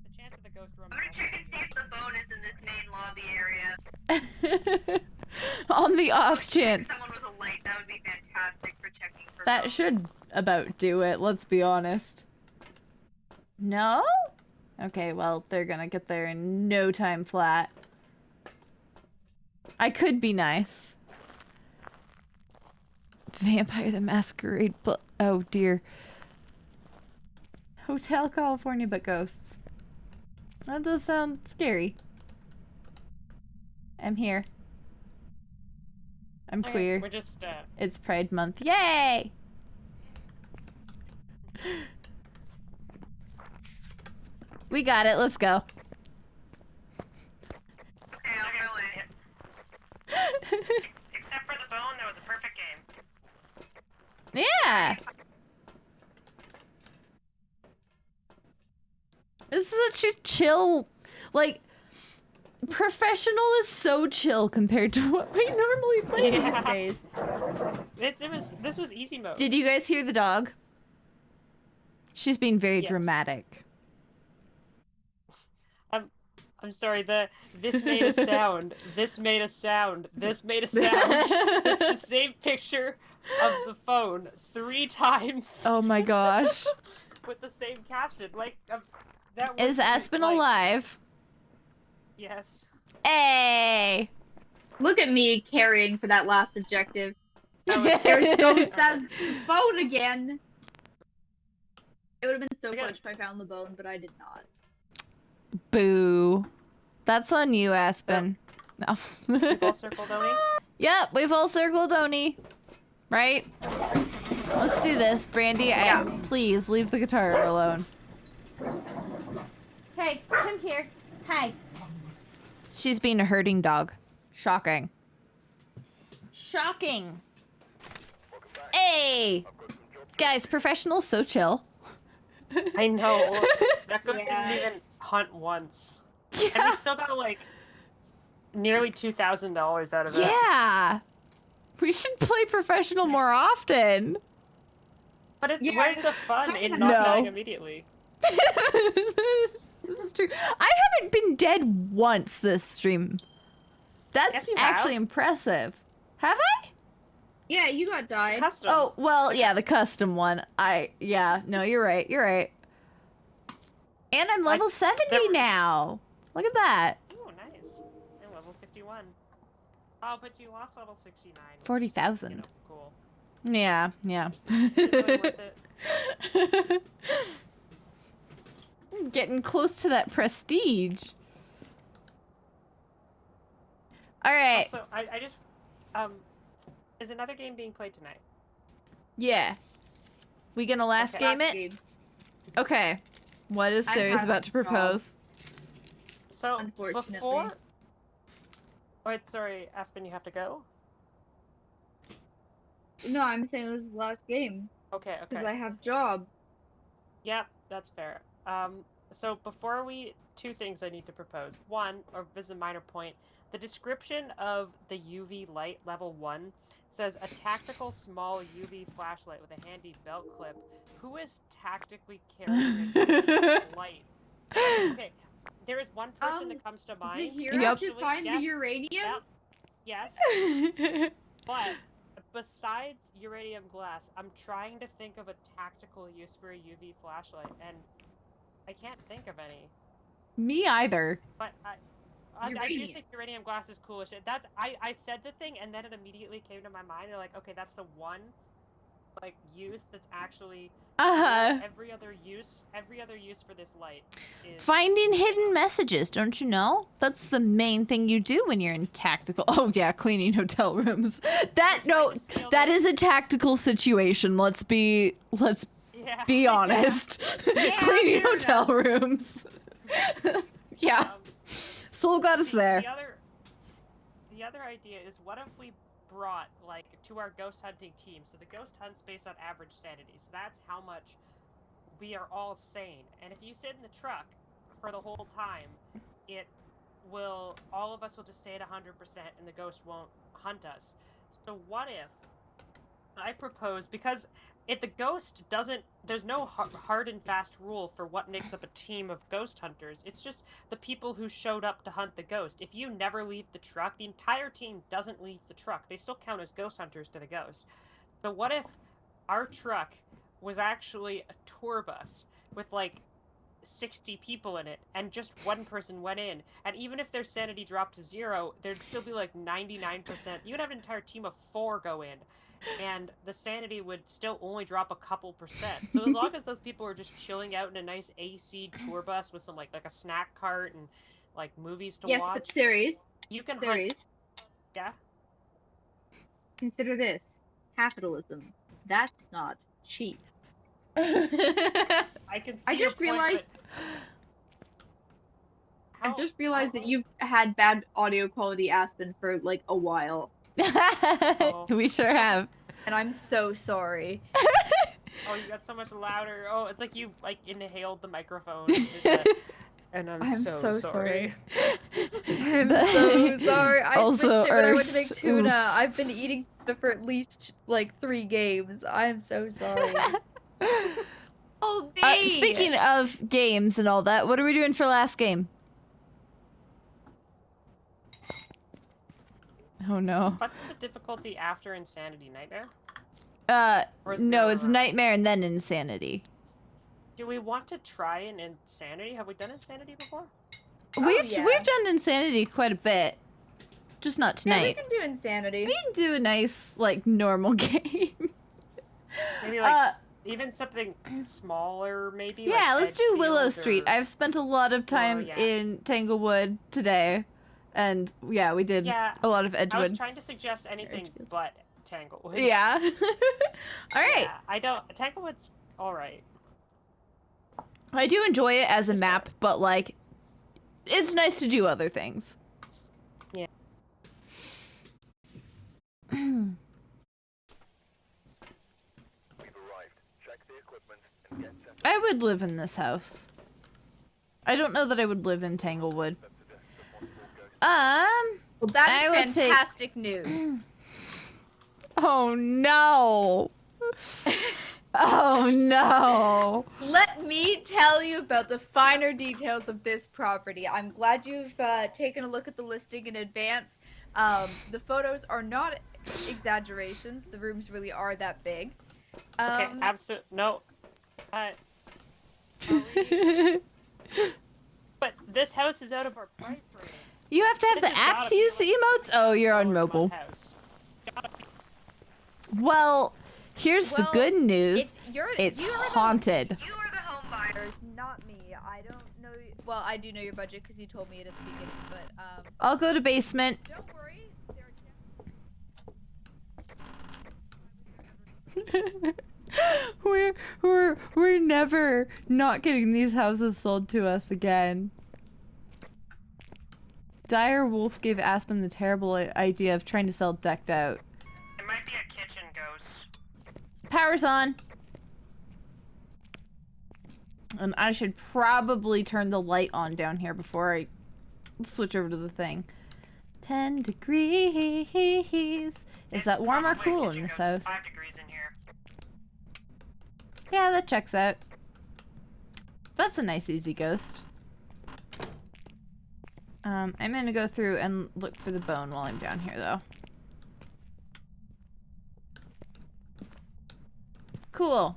The chance of the ghost room. I'm gonna check and see if the bone is in this main lobby area. On the off If chance. someone with a light, that would be fantastic for checking for That bones. should about do it, let's be honest. No? Okay, well, they're gonna get there in no time flat. I could be nice. Vampire the Masquerade, but oh dear. Hotel California, but ghosts. That does sound scary. I'm here. I'm Okay, queer. We're just, It's Pride Month. Yay! We got it. Let's go. Okay, I'll go in. Except for the bone, that was a perfect game. Yeah! This is such a chill, like, professional is so chill compared to what we normally play these days. This was easy mode. Did you guys hear the dog? She's being very Yes. dramatic. I'm sorry, this made a sound. This made a sound. This made a sound. It's the same picture of the phone 3 times. Oh my gosh. With the same caption. Like, that Is was, Aspen like, alive? Yes. Hey! Look at me carrying for that last objective. That There's ghost that phone again. It would have been so Okay. clutch if I found the bone, but I did not. Boo. That's on you, Aspen. No. We've all circled Oni. Yep, we've all circled Oni. Right? Let's do this. Brandy, please leave the guitar alone. Hey, come here. Hi. She's being a herding dog. Shocking. Shocking. Hey! Guys, professionals so chill. I know. That ghost Yeah. didn't even hunt once. And we still got, like, nearly $2,000 out of it. Yeah! We should play professional more often. But it's Yeah, where's the fun in No. not dying immediately? This is true. I haven't been dead once this stream. That's Yes, you actually have. impressive. Have I? Yeah, you got died. Custom. Oh, well, yeah, the custom one. Yeah, no, you're right. You're right. And I'm level 70 there- now. Look at that. Oh, nice. And level 51. Oh, but you lost level 69. 40,000. You know, cool. Yeah, yeah. Is it really worth it? Getting close to that prestige. All right. Also, I just, is another game being played tonight? Yeah. We gonna last Okay. game it? Okay. What is I Sirius have about to a job. propose? So, Unfortunately. before... Wait, sorry, Aspen, you have to go? No, I'm saying this is the last game Okay, because okay. I have job. Yep, that's fair. So before we... 2 things I need to propose. One, or this is a minor point, the description of the UV light level 1 says a tactical small UV flashlight with a handy belt clip. Who is tactically carrying a UV light? Okay, there is one person that comes to Is mind. it here Yep. to find the uranium? Yep. Yes, but besides uranium glass, I'm trying to think of a tactical use for a UV flashlight, and I can't think of any. Me either. But I do Uranium. think uranium glass is cool as shit. That's I said the thing, and then it immediately came to my mind. And like, okay, that's the one like use that's actually every other use for this light is Finding hidden messages, don't you know? That's the main thing you do when you're in tactical. Oh yeah, cleaning hotel rooms. That is a tactical situation. Let's be yeah. honest. Yeah, Cleaning fair hotel rooms. Yeah. Soul got us there. The other idea is, what if we brought, like, to our ghost hunting team, so the ghost hunt's based on average sanity, so that's how much we are all sane. And if you sit in the truck for the whole time, all of us will just stay at 100% and the ghost won't hunt us. So what if I propose, because the ghost doesn't, there's no hard and fast rule for what makes up a team of ghost hunters. It's just the people who showed up to hunt the ghost. If you never leave the truck, the entire team doesn't leave the truck. They still count as ghost hunters to the ghost. So what if our truck was actually a tour bus with like 60 people in it, and just one person went in. And even if their sanity dropped to 0, there'd still be like 99%. You would have an entire team of 4 go in, and the sanity would still only drop a couple percent. So as long as those people were just chilling out in a nice AC tour bus with some like a snack cart and like movies to watch. Yes, but series. You can series. Yeah. Consider this: capitalism. That's not cheap. I can see. I just realized. How... I've just realized that you've had bad audio quality, Aspen, for like a while. Oh. We sure have. And I'm so sorry. Oh, you got so much louder. Oh, it's like you like inhaled the microphone. And I'm so sorry. I'm so sorry. I Also, switched it when I went to make Urs, tuna. oof. I've been eating tuna for at least like 3 games. I'm so sorry. Oh, Speaking of games and all that, what are we doing for last game? Oh no. What's the difficulty after Insanity? Nightmare? No, it's Nightmare and then Insanity. Do we want to try an Insanity? Have we done Insanity before? We've done Insanity quite a bit. Just not tonight. Yeah, we can do Insanity. We can do a nice, like, normal game. Maybe, like, even something smaller, maybe? Yeah, like let's do Willow Edgefield Street. or... I've spent a lot of time in Tanglewood today. And, yeah, we did a lot of Edgewood. I was trying to suggest anything but Tanglewood. Yeah. Alright. Yeah, I don't... Tanglewood's alright. I do enjoy it as a map, but, like, it's nice to do other things. Yeah. We've arrived. Check the equipment and get set. I would live in this house. I don't know that I would live in Tanglewood. Well, that is fantastic news. Oh no. Oh no. Let me tell you about the finer details of this property. I'm glad you've taken a look at the listing in advance. The photos are not exaggerations. The rooms really are that big. Okay, absolutely. No. But this house is out of our price range. You have to have the app to use the emotes? Oh, you're on mobile. Well, here's the good news. It's haunted. You are the home buyers, not me. I don't know. Well, I do know your budget because you told me it at the beginning, but I'll go to basement. don't worry. We're never not getting these houses sold to us again. Dire Wolf gave Aspen the terrible idea of trying to sell Decked Out. It might be a kitchen ghost. Power's on. And I should probably turn the light on down here before I switch over to the thing. 10 degrees. Is that warm or cool in this house? 5 degrees in here. Yeah, that checks out. That's a nice easy ghost. I'm gonna go through and look for the bone while I'm down here, though. Cool.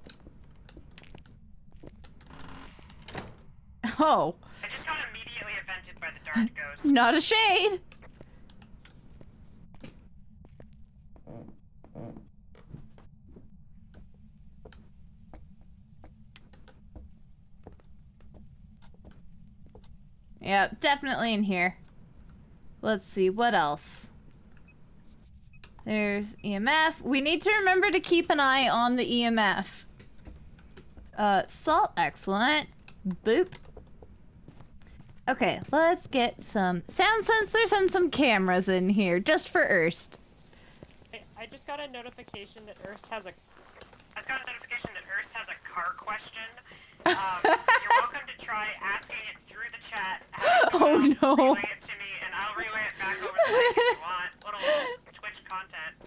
Oh. I just got immediately offended by the dark ghost. Not a shade. Yeah, definitely in here. Let's see, what else? There's EMF. We need to remember to keep an eye on the EMF. Salt, excellent. Boop. Okay, let's get some sound sensors and some cameras in here, just for Erst. I just got a notification that Erst has a... I got a notification that Erst has a car question. You're welcome to try asking it through the chat. Oh no. Relay it to me, and I'll relay it back over the mic if you want. Little Twitch content.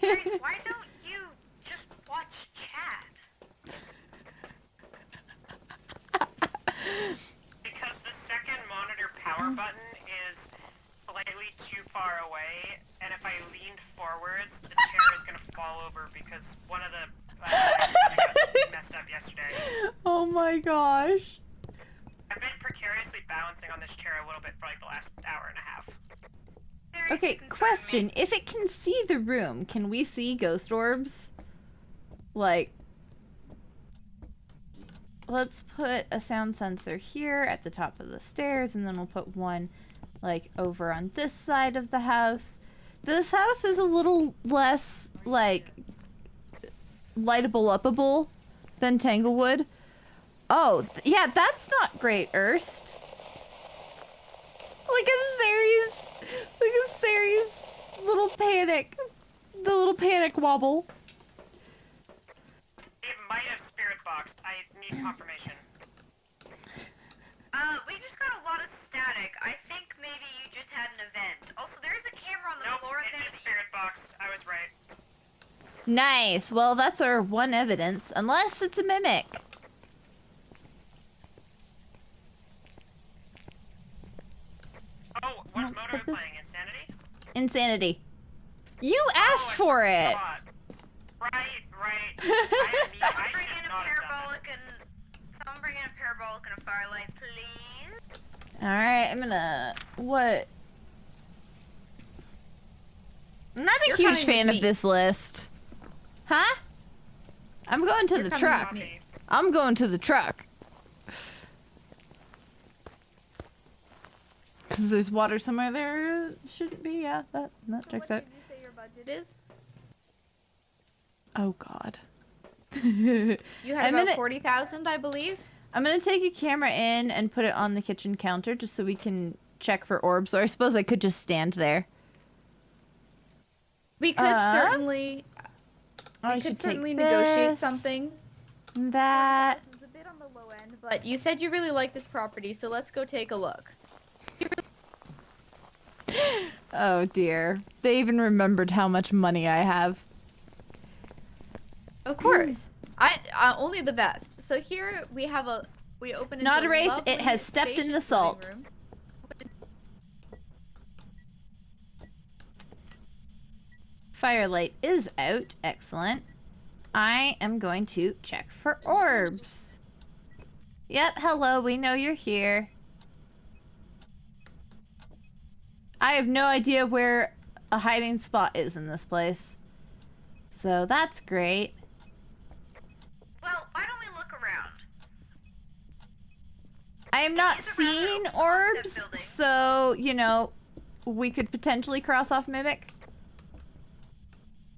Grace, why don't you just watch chat? Because the second monitor power button is slightly too far away, and if I leaned forward, the chair is going to fall over because one of the... yesterday. Oh my gosh. I've been precariously balancing on this chair a little bit for like the last hour and a half. Okay, question. If it can see the room, can we see ghost orbs? Like, let's put a sound sensor here at the top of the stairs, and then we'll put one, like, over on this side of the house. This house is a little less, like, lightable-upable than Tanglewood. Oh, yeah, that's not great, Erst. Look at Sari's little panic. The little panic wobble. It might have spirit boxed. I need confirmation. We just got a lot of static. I think maybe you just had an event. Also, there is a camera on the floor Nope, there. it is spirit boxed. I was right. Nice. Well, that's our one evidence. Unless it's a mimic. Oh, what Let's mode put are we this- playing? Insanity? Insanity. You asked I for it. forgot. Right. I Someone bring should in a not have done parabolic someone bring in a parabolic and a firelight, please. Alright, I'm gonna... What? I'm not a You're huge coming fan with of me. this list. Huh? I'm going to You're the coming truck. with me. I'm going to the truck. Because there's water somewhere there. Shouldn't be, yeah. That checks out. What did you say your budget is? Oh, God. You had I'm about gonna- 40,000, I believe. I'm gonna take a camera in and put it on the kitchen counter just so we can check for orbs. Or I suppose I could just stand there. We could certainly I we should could certainly take negotiate this, something. That. It's a bit on the low end, but you said you really like this property, so let's go take a look. Oh dear. They even remembered how much money I have. Of course. I only the best. So here we have we open into Not a a wraith, lovely, it has stepped in the spacious living salt. room. Firelight is out. Excellent. I am going to check for orbs. Yep, hello, we know you're here. I have no idea where a hiding spot is in this place. So that's great. Well, why don't we look around? I am not It's a rather seeing open orbs, concept building. so, you know, we could potentially cross off Mimic.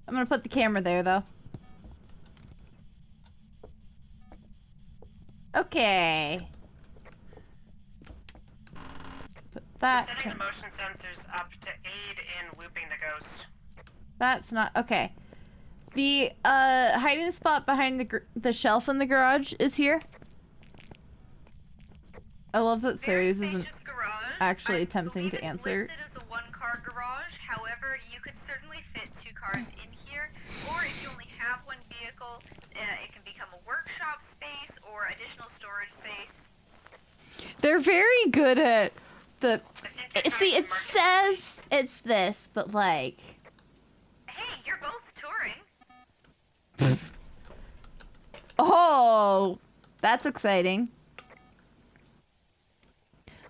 I'm gonna put the camera there, though. Okay. Put that. Setting the motion sensors up to aid in looping the ghost. That's not okay. The hiding spot behind the shelf in the garage is here. I love that Very Ceres isn't spacious garage. actually I attempting believe to it's answer. listed as a one-car garage. However, you could certainly fit 2 cars in here, or if you only have one vehicle, it can become a workshop space or additional storage space. They're very good at the. I think See, it says it's this, but like. Hey, you're both touring. Oh, that's exciting.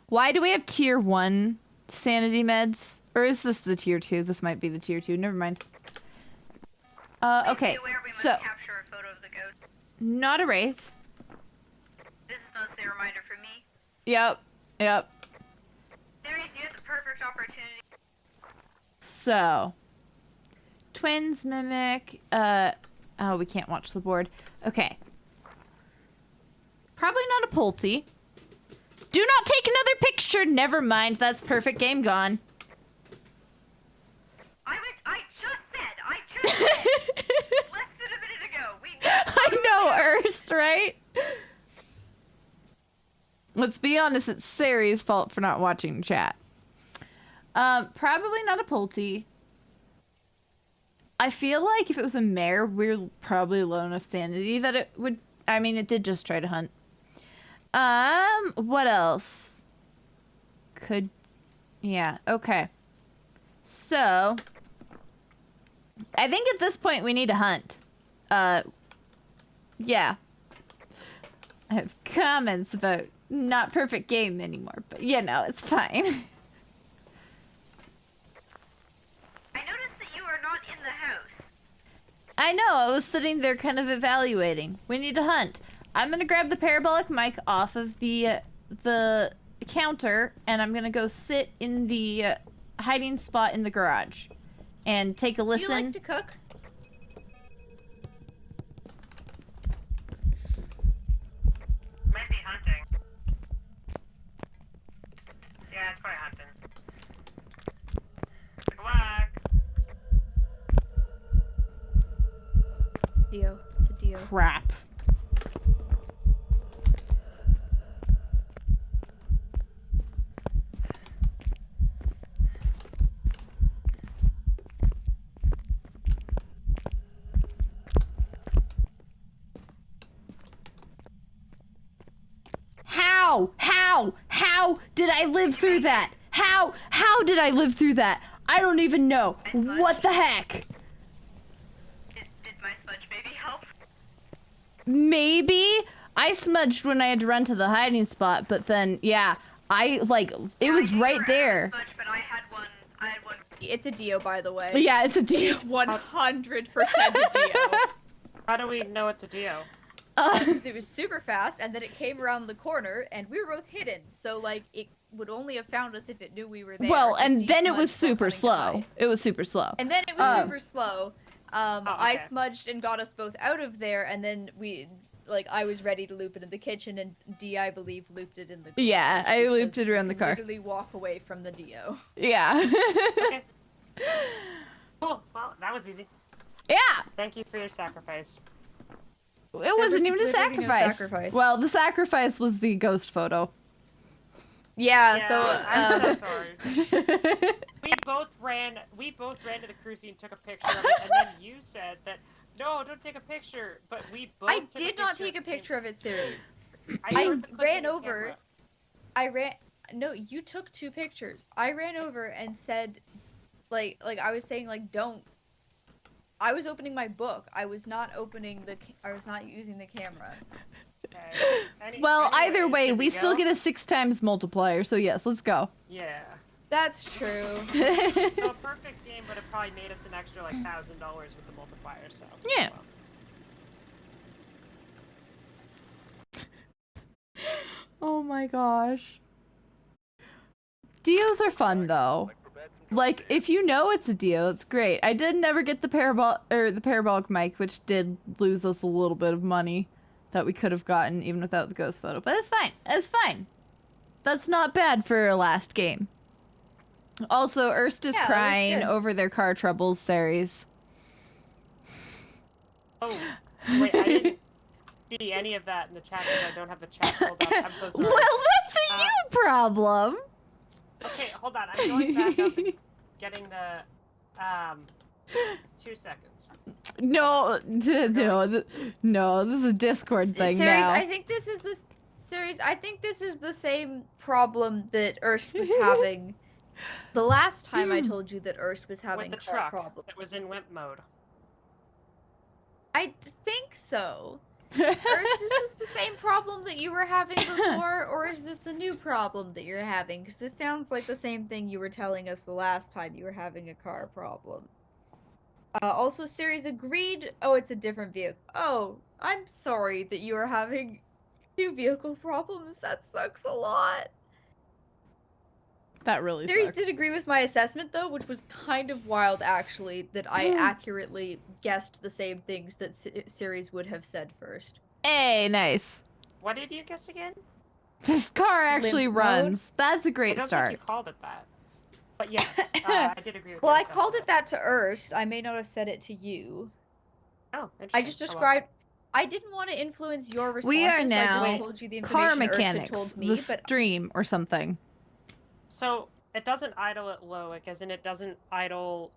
Why do we have tier 1 sanity meds? Or is this the tier 2? This might be the tier 2. Never mind. Please Okay. be aware we must So, capture a photo of the ghost. not a wraith. This is mostly a reminder for me. Yep. Series, you had the perfect opportunity. So, twins mimic. Oh, we can't watch the board. Okay. Probably not a Pulte. Do not take another picture. Never mind. That's perfect. Game gone. I just said, less than a minute ago. We I know, Erst, right? Let's be honest, it's Sari's fault for not watching chat. Probably not a Pulte. I feel like if it was a mare, we're probably low enough sanity that it would... I mean, it did just try to hunt. What else? Could... Yeah, okay. So... I think at this point we need to hunt. Yeah. I have comments about not perfect game anymore, but you know, it's fine. I noticed that you are not in the house. I know, I was sitting there kind of evaluating. We need to hunt. I'm gonna grab the parabolic mic off of the counter, and I'm gonna go sit in the hiding spot in the garage and take a listen. Do you like to cook? Might be hunting. Yeah, it's probably hunting. Good luck. Dio. It's a Dio. Crap. How did I live through that? How did I live through that? I don't even know. What the heck? Did my smudge baby help? Maybe? I smudged when I had to run to the hiding spot, but then, yeah, it was right there. Smudge, but I had one. It's a Dio, by the way. Yeah, it's a Dio. It's 100% a Dio. How do we know it's a Dio? Because it was super fast, and then it came around the corner, and we were both hidden. So, like, it would only have found us if it knew we were there. Well, and then it was super slow. It was super slow. And then it was super slow. okay. I smudged and got us both out of there, and then I was ready to loop it in the kitchen, and D, I believe, looped it in the car. Yeah, I looped it around the car. Literally walk away from the Dio. Yeah. Okay. Cool. Well, that was easy. Yeah. Thank you for your sacrifice. It wasn't even a literally no sacrifice. sacrifice. Well, the sacrifice was the ghost photo. Yeah, I'm so sorry. We both ran to the cruise and took a picture of it, and then you said that no, don't take a picture. But we both. I did not take a picture of it, Series. I ran over. No, you took 2 pictures. I ran over and said, like I was saying, like, don't. I was opening my book. I was not using the camera. Okay. Well, anyway, either way, should we still go? get a 6 times multiplier. So yes, let's go. Yeah. That's true. So a perfect game would have probably made us an extra like $1,000 with the multiplier. So. Yeah. Oh my gosh. Dios are fun though. Like, if you know it's a Dio, it's great. I did never get the parabolic mic, which did lose us a little bit of money that we could have gotten even without the ghost photo. But it's fine. It's fine. That's not bad for a last game. Also, Erst is crying over their car troubles, Ceres. Oh, wait, I didn't see any of that in the chat because I don't have the chat pulled up. I'm so sorry. Well, that's a you problem. Okay, hold on. I'm going back up and getting the 2 seconds. No, no, this is a Discord thing Ceres, now. I think this is the same problem that Erst was having. The last time I told you that Erst was having With the car truck problem. that was in limp mode. I think so. Or is this the same problem that you were having before, or is this a new problem that you're having? Because this sounds like the same thing you were telling us the last time you were having a car problem. Also, Ceres agreed. Oh, it's a different vehicle. Oh, I'm sorry that you are having 2 vehicle problems. That sucks a lot. That really Ceres sucks. did agree with my assessment, though, which was kind of wild, actually, that I accurately guessed the same things that Ceres would have said first. Hey, nice. What did you guess again? This car actually Limp runs. mode? That's a great I don't start. think you called it that. But yes, I did agree with Well, your I called it assessment. that to Erst. I may not have said it to you. Oh, interesting. I just described. I didn't want to influence your responses. We are so I now just told you the car information Erst had mechanics, told me, the but stream or something. So it doesn't idle at low, like as in it doesn't idle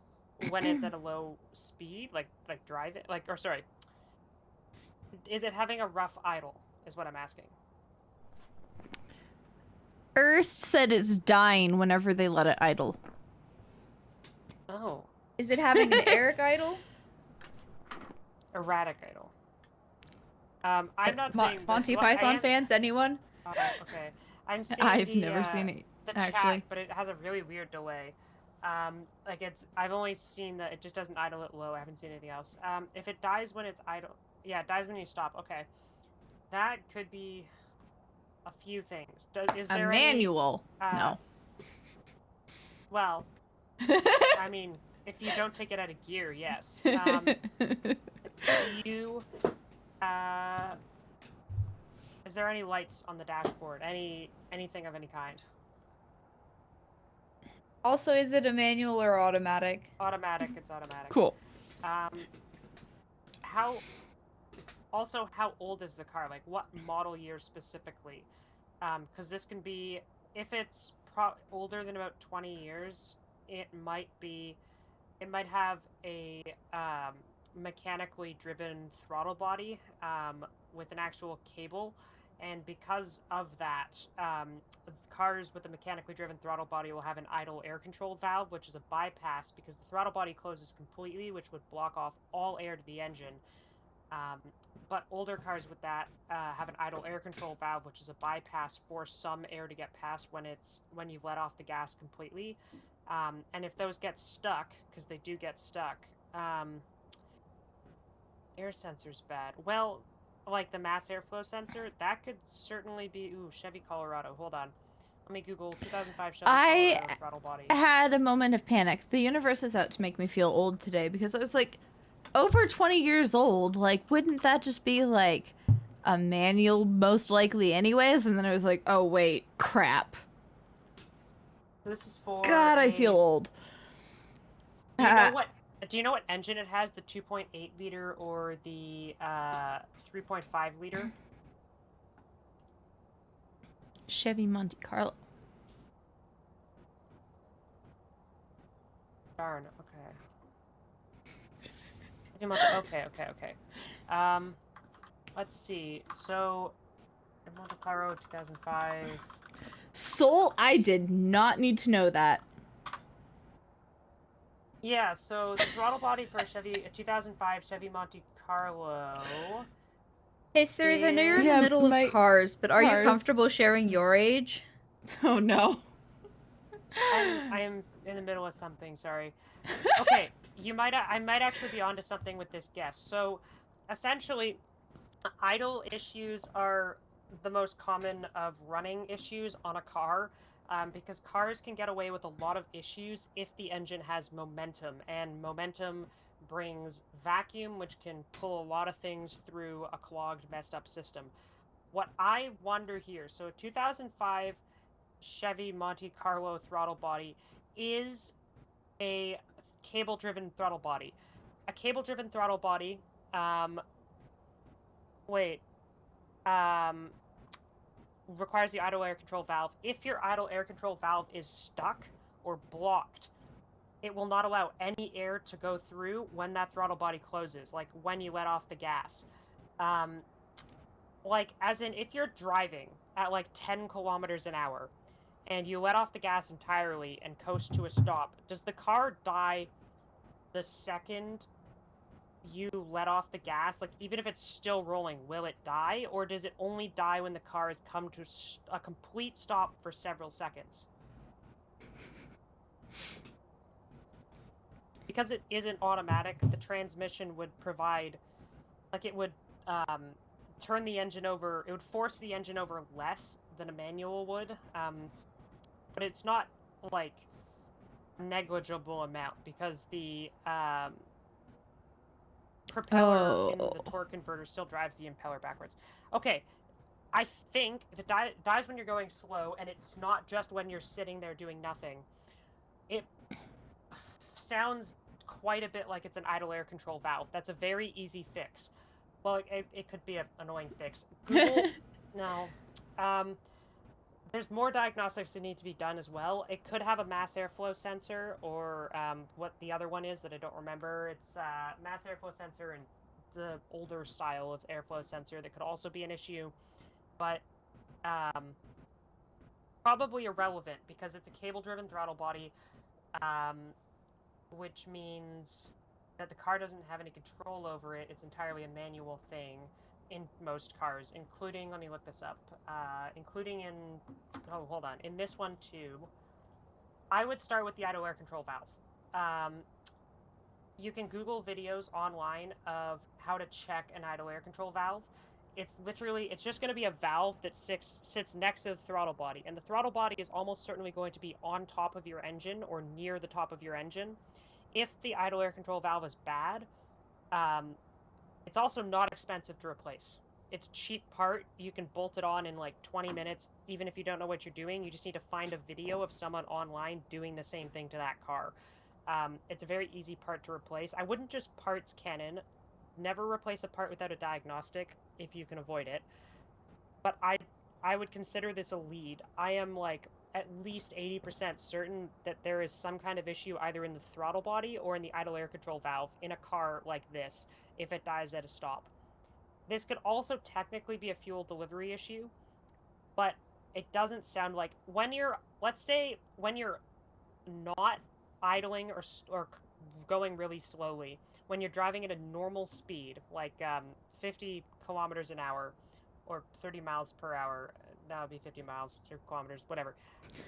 when it's at a low speed, like drive it, like, or sorry. Is it having a rough idle? Is what I'm asking. Erst said it's dying whenever they let it idle. Oh, is it having an Eric idle? erratic idle. I'm not saying Monty that, Python fans, anyone? Okay. I'm seeing I've never seen it, the actually. chat, but it has a really weird delay. Like I've only seen that it just doesn't idle at low. I haven't seen anything else. If it dies when it's idle, yeah, it dies when you stop. Okay, that could be a few things. Is there a manual? Any, no. Well, I mean, if you don't take it out of gear, yes. You, is there any lights on the dashboard? Anything of any kind? Also, is it a manual or automatic? Automatic. It's automatic. Cool. How old is the car? Like, what model year specifically? Because this can be, if it's older than about 20 years, it might have a mechanically driven throttle body with an actual cable, and because of that, cars with a mechanically driven throttle body will have an idle air control valve, which is a bypass because the throttle body closes completely, which would block off all air to the engine. But older cars with that have an idle air control valve, which is a bypass for some air to get past when you've let off the gas completely. And if those get stuck, because they do get stuck, air sensor's bad. Well, like the mass airflow sensor, that could certainly be... Ooh, Chevy Colorado. Hold on. Let me Google 2005 Chevy Colorado throttle body. I had a moment of panic. The universe is out to make me feel old today because I was like, over 20 years old. Like, wouldn't that just be like a manual most likely anyways? And then I was like, oh, wait, crap. This is for... God, I feel old. Do you know what engine it has? The 2.8 liter or the 3.5 liter? Chevy Monte Carlo. Darn. Okay. Okay. Let's see. So, Monte Carlo 2005. Soul, I did not need to know that. Yeah, so the throttle body for a 2005 Chevy Monte Carlo. Hey, Series, I know you're in the middle of cars, but are you comfortable sharing your age? Oh, no. I am in the middle of something, sorry. Okay, I might actually be onto something with this guess. So, essentially, idle issues are the most common of running issues on a car. Because cars can get away with a lot of issues if the engine has momentum, and momentum brings vacuum, which can pull a lot of things through a clogged, messed up system. What I wonder here, so a 2005 Chevy Monte Carlo throttle body is a cable-driven throttle body. A cable-driven throttle body, requires the idle air control valve. If your idle air control valve is stuck or blocked, it will not allow any air to go through when that throttle body closes, like when you let off the gas. Like, as in, if you're driving at like 10 kilometers an hour and you let off the gas entirely and coast to a stop, does the car die the second you let off the gas? Like, even if it's still rolling, will it die? Or does it only die when the car has come to a complete stop for several seconds? Because it isn't automatic, the transmission would provide... Like, it would turn the engine over... It would force the engine over less than a manual would. But it's not, like, a negligible amount, because the... propeller in the torque converter still drives the impeller backwards. Okay, I think if it dies when you're going slow, and it's not just when you're sitting there doing nothing, it sounds quite a bit like it's an idle air control valve. That's a very easy fix. Well, it could be an annoying fix. Google, no. There's more diagnostics that need to be done as well. It could have a mass airflow sensor, or what the other one is that I don't remember. It's mass airflow sensor and the older style of airflow sensor that could also be an issue. But probably irrelevant, because it's a cable-driven throttle body, which means that the car doesn't have any control over it. It's entirely a manual thing. in most cars, including, let me look this up, including in, oh, hold on, in this one too, I would start with the idle air control valve. You can Google videos online of how to check an idle air control valve. It's just going to be a valve that sits next to the throttle body, and the throttle body is almost certainly going to be on top of your engine or near the top of your engine. If the idle air control valve is bad, it's also not expensive to replace. It's a cheap part. You can bolt it on in like 20 minutes, even if you don't know what you're doing. You just need to find a video of someone online doing the same thing to that car. It's a very easy part to replace. I wouldn't just parts Canon. Never replace a part without a diagnostic if you can avoid it. But I would consider this a lead. I am like at least 80% certain that there is some kind of issue either in the throttle body or in the idle air control valve in a car like this if it dies at a stop. This could also technically be a fuel delivery issue, but it doesn't sound like let's say when you're not idling or going really slowly, when you're driving at a normal speed, like 50 kilometers an hour or 30 miles per hour, that would be 50 miles or kilometers, whatever.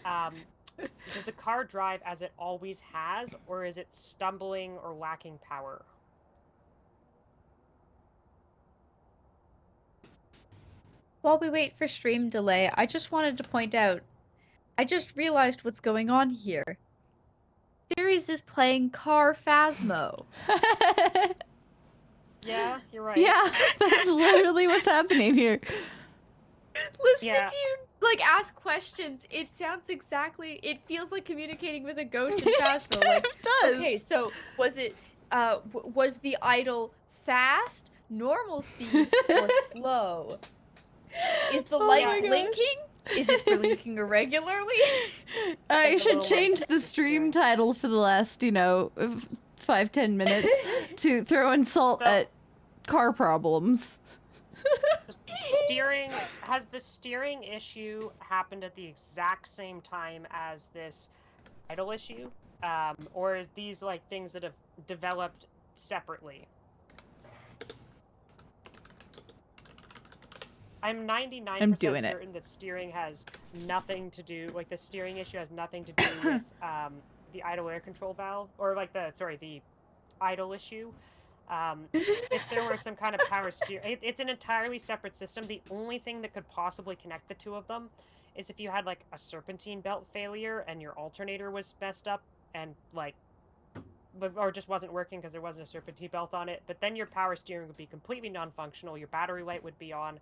Does the car drive as it always has, or is it stumbling or lacking power? While we wait for stream delay, I just wanted to point out, I just realized what's going on here. Series is playing Car Phasmo. Yeah, you're right. Yeah, that's literally what's happening here. Listening to you like ask questions, it feels like communicating with a ghost in Phasmo. Like, it does. Okay, so was it was the idle fast, normal speed, or slow? Is the light blinking? Is it blinking irregularly? I should change the stream title for the last, 5-10 minutes to throw in salt at car problems. Has the steering issue happened at the exact same time as this idle issue? Or is these like things that have developed separately? I'm 99% certain that steering has nothing to do, like the steering issue has nothing to do with the idle air control valve, or like the idle issue. If there were some kind of power steer, it's an entirely separate system. The only thing that could possibly connect the two of them is if you had like a serpentine belt failure and your alternator was messed up and or just wasn't working because there wasn't a serpentine belt on it. But then your power steering would be completely non-functional. Your battery light would be on.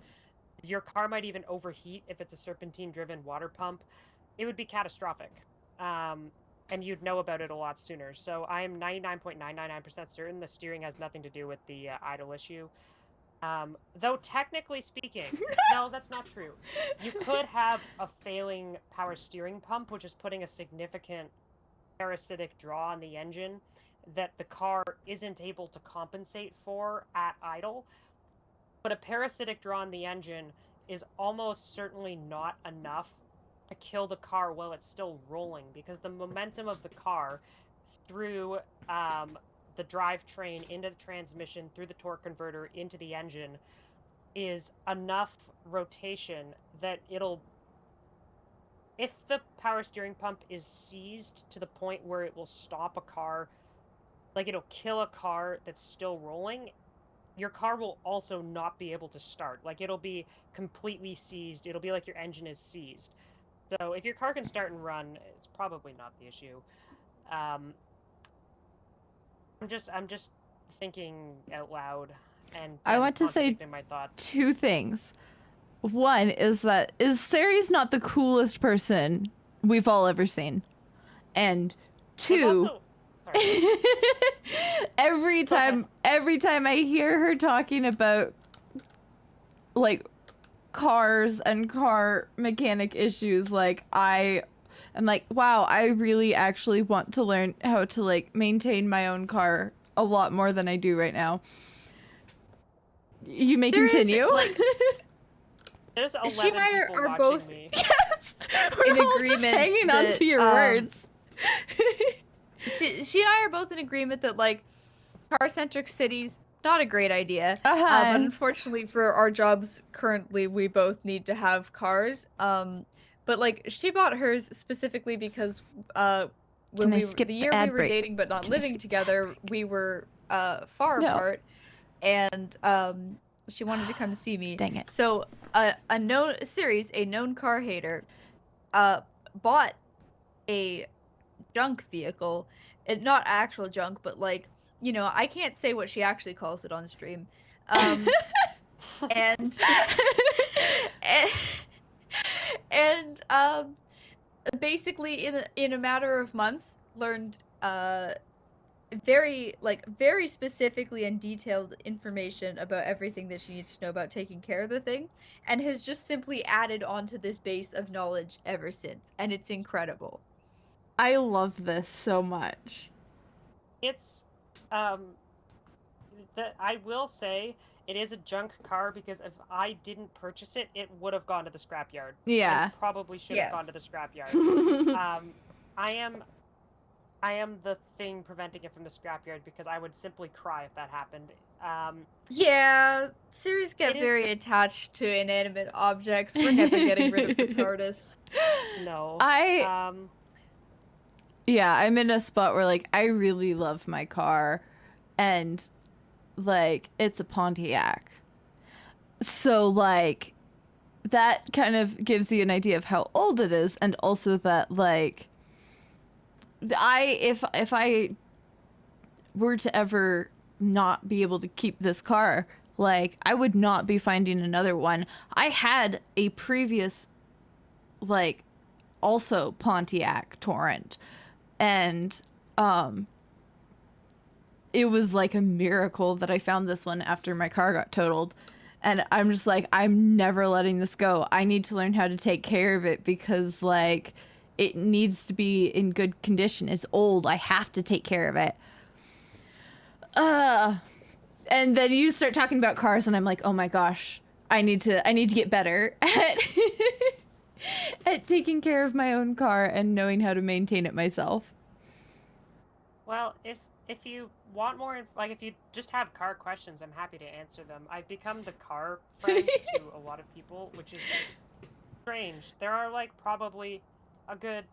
Your car might even overheat if it's a serpentine-driven water pump. It would be catastrophic. And you'd know about it a lot sooner. So I am 99.999% certain the steering has nothing to do with the idle issue. Though technically speaking, no, that's not true. You could have a failing power steering pump, which is putting a significant parasitic draw on the engine that the car isn't able to compensate for at idle. But a parasitic draw on the engine is almost certainly not enough to kill the car while it's still rolling, because the momentum of the car through the drivetrain into the transmission, through the torque converter, into the engine, is enough rotation that if the power steering pump is seized to the point where it will stop a car, like it'll kill a car that's still rolling, your car will also not be able to start. Like, it'll be completely seized. It'll be like your engine is seized. So if your car can start and run, it's probably not the issue. I'm just thinking out loud and I want to say my thoughts. 2 things. One is that Sari's not the coolest person we've all ever seen. And 2, every time I hear her talking about like cars and car mechanic issues, like I'm like, wow, I really actually want to learn how to like maintain my own car a lot more than I do right now. You may continue. There's 11 she and I people are both me. Yes, we're in all agreement just hanging on to your words. She and I are both in agreement that like car-centric cities not a great idea. But unfortunately for our jobs currently, we both need to have cars. But like she bought hers specifically because when the year we were dating but not living together, we were far apart, and she wanted to come see me. Dang it. So a known car hater, bought a junk vehicle, and not actual junk, but like, you know, I can't say what she actually calls it on stream. And basically in a matter of months learned very specifically and detailed information about everything that she needs to know about taking care of the thing, and has just simply added onto this base of knowledge ever since, and it's incredible. I love this so much. It's I will say it is a junk car, because if I didn't purchase it, it would have gone to the scrapyard. Yeah. I probably should have gone to the scrapyard. I am the thing preventing it from the scrapyard, because I would simply cry if that happened. Yeah, series get very attached to inanimate objects. We're never getting rid of the TARDIS. No. Yeah, I'm in a spot where, like, I really love my car, and, like, it's a Pontiac. So, like, that kind of gives you an idea of how old it is, and also that, like, if I were to ever not be able to keep this car, like, I would not be finding another one. I had a previous, like, also Pontiac Torrent, and it was like a miracle that I found this one after my car got totaled. And I'm just like, I'm never letting this go. I need to learn how to take care of it, because, like, it needs to be in good condition. It's old. I have to take care of it. And then you start talking about cars, and I'm like, oh my gosh, I need to get better at at taking care of my own car and knowing how to maintain it myself. Well, if you want more, like, if you just have car questions, I'm happy to answer them. I've become the car friend to a lot of people, which is strange. There are, like, probably a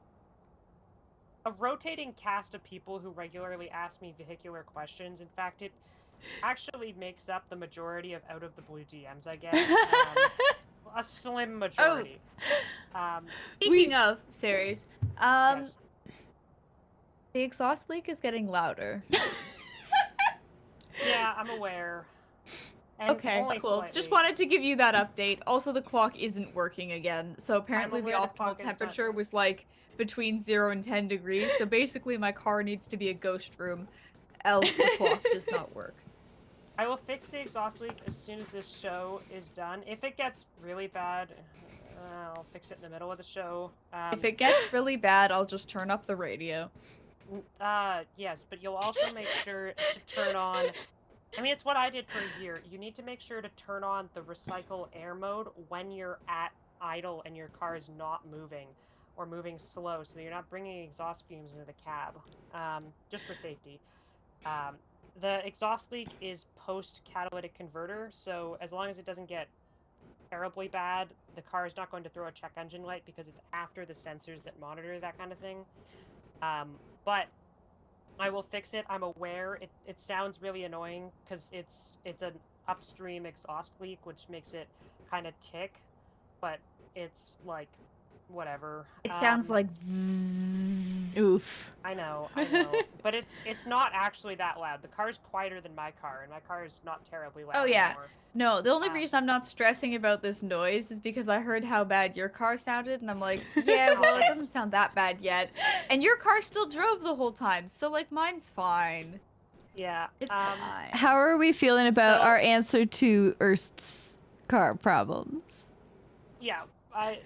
rotating cast of people who regularly ask me vehicular questions. In fact, it actually makes up the majority of out of the blue DMs I get. A slim majority. Speaking of series, yes. the exhaust leak is getting louder. Yeah, I'm aware. And okay, cool. Slightly. Just wanted to give you that update. Also, the clock isn't working again, so apparently the optimal temperature was like between 0 and 10 degrees. So basically, my car needs to be a ghost room, else the clock does not work. I will fix the exhaust leak as soon as this show is done. If it gets really bad, I'll fix it in the middle of the show. If it gets really bad, I'll just turn up the radio. Yes, but you'll also make sure to turn on... I mean, it's what I did for a year. You need to make sure to turn on the recycle air mode when you're at idle and your car is not moving, or moving slow, so that you're not bringing exhaust fumes into the cab, just for safety. The exhaust leak is post-catalytic converter, so as long as it doesn't get terribly bad, the car is not going to throw a check engine light, because it's after the sensors that monitor that kind of thing. But I will fix it. I'm aware it sounds really annoying, because it's an upstream exhaust leak, which makes it kind of tick, but it's like, whatever. It sounds like oof. I know. But it's not actually that loud. The car's quieter than my car, and my car is not terribly loud anymore. No, the only reason I'm not stressing about this noise is because I heard how bad your car sounded, and I'm like, yeah, well, it doesn't sound that bad yet. And your car still drove the whole time, so, like, mine's fine. Yeah. It's fine. How are we feeling about our answer to Erst's car problems? Yeah, I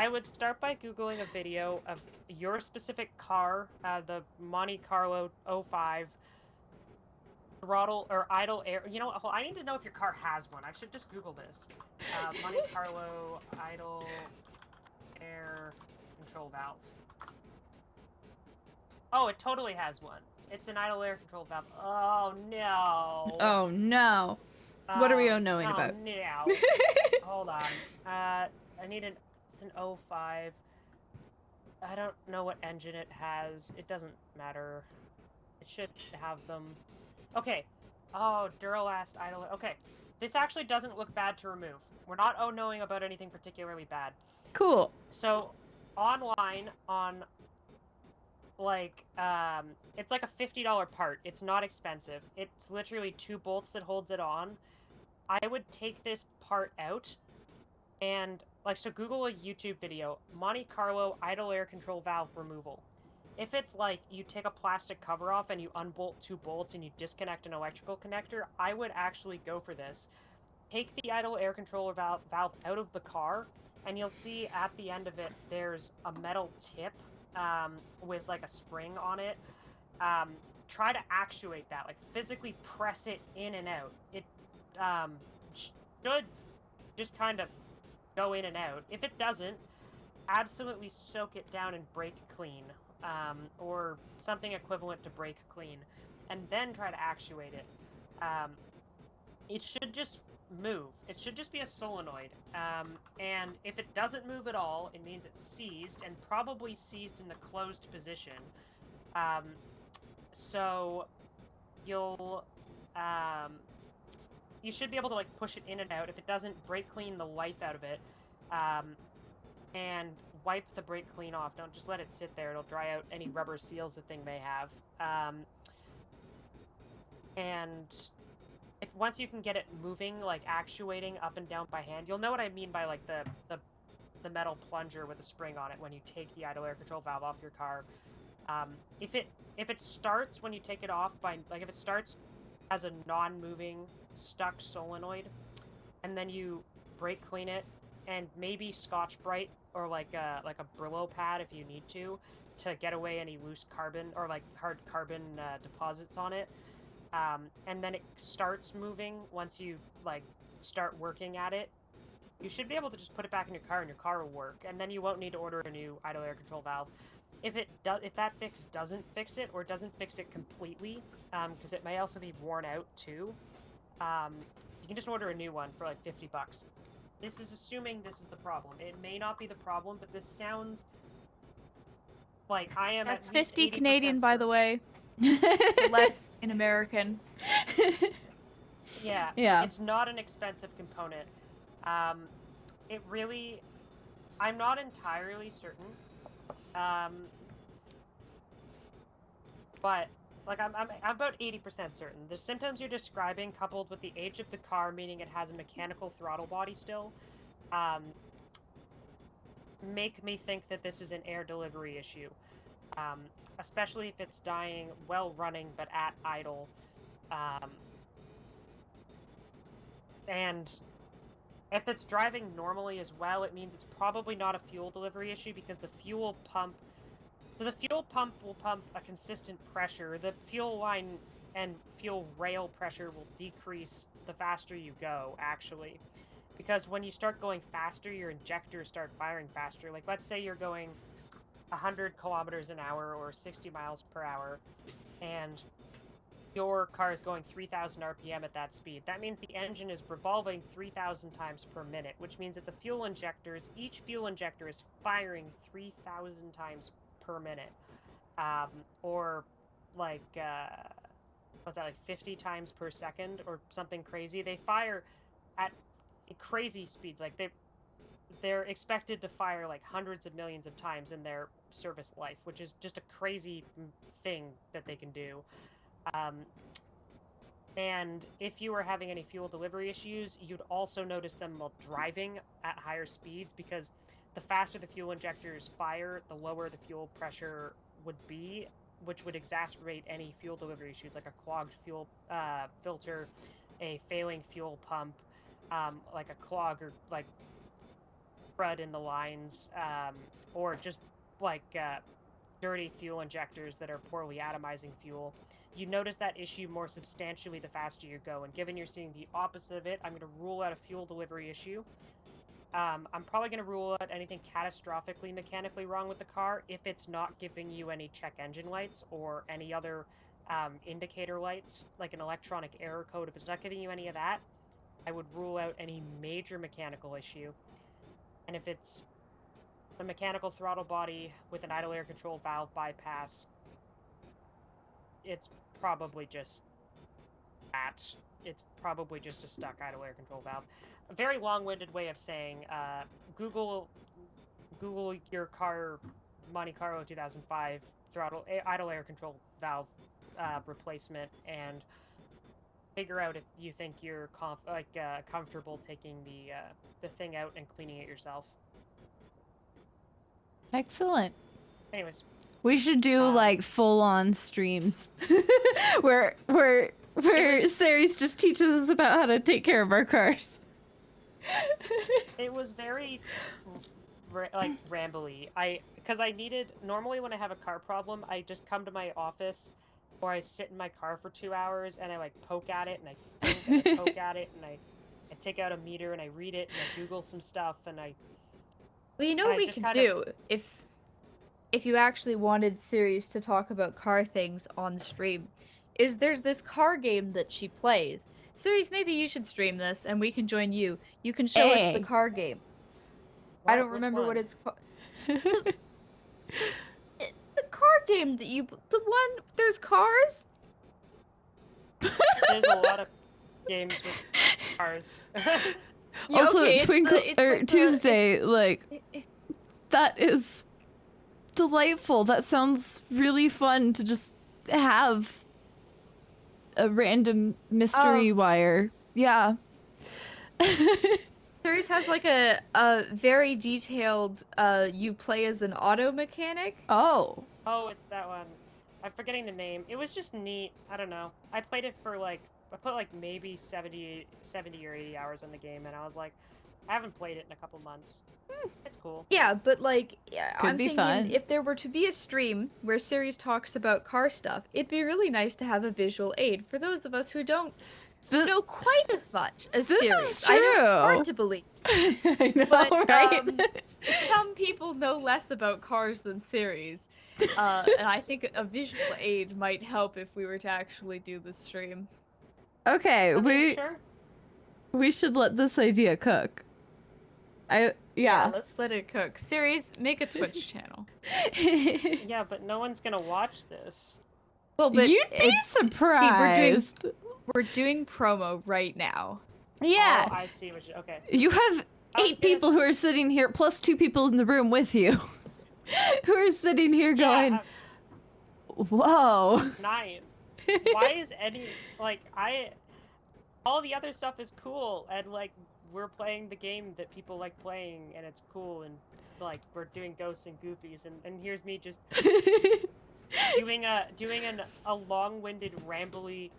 would start by Googling a video of your specific car, the Monte Carlo 05 throttle or idle air. You know what? I need to know if your car has one. I should just Google this. Monte Carlo idle air control valve. Oh, it totally has one. It's an idle air control valve. Oh no. Oh no. What are we knowing about? No. Hold on. I need it's an 05. I don't know what engine it has. It doesn't matter. It should have them. Okay. Oh, Duralast idle. Okay. This actually doesn't look bad to remove. We're not knowing about anything particularly bad. Cool. So, online on like it's like a $50 part. It's not expensive. It's literally 2 bolts that holds it on. I would take this part out and like, so Google a YouTube video, Monte Carlo idle air control valve removal. If it's like you take a plastic cover off and you unbolt 2 bolts and you disconnect an electrical connector, I would actually go for this. Take the idle air controller valve out of the car, and you'll see at the end of it there's a metal tip with like a spring on it. Try to actuate that, like physically press it in and out. It should just kind of go in and out. If it doesn't, absolutely soak it down and brake clean, or something equivalent to brake clean, and then try to actuate it. It should just move. It should just be a solenoid. And if it doesn't move at all, it means it's seized, and probably seized in the closed position. So you'll you should be able to like push it in and out. If it doesn't, brake clean the life out of it, and wipe the brake clean off. Don't just let it sit there. It'll dry out any rubber seals the thing may have. And if once you can get it moving, like actuating up and down by hand, you'll know what I mean by like the metal plunger with a spring on it when you take the idle air control valve off your car. If it starts when you take it off by, like, if it starts as a non-moving stuck solenoid, and then you brake clean it and maybe Scotch-Brite or like a Brillo pad if you need to get away any loose carbon or like hard carbon deposits on it, and then it starts moving once you like start working at it, you should be able to just put it back in your car and your car will work, and then you won't need to order a new idle air control valve. If that fix doesn't fix it, or doesn't fix it completely, because it may also be worn out too, you can just order a new one for like $50. This is assuming this is the problem. It may not be the problem, but this sounds like I am. That's at least 50 Canadian, by the way. Less in American. Yeah. Yeah. It's not an expensive component. It really, I'm not entirely certain. But like I'm about 80% certain. The symptoms you're describing, coupled with the age of the car, meaning it has a mechanical throttle body still, make me think that this is an air delivery issue. Especially if it's dying while running but at idle. And if it's driving normally as well, it means it's probably not a fuel delivery issue, because the fuel pump... So the fuel pump will pump a consistent pressure. The fuel line and fuel rail pressure will decrease the faster you go, actually. Because when you start going faster, your injectors start firing faster. Like, let's say you're going 100 kilometers an hour or 60 miles per hour, and your car is going 3,000 RPM at that speed. That means the engine is revolving 3,000 times per minute, which means that the fuel injectors, each fuel injector is firing 3,000 times per minute. Or like, what's that, like 50 times per second or something crazy? They fire at crazy speeds. Like, they're expected to fire like hundreds of millions of times in their service life, which is just a crazy thing that they can do. And if you were having any fuel delivery issues, you'd also notice them while driving at higher speeds, because the faster the fuel injectors fire, the lower the fuel pressure would be, which would exacerbate any fuel delivery issues, like a clogged fuel filter, a failing fuel pump, like a clog or like crud in the lines, or just like dirty fuel injectors that are poorly atomizing fuel. You notice that issue more substantially the faster you go, and given you're seeing the opposite of it, I'm going to rule out a fuel delivery issue. I'm probably going to rule out anything catastrophically mechanically wrong with the car if it's not giving you any check engine lights or any other indicator lights, like an electronic error code, if it's not giving you any of that, I would rule out any major mechanical issue. And if it's a mechanical throttle body with an idle air control valve bypass, it's probably just that. It's probably just a stuck idle air control valve. A very long-winded way of saying, Google your car Monte Carlo 2005 throttle idle air control valve replacement and figure out if you think you're comfortable taking the thing out and cleaning it yourself. Excellent. Anyways, we should do like full-on streams where Ceres just teaches us about how to take care of our cars. It was very like rambly. Because I needed, normally when I have a car problem, I just come to my office or I sit in my car for 2 hours and I like poke at it and I think and I poke at it and I take out a meter and I read it and I Google some stuff and I... Well, you know what we could do if you actually wanted Ceres to talk about car things on stream, is there's this car game that she plays. Ceres, maybe you should stream this and we can join you. You can show us the car game. I don't remember what it's called. The car game that the one, there's cars? There's a lot of games with cars. Also, okay, Tuesday, like, that is delightful. That sounds really fun to just have a random mystery wire. Yeah. Ceres has like a very detailed you play as an auto mechanic. Oh, it's that one. I'm forgetting the name. It was just neat. I don't know. I played it for like, I put like maybe 70 or 80 hours on the game, and I was like, I haven't played it in a couple months. It's cool. Yeah, but like, I'm be thinking fun. If there were to be a stream where Ceres talks about car stuff, it'd be really nice to have a visual aid for those of us who don't know quite as much as Ceres. This is true. I know it's hard to believe. I know, But right? some people know less about cars than Ceres. And I think a visual aid might help if we were to actually do the stream. Okay, Sure? we should let this idea cook. Yeah. Let's let it cook. Ceres, make a Twitch channel. Yeah, but no one's gonna watch this. Well, but you'd be surprised. See, we're doing promo right now. Yeah. Oh, I see what you... Okay. You have 8 people who are sitting here, plus 2 people in the room with you, who are sitting here going, whoa. 9. Why is any... Like, all the other stuff is cool, and, like, we're playing the game that people like playing, and it's cool, and, like, we're doing ghosts and goofies, and here's me just doing a long-winded, rambly,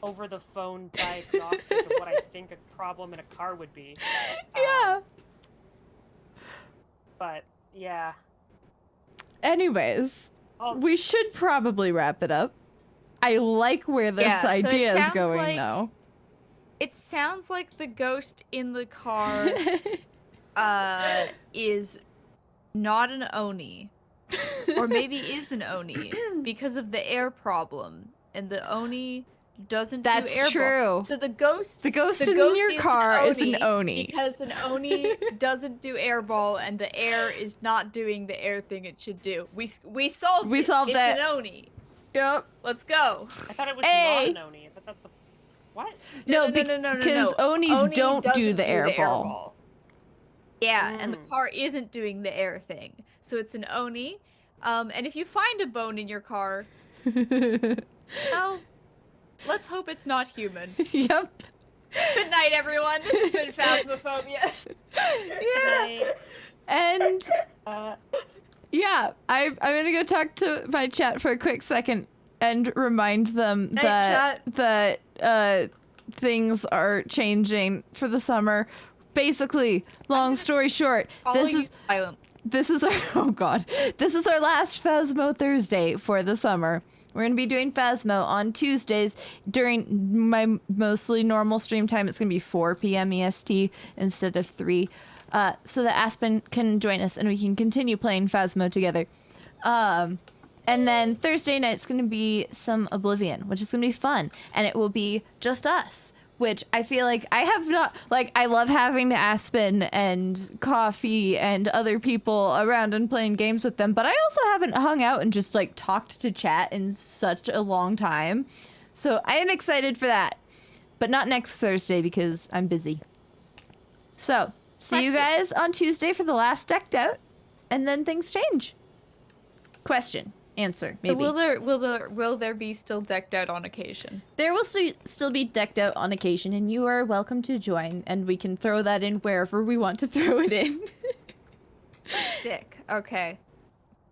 over-the-phone diagnostic of what I think a problem in a car would be. Yeah. But, yeah. Anyways, we should probably wrap it up. I like where this idea is going, though. It sounds like the ghost in the car is not an Oni. Or maybe is an Oni because of the air problem. And the Oni doesn't do airball. That's true. So the ghost in your car is an Oni. Because an Oni doesn't do airball and the air is not doing the air thing it should do. We solved it. It's an Oni. Yep. Let's go. I thought it was not an Oni, but that's a... What? No, because Onis don't do the airball. Yeah, and the car isn't doing the air thing. So it's an Oni. And if you find a bone in your car, well, let's hope it's not human. Yep. Good night, everyone. This has been Phasmophobia. Yeah. And, yeah, I'm gonna go talk to my chat for a quick second and remind them that things are changing for the summer. Basically, long story short, this is our this is our last Phasmo Thursday for the summer. We're gonna be doing Phasmo on Tuesdays during my mostly normal stream time. It's gonna be 4 p.m. EST instead of 3, so that Aspen can join us and we can continue playing Phasmo together. And then Thursday night it's going to be some Oblivion, which is going to be fun. And it will be just us, which I feel like I have not, like, I love having Aspen and Coffee and other people around and playing games with them, but I also haven't hung out and just, like, talked to chat in such a long time. So I am excited for that, but not next Thursday because I'm busy. So, see you guys on Tuesday for the last Decked Out, and then things change. Question. Answer, maybe. Will there be still Decked Out on occasion? There will still be Decked Out on occasion, and you are welcome to join, and we can throw that in wherever we want to throw it in. Sick. Okay.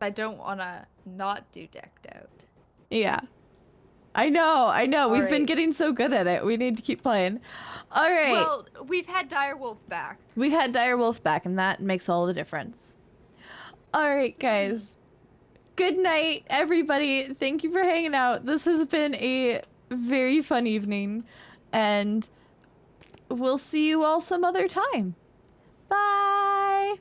I don't want to not do Decked Out. Yeah. I know. We've been getting so good at it. We need to keep playing. All right. Well, we've had Direwolf back. We've had Direwolf back, and that makes all the difference. All right, guys. Good night, everybody. Thank you for hanging out. This has been a very fun evening, and we'll see you all some other time. Bye!